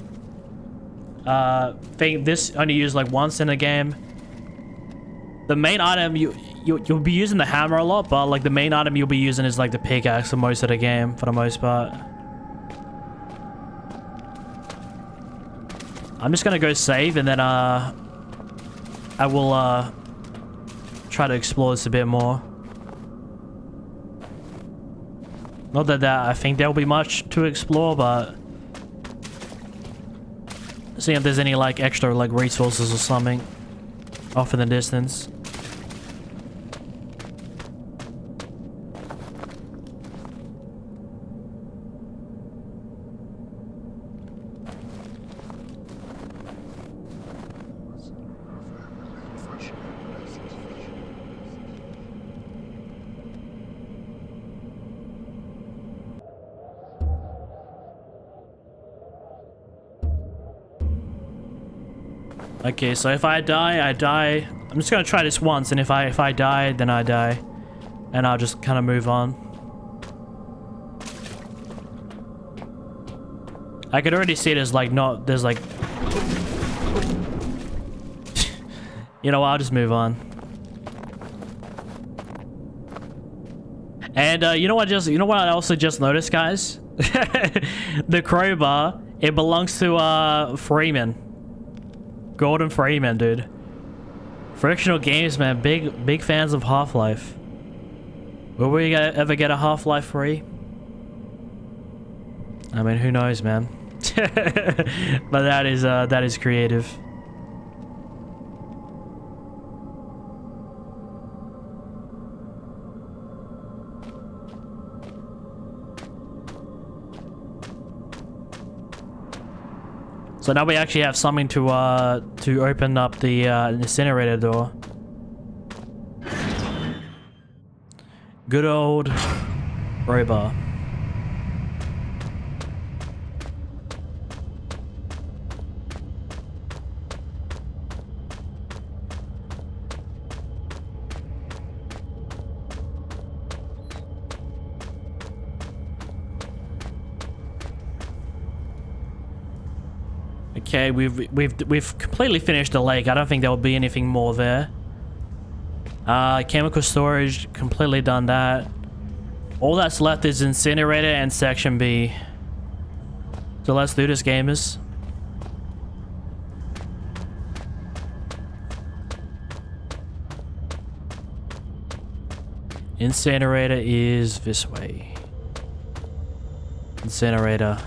Think this only used like once in a game. The main item you'll be using the hammer a lot, but like the main item you'll be using is like the pickaxe for most of the game, for the most part. I'm just gonna go save and then I will try to explore this a bit more. Not that I think there'll be much to explore, but seeing if there's any like extra like resources or something off in the distance. Okay, so if I die, I die. I'm just gonna try this once, and if I die, then I die. And I'll just kind of move on. I could already see there's like there's like... You know what, I'll just move on. And you know what I also just noticed, guys? The crowbar, it belongs to Freeman. Golden Freeman, dude. Frictional Games, man. Big fans of Half-Life. Will we ever get a Half-Life 3? I mean, who knows, man. But that is creative. So now we actually have something to open up the incinerator door. Good old crowbar. Okay, we've completely finished the lake. I don't think there will be anything more there. Chemical storage, completely done that. All that's left is incinerator and section B. So let's do this, gamers. Incinerator is this way. Incinerator.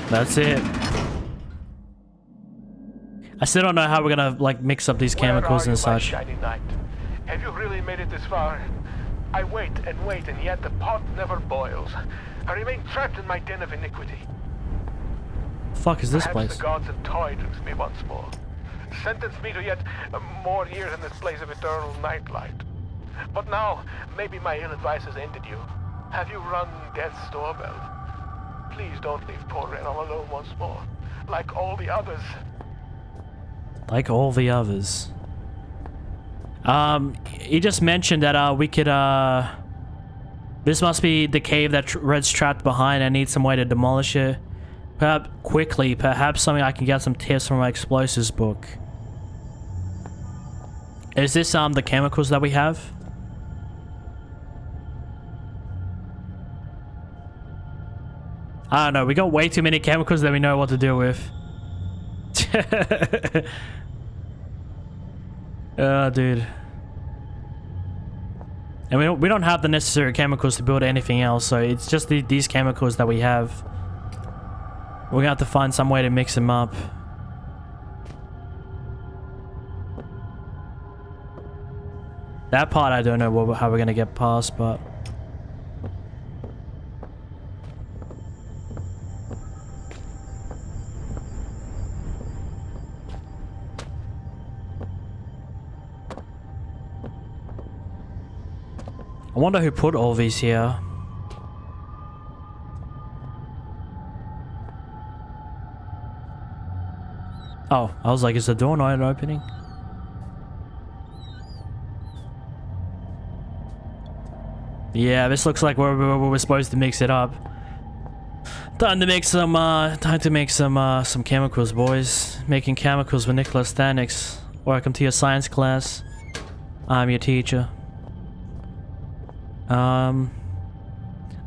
That's it. I still don't know how we're gonna like mix up these chemicals and such. Shiny knight? Have you really made it this far? I wait, and yet the pot never boils. I remain trapped in my den of iniquity. Fuck is this Perhaps place? the gods have toyed with me once more. Sentenced me to yet more years in this place of eternal nightlight. But now, maybe my ill advice has ended you. Have you rung death's doorbell? Please don't leave poor Ren all alone once more. Like all the others. Like all the others. He just mentioned that we could this must be the cave that Red's trapped behind. I need some way to demolish it. Perhaps quickly, perhaps something I can get some tips from my explosives book. Is this the chemicals that we have? I don't know, we got way too many chemicals that we know what to do with. Oh, dude. And we don't have the necessary chemicals to build anything else, so it's just these chemicals that we have. We're gonna have to find some way to mix them up. That part I don't know how we're gonna get past, but... I wonder who put all these here. Oh, I was like, is the door not opening? Yeah, this looks like where we're supposed to mix it up. Time to make some chemicals, boys. Making chemicals with NikolaStanix. Welcome to your science class. I'm your teacher.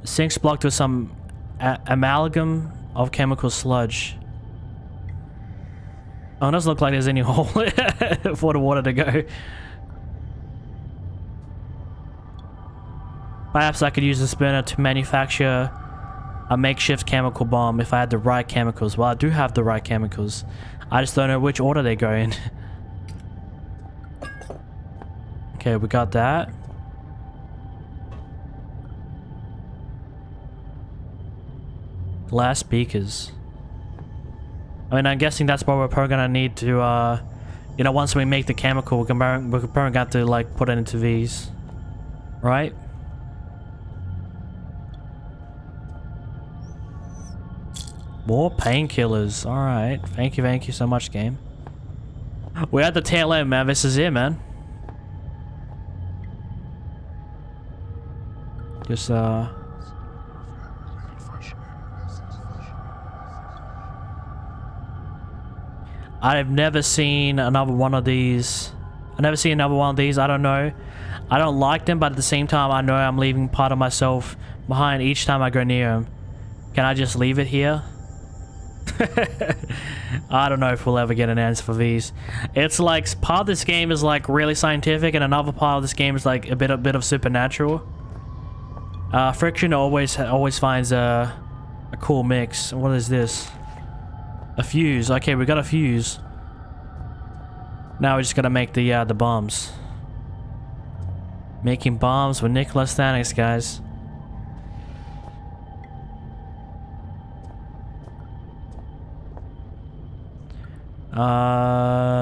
Sink's blocked with some amalgam of chemical sludge. Oh, it doesn't look like there's any hole for the water to go. Perhaps I could use this burner to manufacture a makeshift chemical bomb if I had the right chemicals. Well, I do have the right chemicals. I just don't know which order they go in. Okay, we got that. Glass beakers. I mean, I'm guessing that's what we're probably gonna need to, you know, once we make the chemical, we're probably gonna have to, like, put it into these. Right? More painkillers. Alright. Thank you so much, game. We're at the tail end, man. This is it, man. Just, I've never seen another one of these. I've never seen another one of these. I don't know. I don't like them, but at the same time, I know I'm leaving part of myself behind each time I go near them. Can I just leave it here? I don't know if we'll ever get an answer for these. It's like part of this game is like really scientific, and another part of this game is like a bit of supernatural. Frictional always finds a cool mix. What is this? A fuse. Okay, we got a fuse. Now we just gotta make the bombs. Making bombs with NikolaStanix, guys.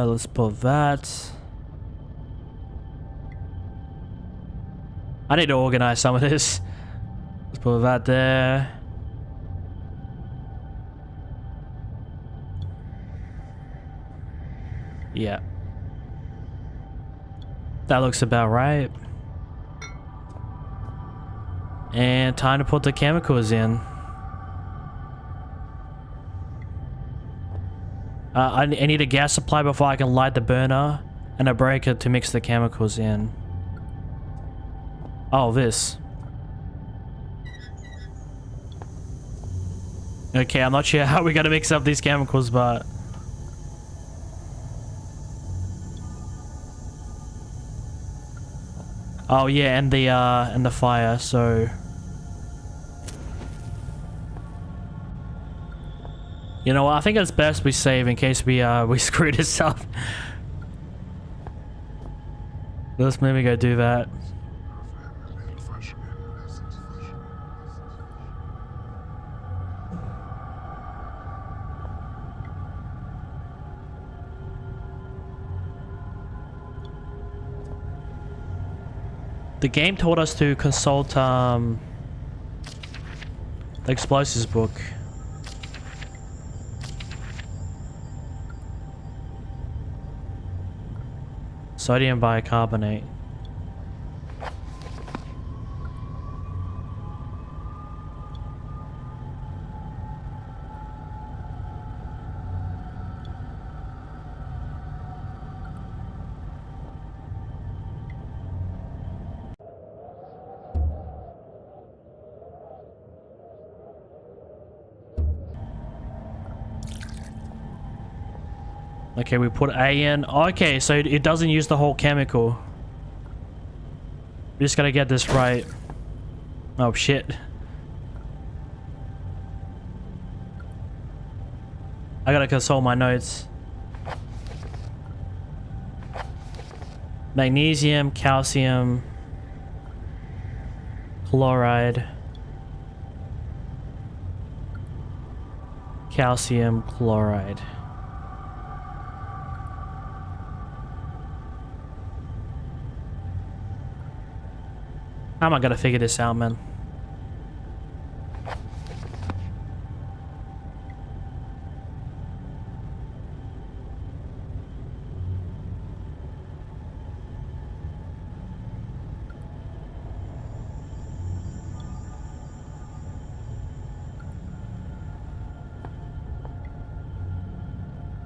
Let's put that. I need to organize some of this. Let's put that there. Yeah. That looks about right. And time to put the chemicals in. I need a gas supply before I can light the burner, and a breaker to mix the chemicals in. Oh, this. Okay, I'm not sure how we're gonna mix up these chemicals, but... Oh yeah, and the fire, so... You know what? I think it's best we save in case we screw this up. Let's maybe go do that. The game told us to consult the explosives book. Sodium bicarbonate. Okay, we put A in. Okay, so it doesn't use the whole chemical. We just gotta get this right. Oh, shit. I gotta consult my notes. Magnesium, calcium, chloride. Calcium chloride. How am I gonna figure this out, man?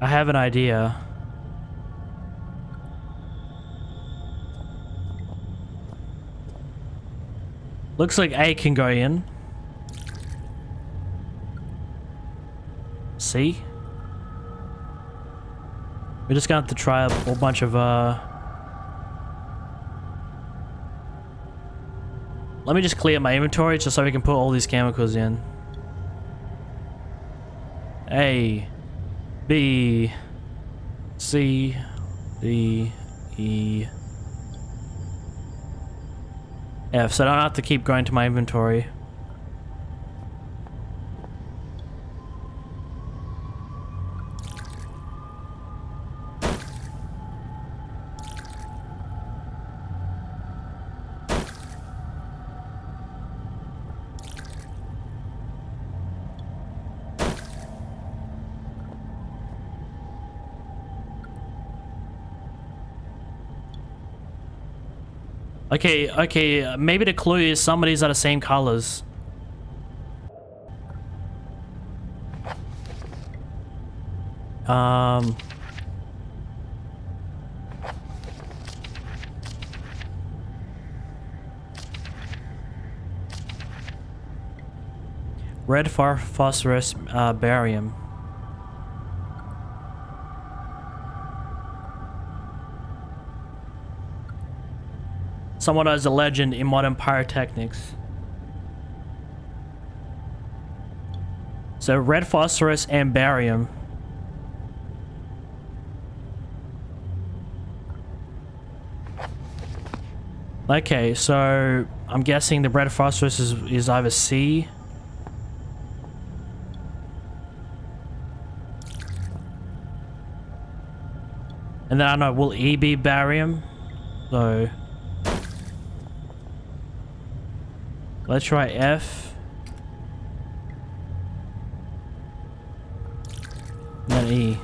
I have an idea. Looks like A can go in. C. We're just gonna have to try a whole bunch of Let me just clear my inventory just so we can put all these chemicals in. A, B, C, D, E, F, so I don't have to keep going to my inventory. Okay, maybe the clue is some of these are the same colors. Red phosphorus, barium. Someone as a legend in modern pyrotechnics. So red phosphorus and barium. Okay, so I'm guessing the red phosphorus is either C. And then I don't know, will E be barium? So let's try F. And then E.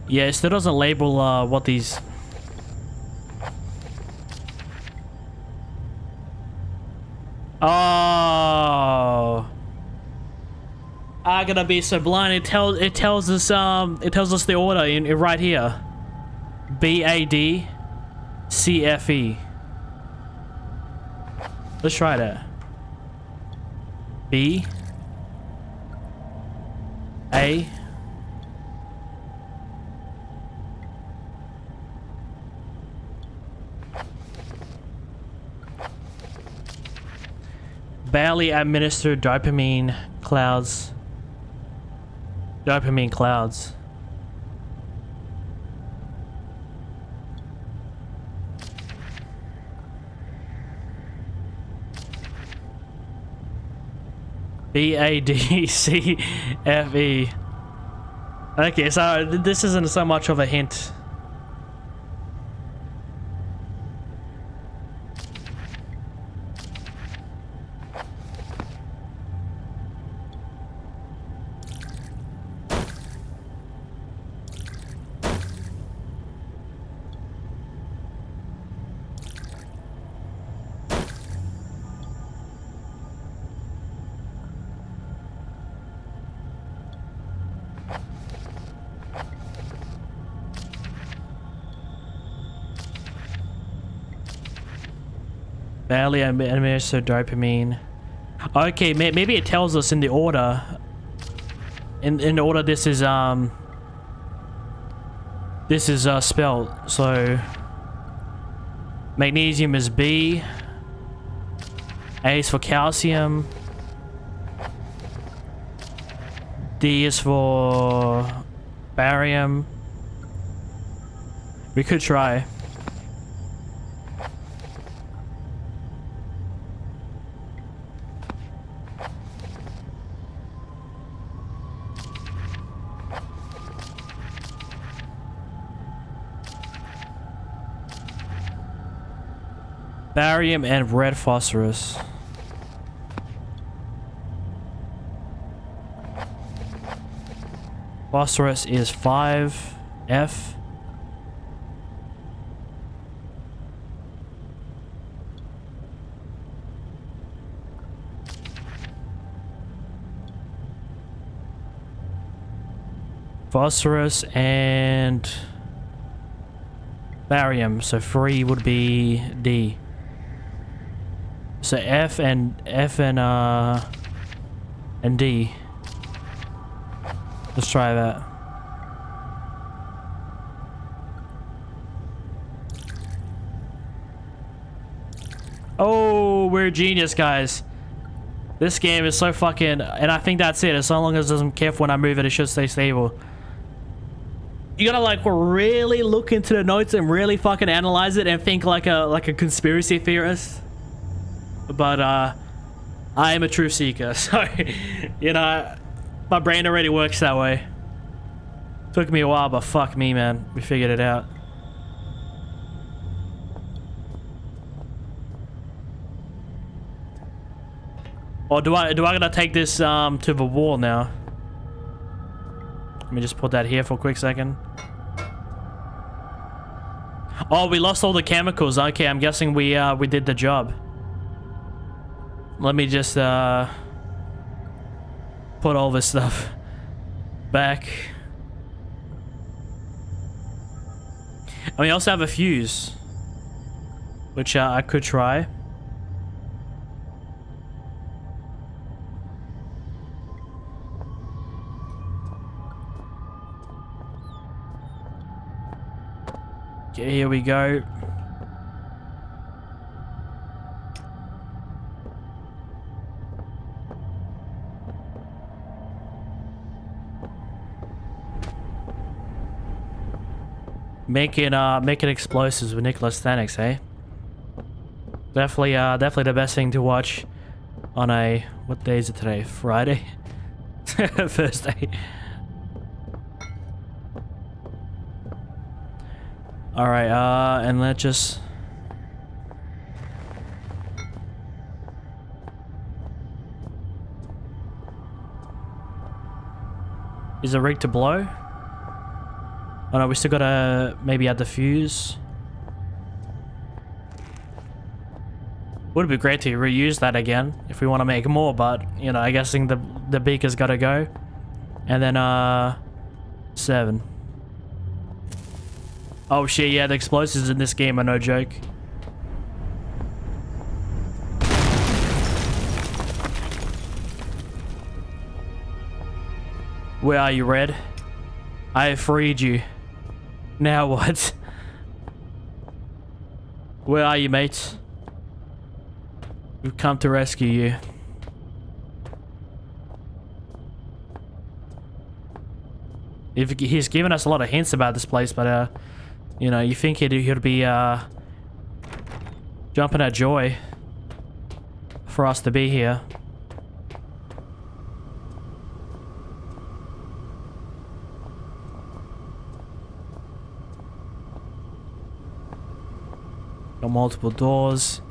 Yeah, it still doesn't label what these... Oh, I'm gonna be so blind. It tells us the order in right here. BAD CFE. Let's try that. B A. Barely administered dopamine clouds. Dopamine clouds. B-A-D-C-F-E. Okay, so this isn't so much of a hint. Barely administered dopamine. Okay, maybe it tells us in the order. In order this is spelled. So magnesium is B. A is for calcium. D is for barium. We could try. Barium and red phosphorus. Phosphorus is 5F. Phosphorus and barium, so 3 would be D. So F and D. Let's try that. Oh, we're genius, guys. This game is so fucking, and I think that's it. As long as it doesn't care when I move it, it should stay stable. You gotta like really look into the notes and really fucking analyze it and think like a conspiracy theorist. But I am a truth seeker, so you know, my brain already works that way. Took me a while, but fuck me, man, we figured it out. Or do I gotta take this to the wall now? Let me just put that here for a quick second. Oh, we lost all the chemicals. Okay, I'm guessing we did the job. Let me just put all this stuff back. And we also have a fuse, which I could try. Okay, here we go. Making explosives with NikolaStanix, eh? Definitely the best thing to watch on a, what day is it today? Friday? Thursday. Alright, and let's just... Is it rigged to blow? Oh no, we still gotta maybe add the fuse. Would be great to reuse that again if we want to make more, but you know, I guessing the beaker's gotta go. And then 7. Oh shit, yeah, the explosives in this game are no joke. Where are you, Red? I have freed you. Now what? Where are you, mates? We've come to rescue you. He's given us a lot of hints about this place, but you know, you think he'd be jumping at joy for us to be here. Got multiple doors.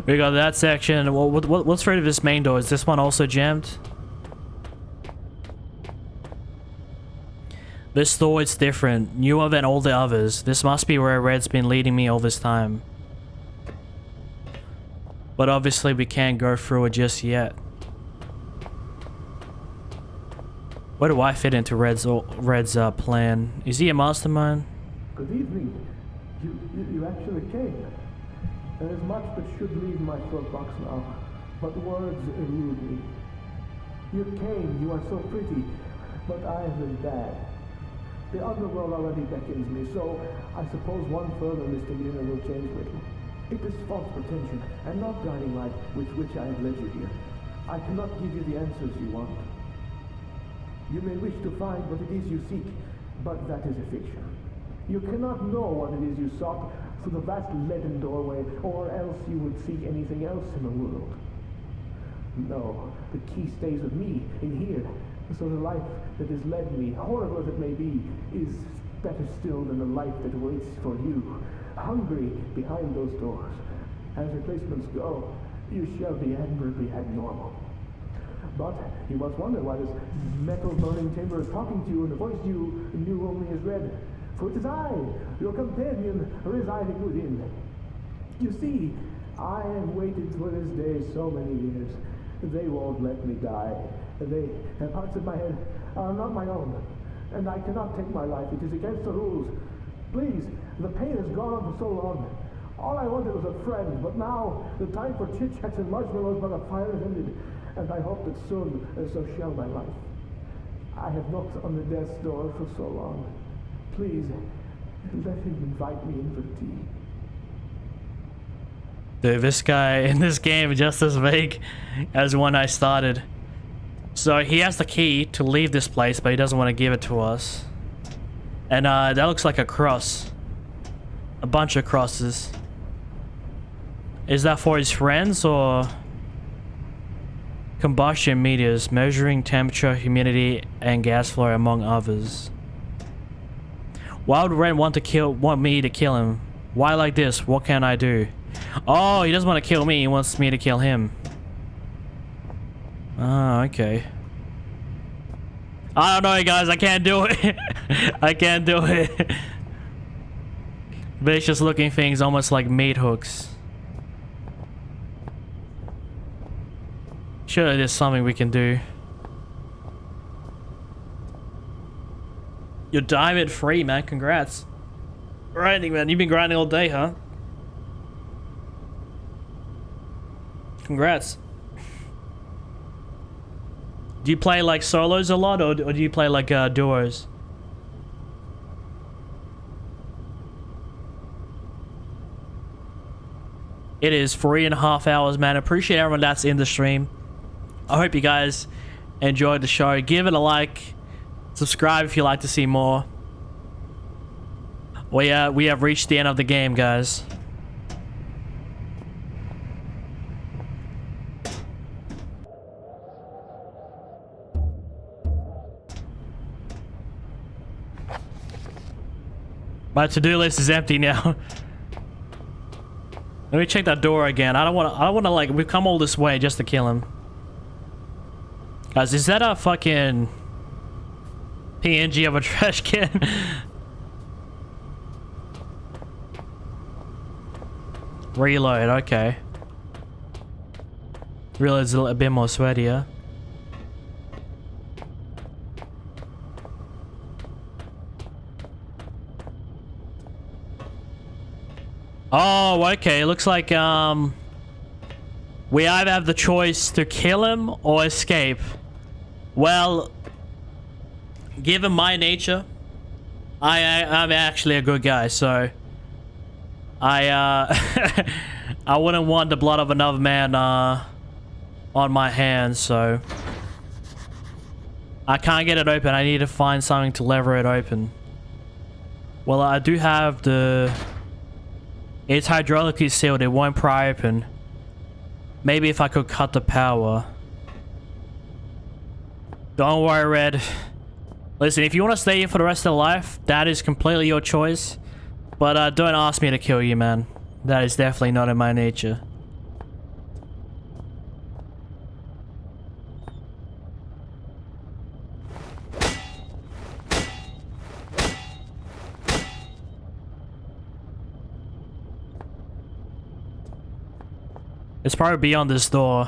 We got that section. What's rid of this main door? Is this one also jammed? This door is different, newer than all the others. This must be where Red's been leading me all this time. But obviously we can't go through it just yet. Where do I fit into Red's plan? Is he a mastermind? Good evening. You actually came. There is much that should leave my throat box now, but words elude me. You came, you are so pretty, but I have been bad. The underworld already beckons me, so I suppose one further misdemeanor will change little. It is false pretension, and not guiding light with which I have led you here. I cannot give you the answers you want. You may wish to find what it is you seek, but that is a fiction. You cannot know what it is you sought through the vast leaden doorway, or else you would seek anything else in the world. No, the key stays with me in here, so the life that has led me, horrible as it may be, is better still than the life that waits for you, hungry behind those doors. As replacements go, you shall be admirably abnormal. But you must wonder why this metal burning chamber is talking to you, and the voice you knew only as Red. For it is I, your companion, residing within. You see, I have waited for this day so many years. They won't let me die. They have parts of my head are not my own, and I cannot take my life. It is against the rules. Please, the pain has gone on for so long. All I wanted was a friend, but now the time for chit-chats and marshmallows by the fire has ended, and I hope that soon so shall my life. I have knocked on the death's door for so long. Please, let him invite me in for tea. Dude, this guy in this game is just as vague as when I started. So he has the key to leave this place, but he doesn't want to give it to us. And that looks like a cross. A bunch of crosses. Is that for his friends or... Combustion meters, measuring temperature, humidity, and gas flow among others. Why would Ren want me to kill him? Why like this? What can I do? Oh, he doesn't want to kill me, he wants me to kill him. Ah, okay. I don't know, guys, I can't do it. I can't do it. Vicious looking things, almost like meat hooks. Surely there's something we can do. You're diamond free, man. Congrats. Grinding, man. You've been grinding all day, huh? Congrats. Do you play like solos a lot, or do you play like duos? It is 3.5 hours, man. Appreciate everyone that's in the stream. I hope you guys enjoyed the show. Give it a like. Subscribe if you'd like to see more. We have reached the end of the game, guys. My to-do list is empty now. Let me check that door again. I don't want to like, we've come all this way just to kill him. Guys, is that a fucking PNG of a trash can? Reload, okay. Reload's a bit more sweatier. Oh, okay. It looks like We either have the choice to kill him or escape. Well, given my nature, I'm actually a good guy, so I I wouldn't want the blood of another man on my hands, so I can't get it open. I need to find something to lever it open. Well, I do have the... It's hydraulically sealed. It won't pry open. Maybe if I could cut the power. Don't worry, Red. Listen, if you want to stay here for the rest of your life, that is completely your choice. But don't ask me to kill you, man. That is definitely not in my nature. It's probably beyond this door.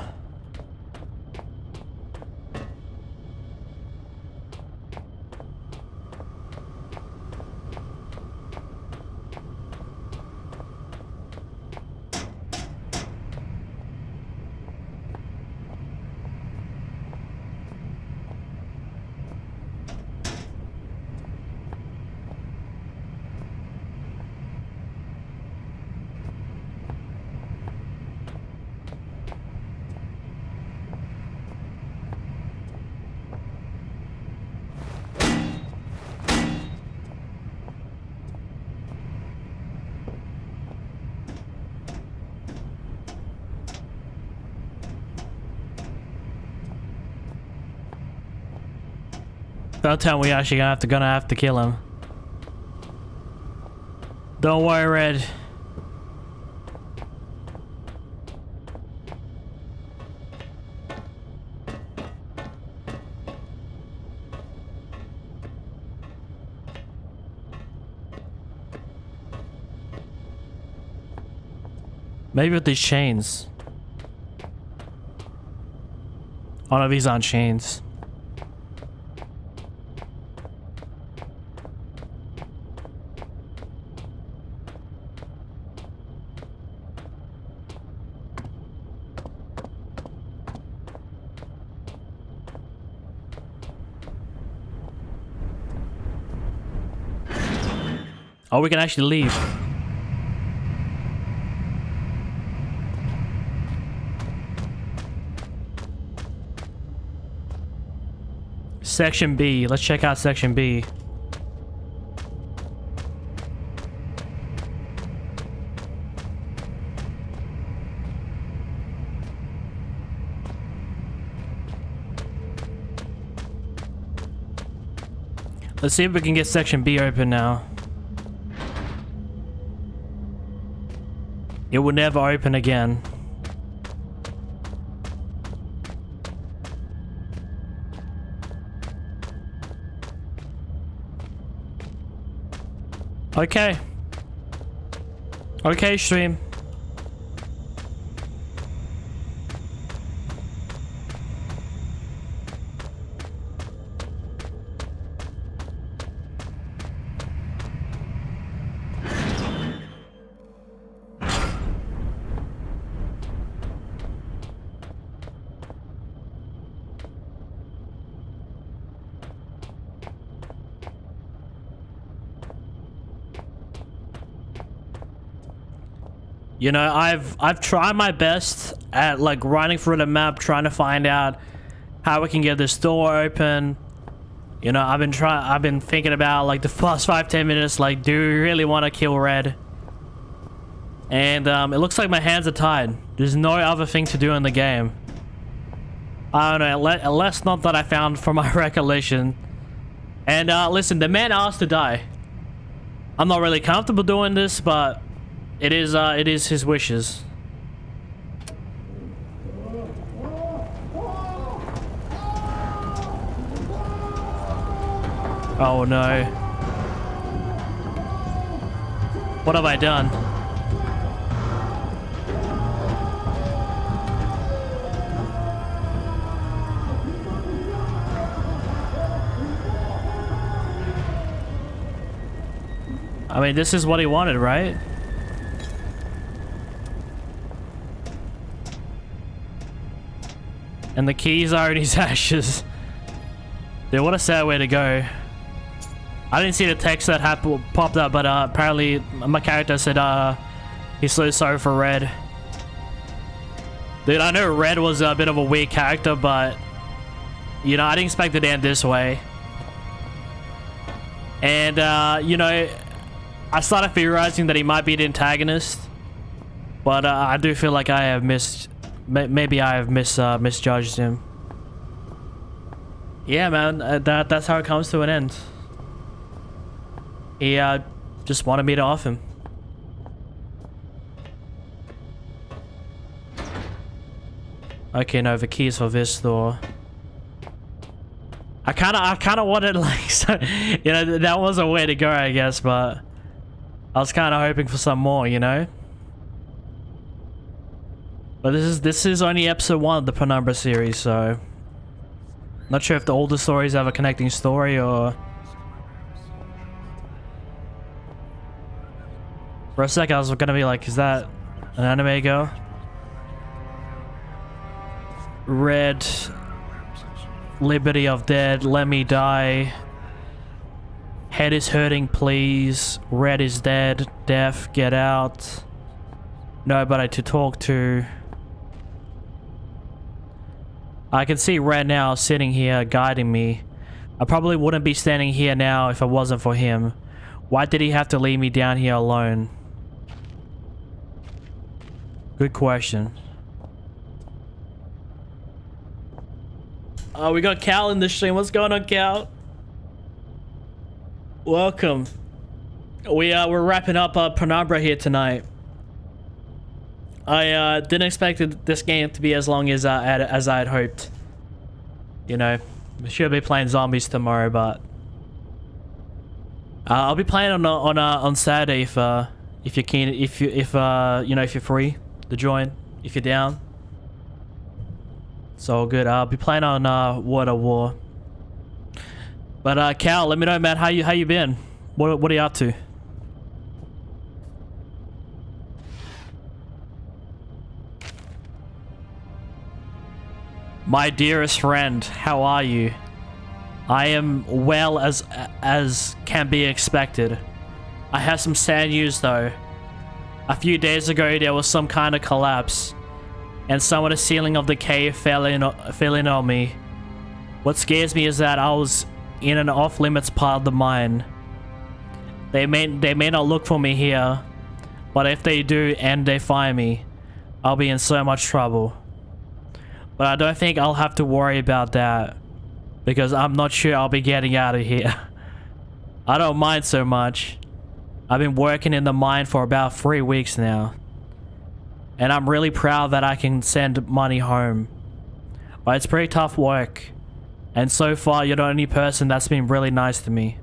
Don't tell me we actually gonna have to kill him. Don't worry, Red. Maybe with these chains. Oh no, these aren't chains. Oh, we can actually leave. Section B. Let's check out Section B. Let's see if we can get Section B open now. It will never open again. Okay. Okay, stream. You know, I've tried my best at like running through the map, trying to find out how we can get this door open. You know, I've been thinking about like the first 5-10 minutes, like, do we really want to kill Red? And it looks like my hands are tied. There's no other thing to do in the game. I don't know, unless not that I found from my recollection. And listen, the man asked to die. I'm not really comfortable doing this, but it is his wishes. Oh no. What have I done? I mean, this is what he wanted, right? And the keys are in his ashes. Dude, what a sad way to go. I didn't see the text that popped up, but apparently my character said he's so sorry for Red. Dude, I know Red was a bit of a weird character, but you know, I didn't expect it to end this way. And you know, I started theorizing that he might be the antagonist, but I do feel like I have maybe I have misjudged him. Yeah, man, that's how it comes to an end. He just wanted me to off him. Okay, no, the keys for this door. I kind of wanted, like, so, you know, that was a way to go, I guess, but I was kind of hoping for some more, you know. But this is only episode 1 of the Penumbra series, so not sure if the older stories have a connecting story or. For a sec, I was gonna be like, is that an anime girl? Red, Liberty of Dead, let me die. Head is hurting, please. Red is dead. Deaf, get out. Nobody to talk to. I can see Red now sitting here guiding me. I probably wouldn't be standing here now if it wasn't for him. Why did he have to leave me down here alone? Good question. Oh, we got Cal in the stream. What's going on, Cal? Welcome. We're wrapping up Penumbra here tonight. I didn't expect this game to be as long as I had hoped. You know, we should be playing zombies tomorrow, but I'll be playing on Saturday if you're keen, if you know, if you're free to join, if you're down. It's all good. I'll be playing on Water War. But Cal, let me know, man, how you been? What are you up to? My dearest friend, how are you? I am well as can be expected. I have some sad news though. A few days ago there was some kind of collapse, and some of the ceiling of the cave fell in on me. What scares me is that I was in an off-limits part of the mine. They may not look for me here, but if they do and they find me, I'll be in so much trouble. But I don't think I'll have to worry about that, because I'm not sure I'll be getting out of here. I don't mind so much. I've been working in the mine for about 3 weeks now, and I'm really proud that I can send money home. But it's pretty tough work, and so far you're the only person that's been really nice to me.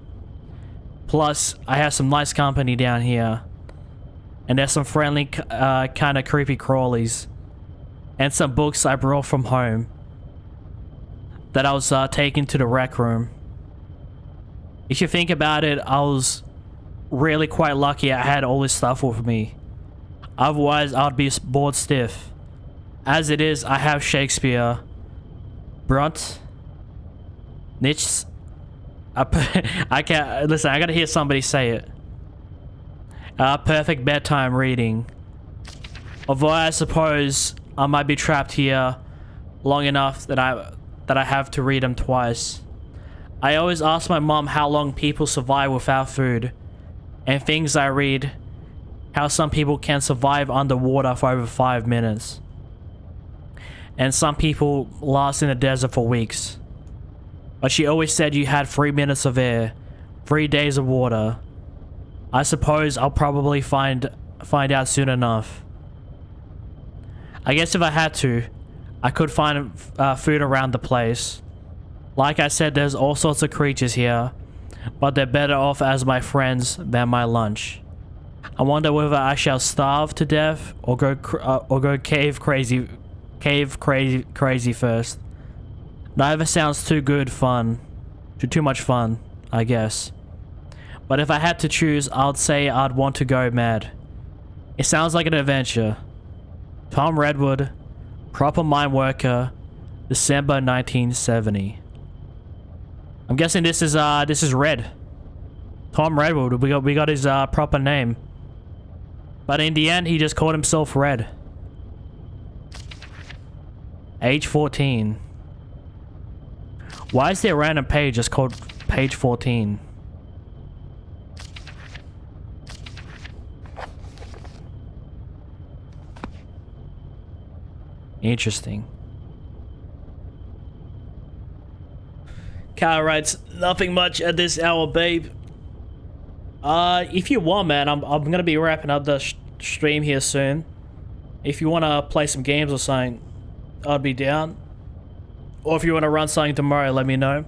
Plus, I have some nice company down here, and there's some friendly kind of creepy crawlies, and some books I brought from home that I was taking to the rec room. If you think about it, I was really quite lucky I had all this stuff with me. Otherwise, I'd be bored stiff. As it is, I have Shakespeare, Brunt, Nietzsche. I can't listen. I gotta hear somebody say it. Perfect bedtime reading. Although I suppose I might be trapped here long enough that I have to read them twice. I always ask my mom how long people survive without food, and things I read, how some people can survive underwater for over 5 minutes, and some people last in the desert for weeks. But she always said you had 3 minutes of air, 3 days of water. I suppose I'll probably find out soon enough. I guess if I had to, I could find food around the place. Like I said, there's all sorts of creatures here, but they're better off as my friends than my lunch. I wonder whether I shall starve to death or go cave crazy first. Neither sounds too much fun, I guess. But if I had to choose, I'd say I'd want to go mad. It sounds like an adventure. Tom Redwood, proper mine worker, December 1970. I'm guessing this is Red. Tom Redwood. We got his proper name. But in the end, he just called himself Red. Age 14. Why is there a random page just called page 14? Interesting. Kyle writes, nothing much at this hour, babe. If you want, man, I'm gonna be wrapping up the stream here soon. If you wanna play some games or something, I'd be down. Or if you wanna run something tomorrow, let me know.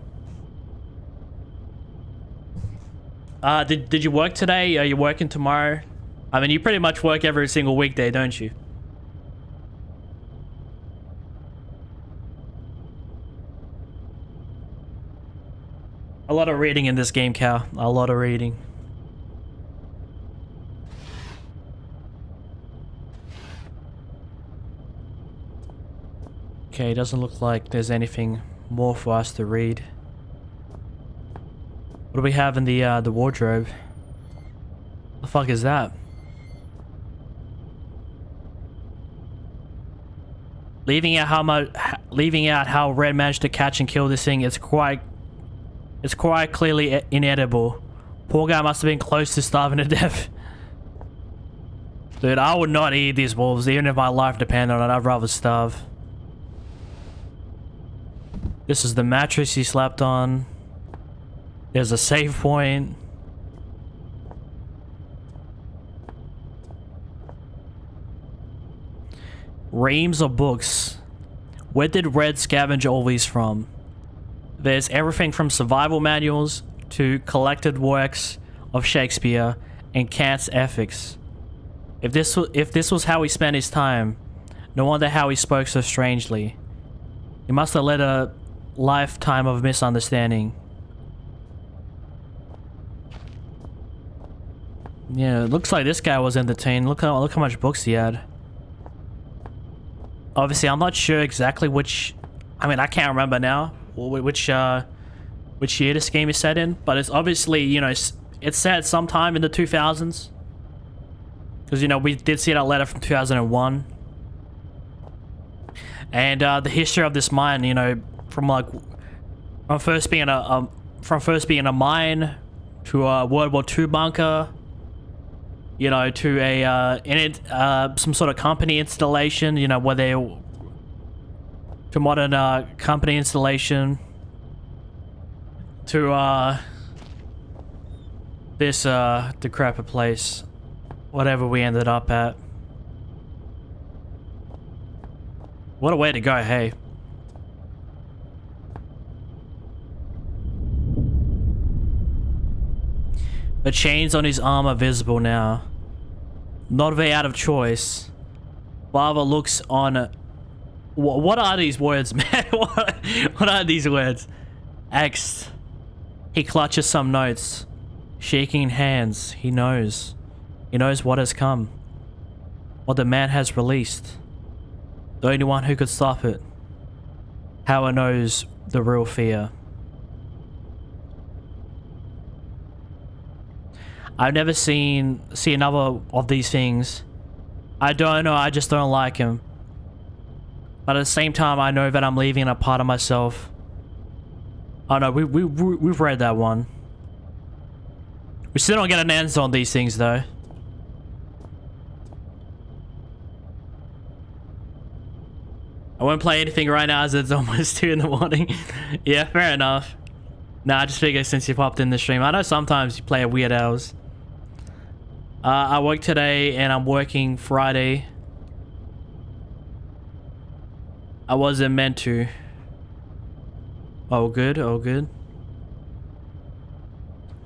Did you work today? Are you working tomorrow? I mean, you pretty much work every single weekday, don't you? A lot of reading in this game, Cal. A lot of reading. Okay, doesn't look like there's anything more for us to read. What do we have in the wardrobe? The fuck is that? Leaving out how Red managed to catch and kill this thing, it's quite clearly inedible. Poor guy must have been close to starving to death. Dude, I would not eat these wolves, even if my life depended on it. I'd rather starve. This is the mattress he slept on. There's a save point. Reams of books. Where did Red scavenge all these from? There's everything from survival manuals to collected works of Shakespeare and Kant's ethics. If this was how he spent his time, no wonder how he spoke so strangely. He must have led a lifetime of misunderstanding. Yeah, it looks like this guy was entertained. Look how much books he had. Obviously, I'm not sure exactly which. I mean, I can't remember now which year this game is set in, but it's obviously, you know, it's set sometime in the 2000s. Because, you know, we did see that letter from 2001. And the history of this mine, you know, from first being a mine to a World War II bunker, you know, to some sort of company installation, you know, to modern company installation, to this decrepit place, whatever we ended up at. What a way to go, hey. The chains on his arm are visible now. Not very out of choice. Bava looks on. What are these words, man? What are these words? X. He clutches some notes. Shaking hands. He knows. He knows what has come. What the man has released. The only one who could stop it. Howard knows the real fear. I've never seen another of these things. I don't know, I just don't like him. But at the same time, I know that I'm leaving a part of myself. Oh no, we've read that one. We still don't get an answer on these things though. I won't play anything right now as it's almost 2 in the morning. Yeah, fair enough. Nah, I just figured since you popped in the stream. I know sometimes you play at weird hours. I work today and I'm working Friday. I wasn't meant to. Oh good, oh good.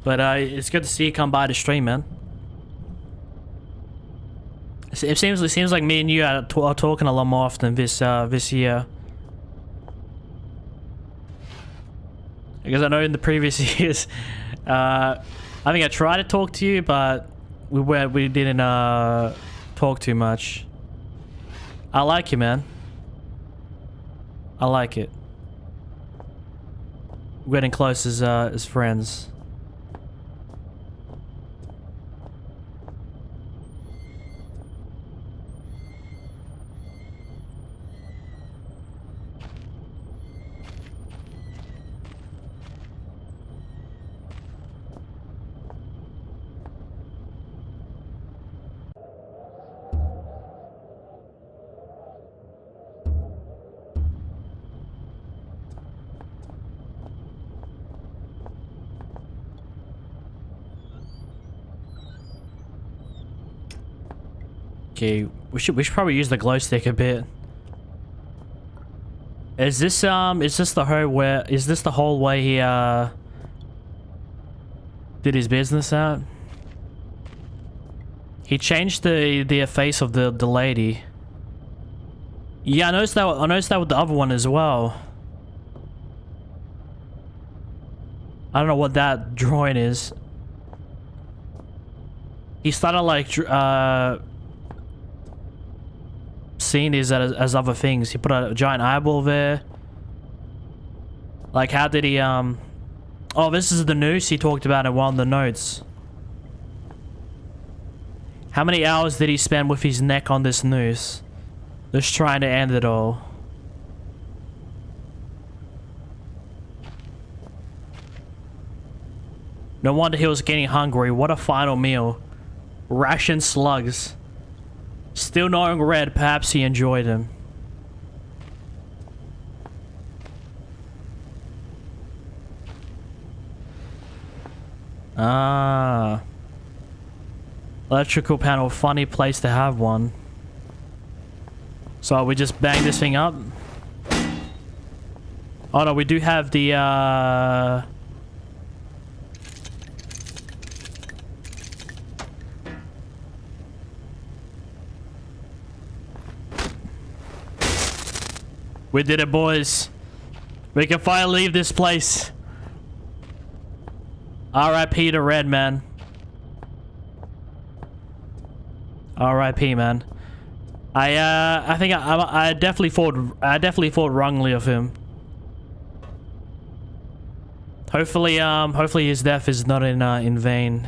But it's good to see you come by the stream, man. It seems like me and you are talking a lot more often this year. Because I know in the previous years, I think I tried to talk to you, but we didn't talk too much. I like you, man. I like it. We're getting close as friends. Okay, we should probably use the glow stick a bit. Is this the whole way he did his business at? He changed the face of the lady. Yeah, I noticed that with the other one as well. I don't know what that drawing is. He started like seeing these as other things. He put a giant eyeball there. Like, how did he oh, this is the noose he talked about in one of the notes. How many hours did he spend with his neck on this noose, just trying to end it all? No wonder he was getting hungry. What a final meal. Ration slugs. Still knowing Red, perhaps he enjoyed him. Ah. Electrical panel, funny place to have one. So we just bang this thing up? Oh no, we do have the we did it, boys. We can finally leave this place. R.I.P. to Red, man. R.I.P. man. I think I definitely thought wrongly of him. Hopefully his death is not in vain.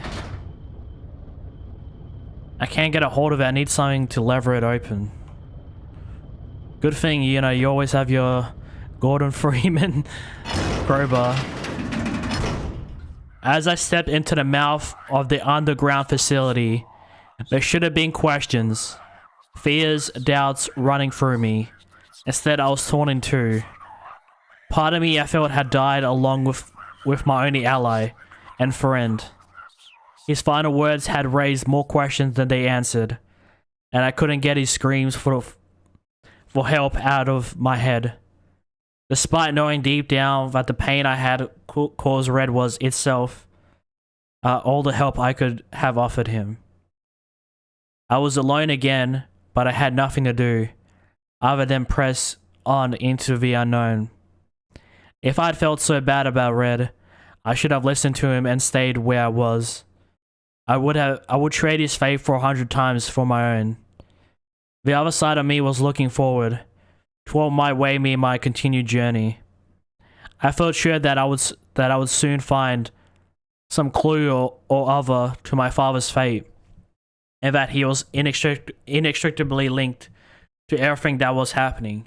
I can't get a hold of it. I need something to lever it open. Good thing, you know, you always have your Gordon Freeman crowbar. As I stepped into the mouth of the underground facility, there should have been questions, fears, doubts running through me. Instead, I was torn in two. Part of me I felt had died along with my only ally and friend. His final words had raised more questions than they answered, and I couldn't get his screams for help out of my head. Despite knowing deep down that the pain I had caused Red was itself all the help I could have offered him. I was alone again, but I had nothing to do other than press on into the unknown. If I'd felt so bad about Red, I should have listened to him and stayed where I was. I would trade his fate for 100 times for my own. The other side of me was looking forward to what might weigh me in my continued journey. I felt sure that I would soon find some clue or other to my father's fate, and that he was inextricably linked to everything that was happening.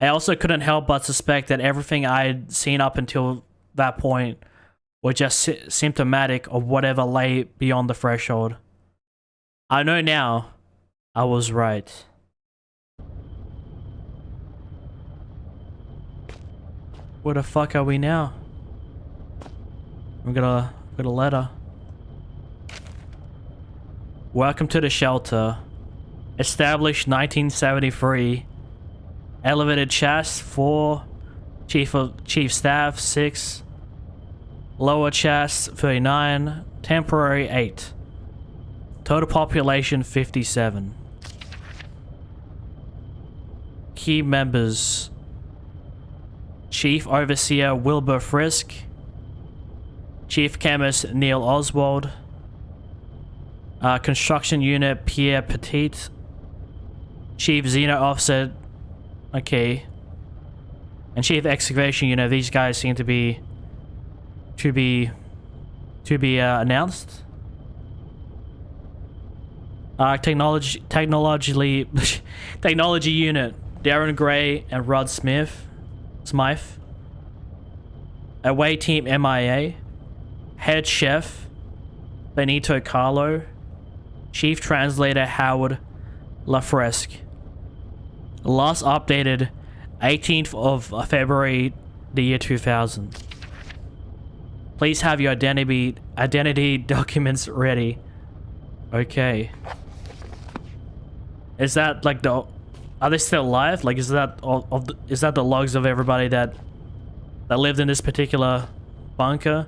I also couldn't help but suspect that everything I'd seen up until that point was just symptomatic of whatever lay beyond the threshold. I know now I was right. Where the fuck are we now? We got a letter. Welcome to the shelter. Established 1973. Elevated chest 4. Chief Staff 6. Lower chest 39. Temporary 8. Total population 57. Key members: Chief Overseer Wilbur Frisk, Chief Chemist Neil Oswald, Construction Unit Pierre Petit, Chief Xeno Officer, okay, and Chief Excavation Unit. These guys seem to be announced. Technology Unit, Darren Gray and Rod Smythe. Away Team MIA. Head Chef Benito Carlo. Chief Translator Howard Lafresque. Last updated 18th of February the year 2000. Please have your identity documents ready. Okay. Is that like the... Are they still alive? Like, is that is that the logs of everybody that lived in this particular bunker?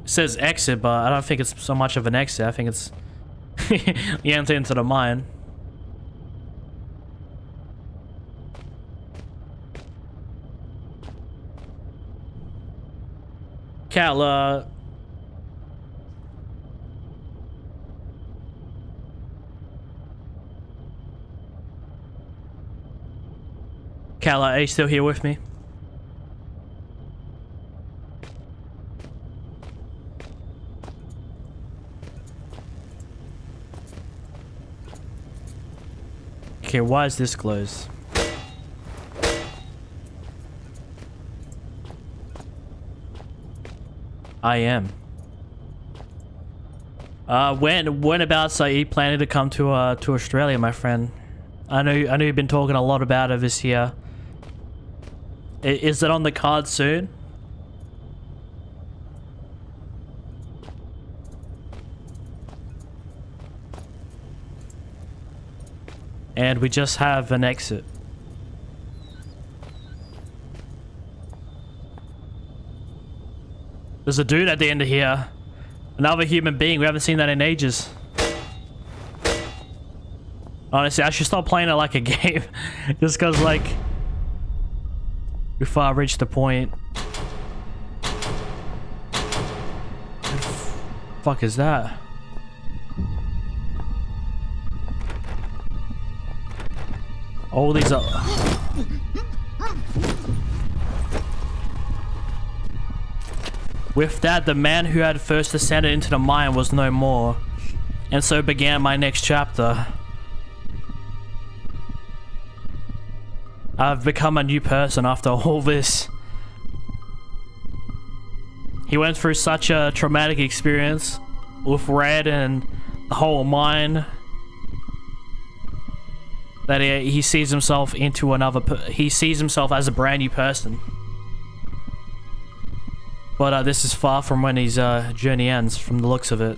It says exit, but I don't think it's so much of an exit. I think it's you enter into the mine. Cal, are you still here with me? Okay, why is this closed? I am. Whenabouts are you planning to come to Australia, my friend? I know you've been talking a lot about it this year. Is it on the card soon? And we just have an exit. There's a dude at the end of here. Another human being. We haven't seen that in ages. Honestly, I should stop playing it like a game. Just because, like... before I reach the point. What the fuck is that? All these are... With that, the man who had first ascended into the mine was no more. And so began my next chapter. I've become a new person after all this. He went through such a traumatic experience with Red and the whole mine that he sees himself into another. He sees himself as a brand new person. But this is far from when his journey ends, from the looks of it.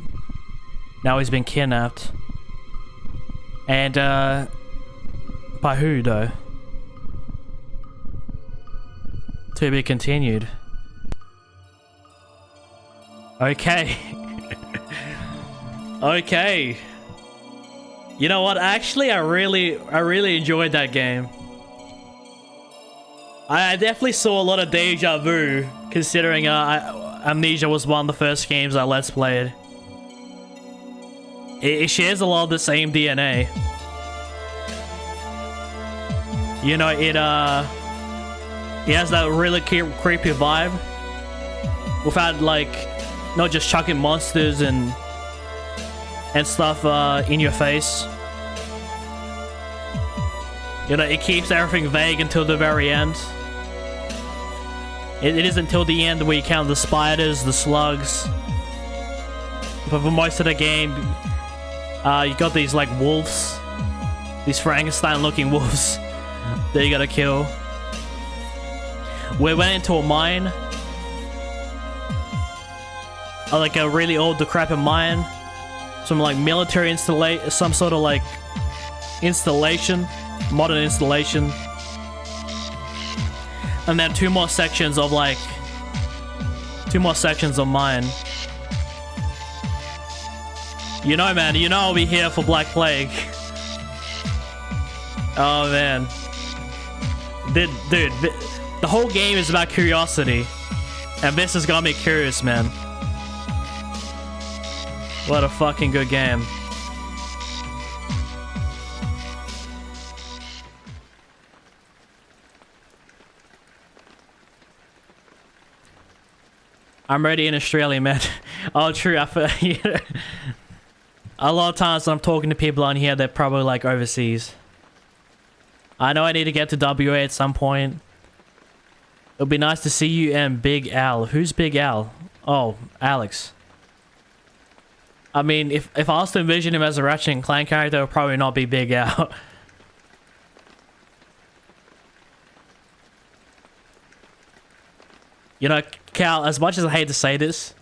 Now he's been kidnapped. And by who though? To be continued. Okay. Okay. You know what? Actually, I really enjoyed that game. I definitely saw a lot of deja vu, considering Amnesia was one of the first games I Let's Played. It shares a lot of the same DNA. You know, it has that really creepy vibe. Without, like, not just chucking monsters and stuff in your face. You know, it keeps everything vague until the very end. It is until the end where you count the spiders, the slugs. But for most of the game, you got these, like, wolves. These Frankenstein-looking wolves that you gotta kill. We went into a mine. Like a really old, decrepit mine. Some, like, military installation, some sort of, like, installation. Modern installation. And then two more sections of, like... two more sections of mine. You know, man, you know I'll be here for Black Plague. Oh, man. Dude, the whole game is about curiosity. And this has got me curious, man. What a fucking good game. I'm already in Australia, man. Oh, true. A lot of times when I'm talking to people on here, they're probably like overseas. I know I need to get to WA at some point. It'll be nice to see you and Big Al. Who's Big Al? Oh, Alex. I mean, if I was to envision him as a Ratchet and Clank character, it would probably not be Big Al. You know, Cal, as much as I hate to say this,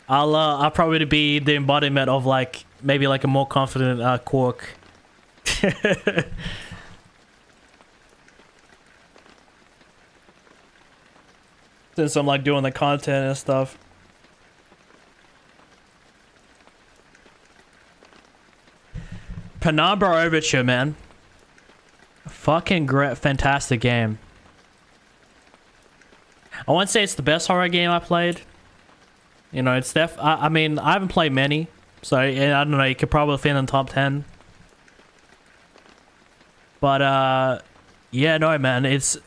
I'll probably be the embodiment of like maybe like a more confident Quark. Since I'm like doing the content and stuff. Penumbra Overture, man. Fucking great, fantastic game. I won't say it's the best horror game I played. You know, it's I mean, I haven't played many, so I don't know. You could probably fit in the top 10. But yeah, no, man. It's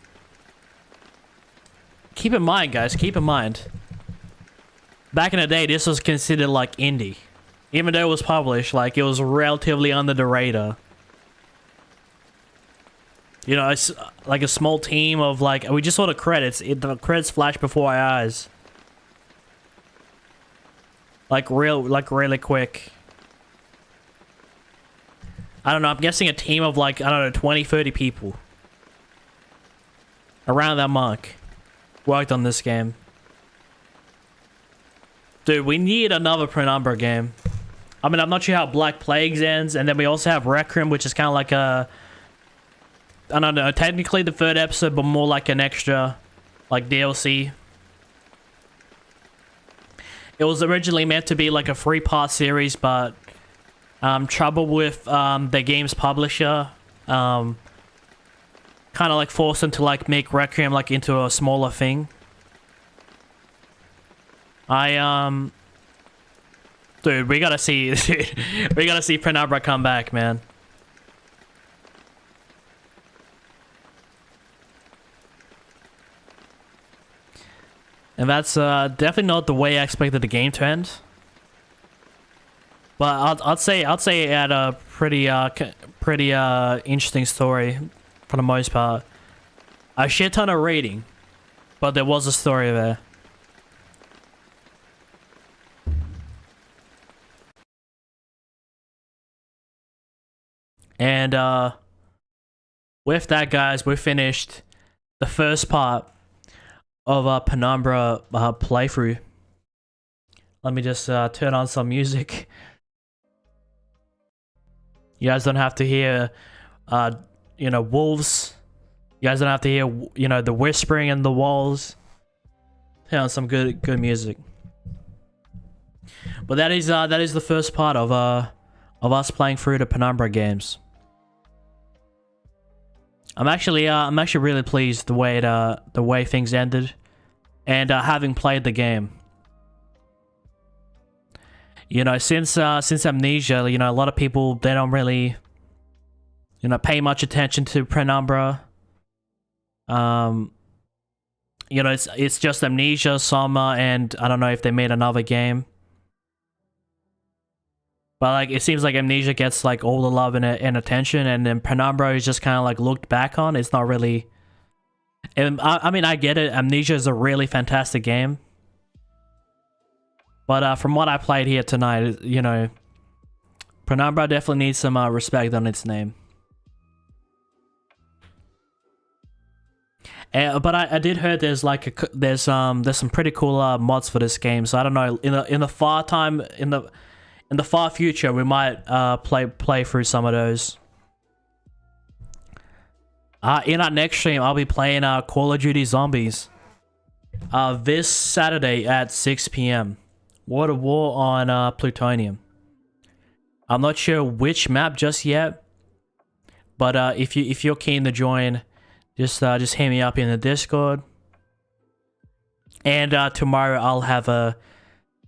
keep in mind, guys. Keep in mind. Back in the day, this was considered like indie, even though it was published. Like it was relatively under the radar. You know, it's like a small team of like, we just saw the credits. The credits flashed before our eyes. Like really quick. I don't know, I'm guessing a team of like, I don't know, 20, 30 people. Around that mark. Worked on this game. Dude, we need another Penumbra game. I mean, I'm not sure how Black Plagues ends, and then we also have Requiem, which is kind of like a... I don't know, technically the third episode, but more like an extra, like DLC. It was originally meant to be like a 3-part series, but trouble with the game's publisher kind of like forced them to like make Requiem like into a smaller thing. Dude, we gotta see, we gotta see Penumbra come back, man. And that's definitely not the way I expected the game to end. But I'd say it had a pretty interesting story for the most part. A shit ton of rating, but there was a story there. And with that, guys, we finished the first part of a Penumbra playthrough. Let me just turn on some music. You guys don't have to hear, you know, wolves. You guys don't have to hear, you know, the whispering in the walls. Turn on some good music. But that is the first part of us playing through the Penumbra games. I'm actually really pleased the way things ended, and having played the game. You know, since Amnesia, you know, a lot of people, they don't really, you know, pay much attention to Penumbra. You know, it's just Amnesia, Soma, and I don't know if they made another game. But like, it seems like Amnesia gets like all the love and attention, and then Penumbra is just kind of like looked back on. It's not really. And I mean, I get it. Amnesia is a really fantastic game. But from what I played here tonight, you know, Penumbra definitely needs some respect on its name. But I did hear there's like there's some pretty cool mods for this game. So I don't know, in the far future, we might play through some of those. In our next stream, I'll be playing Call of Duty Zombies. This Saturday at 6 p.m. World of War on Plutonium. I'm not sure which map just yet, but if you're keen to join, just hit me up in the Discord. And tomorrow I'll have a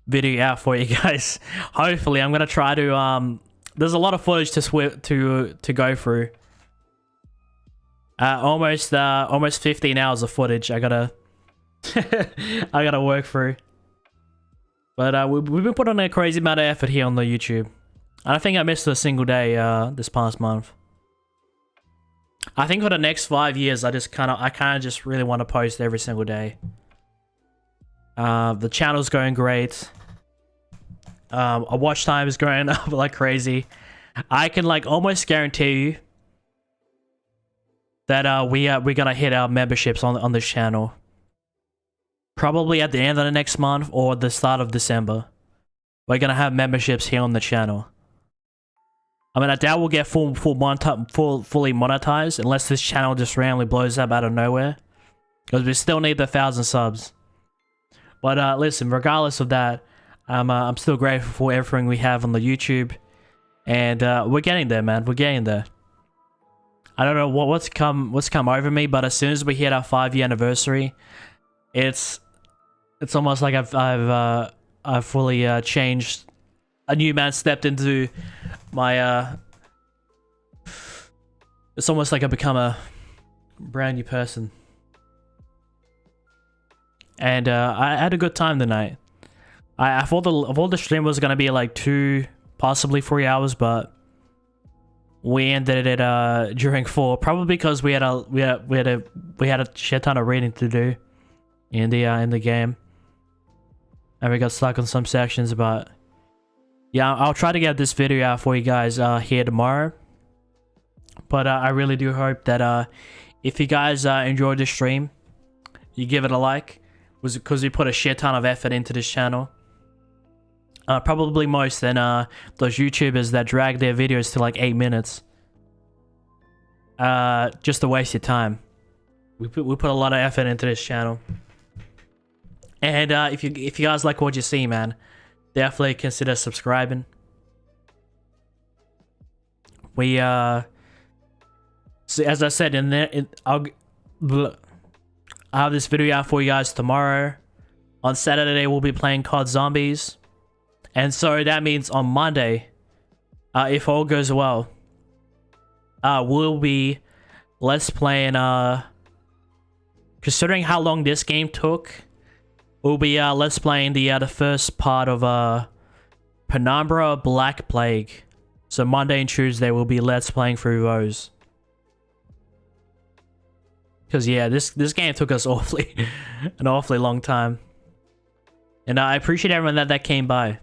video out for you guys. Hopefully, I'm gonna try to there's a lot of footage to go through. Almost 15 hours of footage. I gotta I gotta work through. But we've been putting a crazy amount of effort here on the YouTube. I don't think I missed a single day this past month. I think for the next 5 years, I kind of just really want to post every single day. The channel's going great. Our watch time is going up like crazy. I can like almost guarantee you that we're gonna hit our memberships on this channel. Probably at the end of the next month or the start of December. We're gonna have memberships here on the channel. I mean, I doubt we'll get fully monetized unless this channel just randomly blows up out of nowhere. Because we still need the 1,000 subs. But listen, regardless of that, I'm still grateful for everything we have on the YouTube. And we're getting there, man. We're getting there. I don't know what's come over me, but as soon as we hit our 5-year anniversary, it's almost like I've fully changed. A new man stepped into my it's almost like I've become a brand new person. And I had a good time tonight. I thought the stream was gonna be like 2, possibly 3 hours, but we ended it during 4, probably because we had a shit ton of reading to do in the game, and we got stuck on some sections. But yeah, I'll try to get this video out for you guys here tomorrow. But I really do hope that if you guys enjoyed the stream, you give it a like, because we put a shit ton of effort into this channel. Probably most than those YouTubers that drag their videos to like 8 minutes. Just to waste your time. We put a lot of effort into this channel. And if you guys like what you see, man, definitely consider subscribing. We so as I said, I'll have this video out for you guys tomorrow. On Saturday we'll be playing COD Zombies, and so that means on Monday, if all goes well, we'll be let's playing. Considering how long this game took, we'll be let's playing the first part of Penumbra Black Plague. So Monday and Tuesday we'll be let's playing through those. Cause yeah, this game took us an awfully long time, and I appreciate everyone that came by.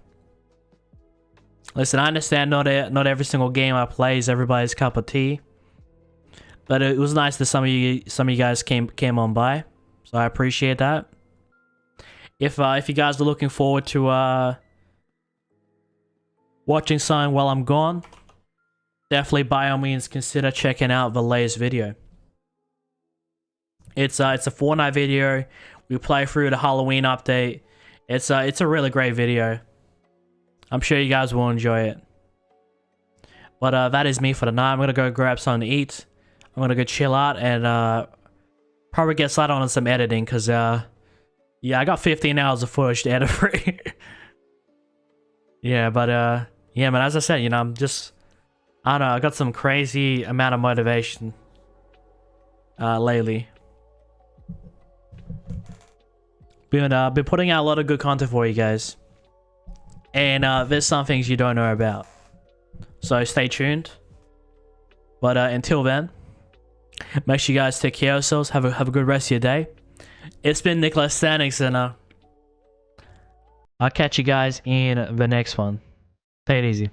Listen, I understand not every single game I play is everybody's cup of tea, but it was nice that some of you guys came on by, so I appreciate that. If you guys are looking forward to watching something while I'm gone, definitely by all means consider checking out the latest video. It's a Fortnite video. We play through the Halloween update. It's a really great video. I'm sure you guys will enjoy it. But that is me for the night. I'm gonna go grab something to eat. I'm gonna go chill out and probably get started on some editing, because yeah, I got 15 hours of footage to edit for. Yeah, but yeah, man, as I said, you know, I don't know, I got some crazy amount of motivation lately. Been putting out a lot of good content for you guys, and there's some things you don't know about, so stay tuned. But until then, make sure you guys take care of yourselves. Have a good rest of your day. It's been NikolaStanix, and I'll catch you guys in the next one. Take it easy.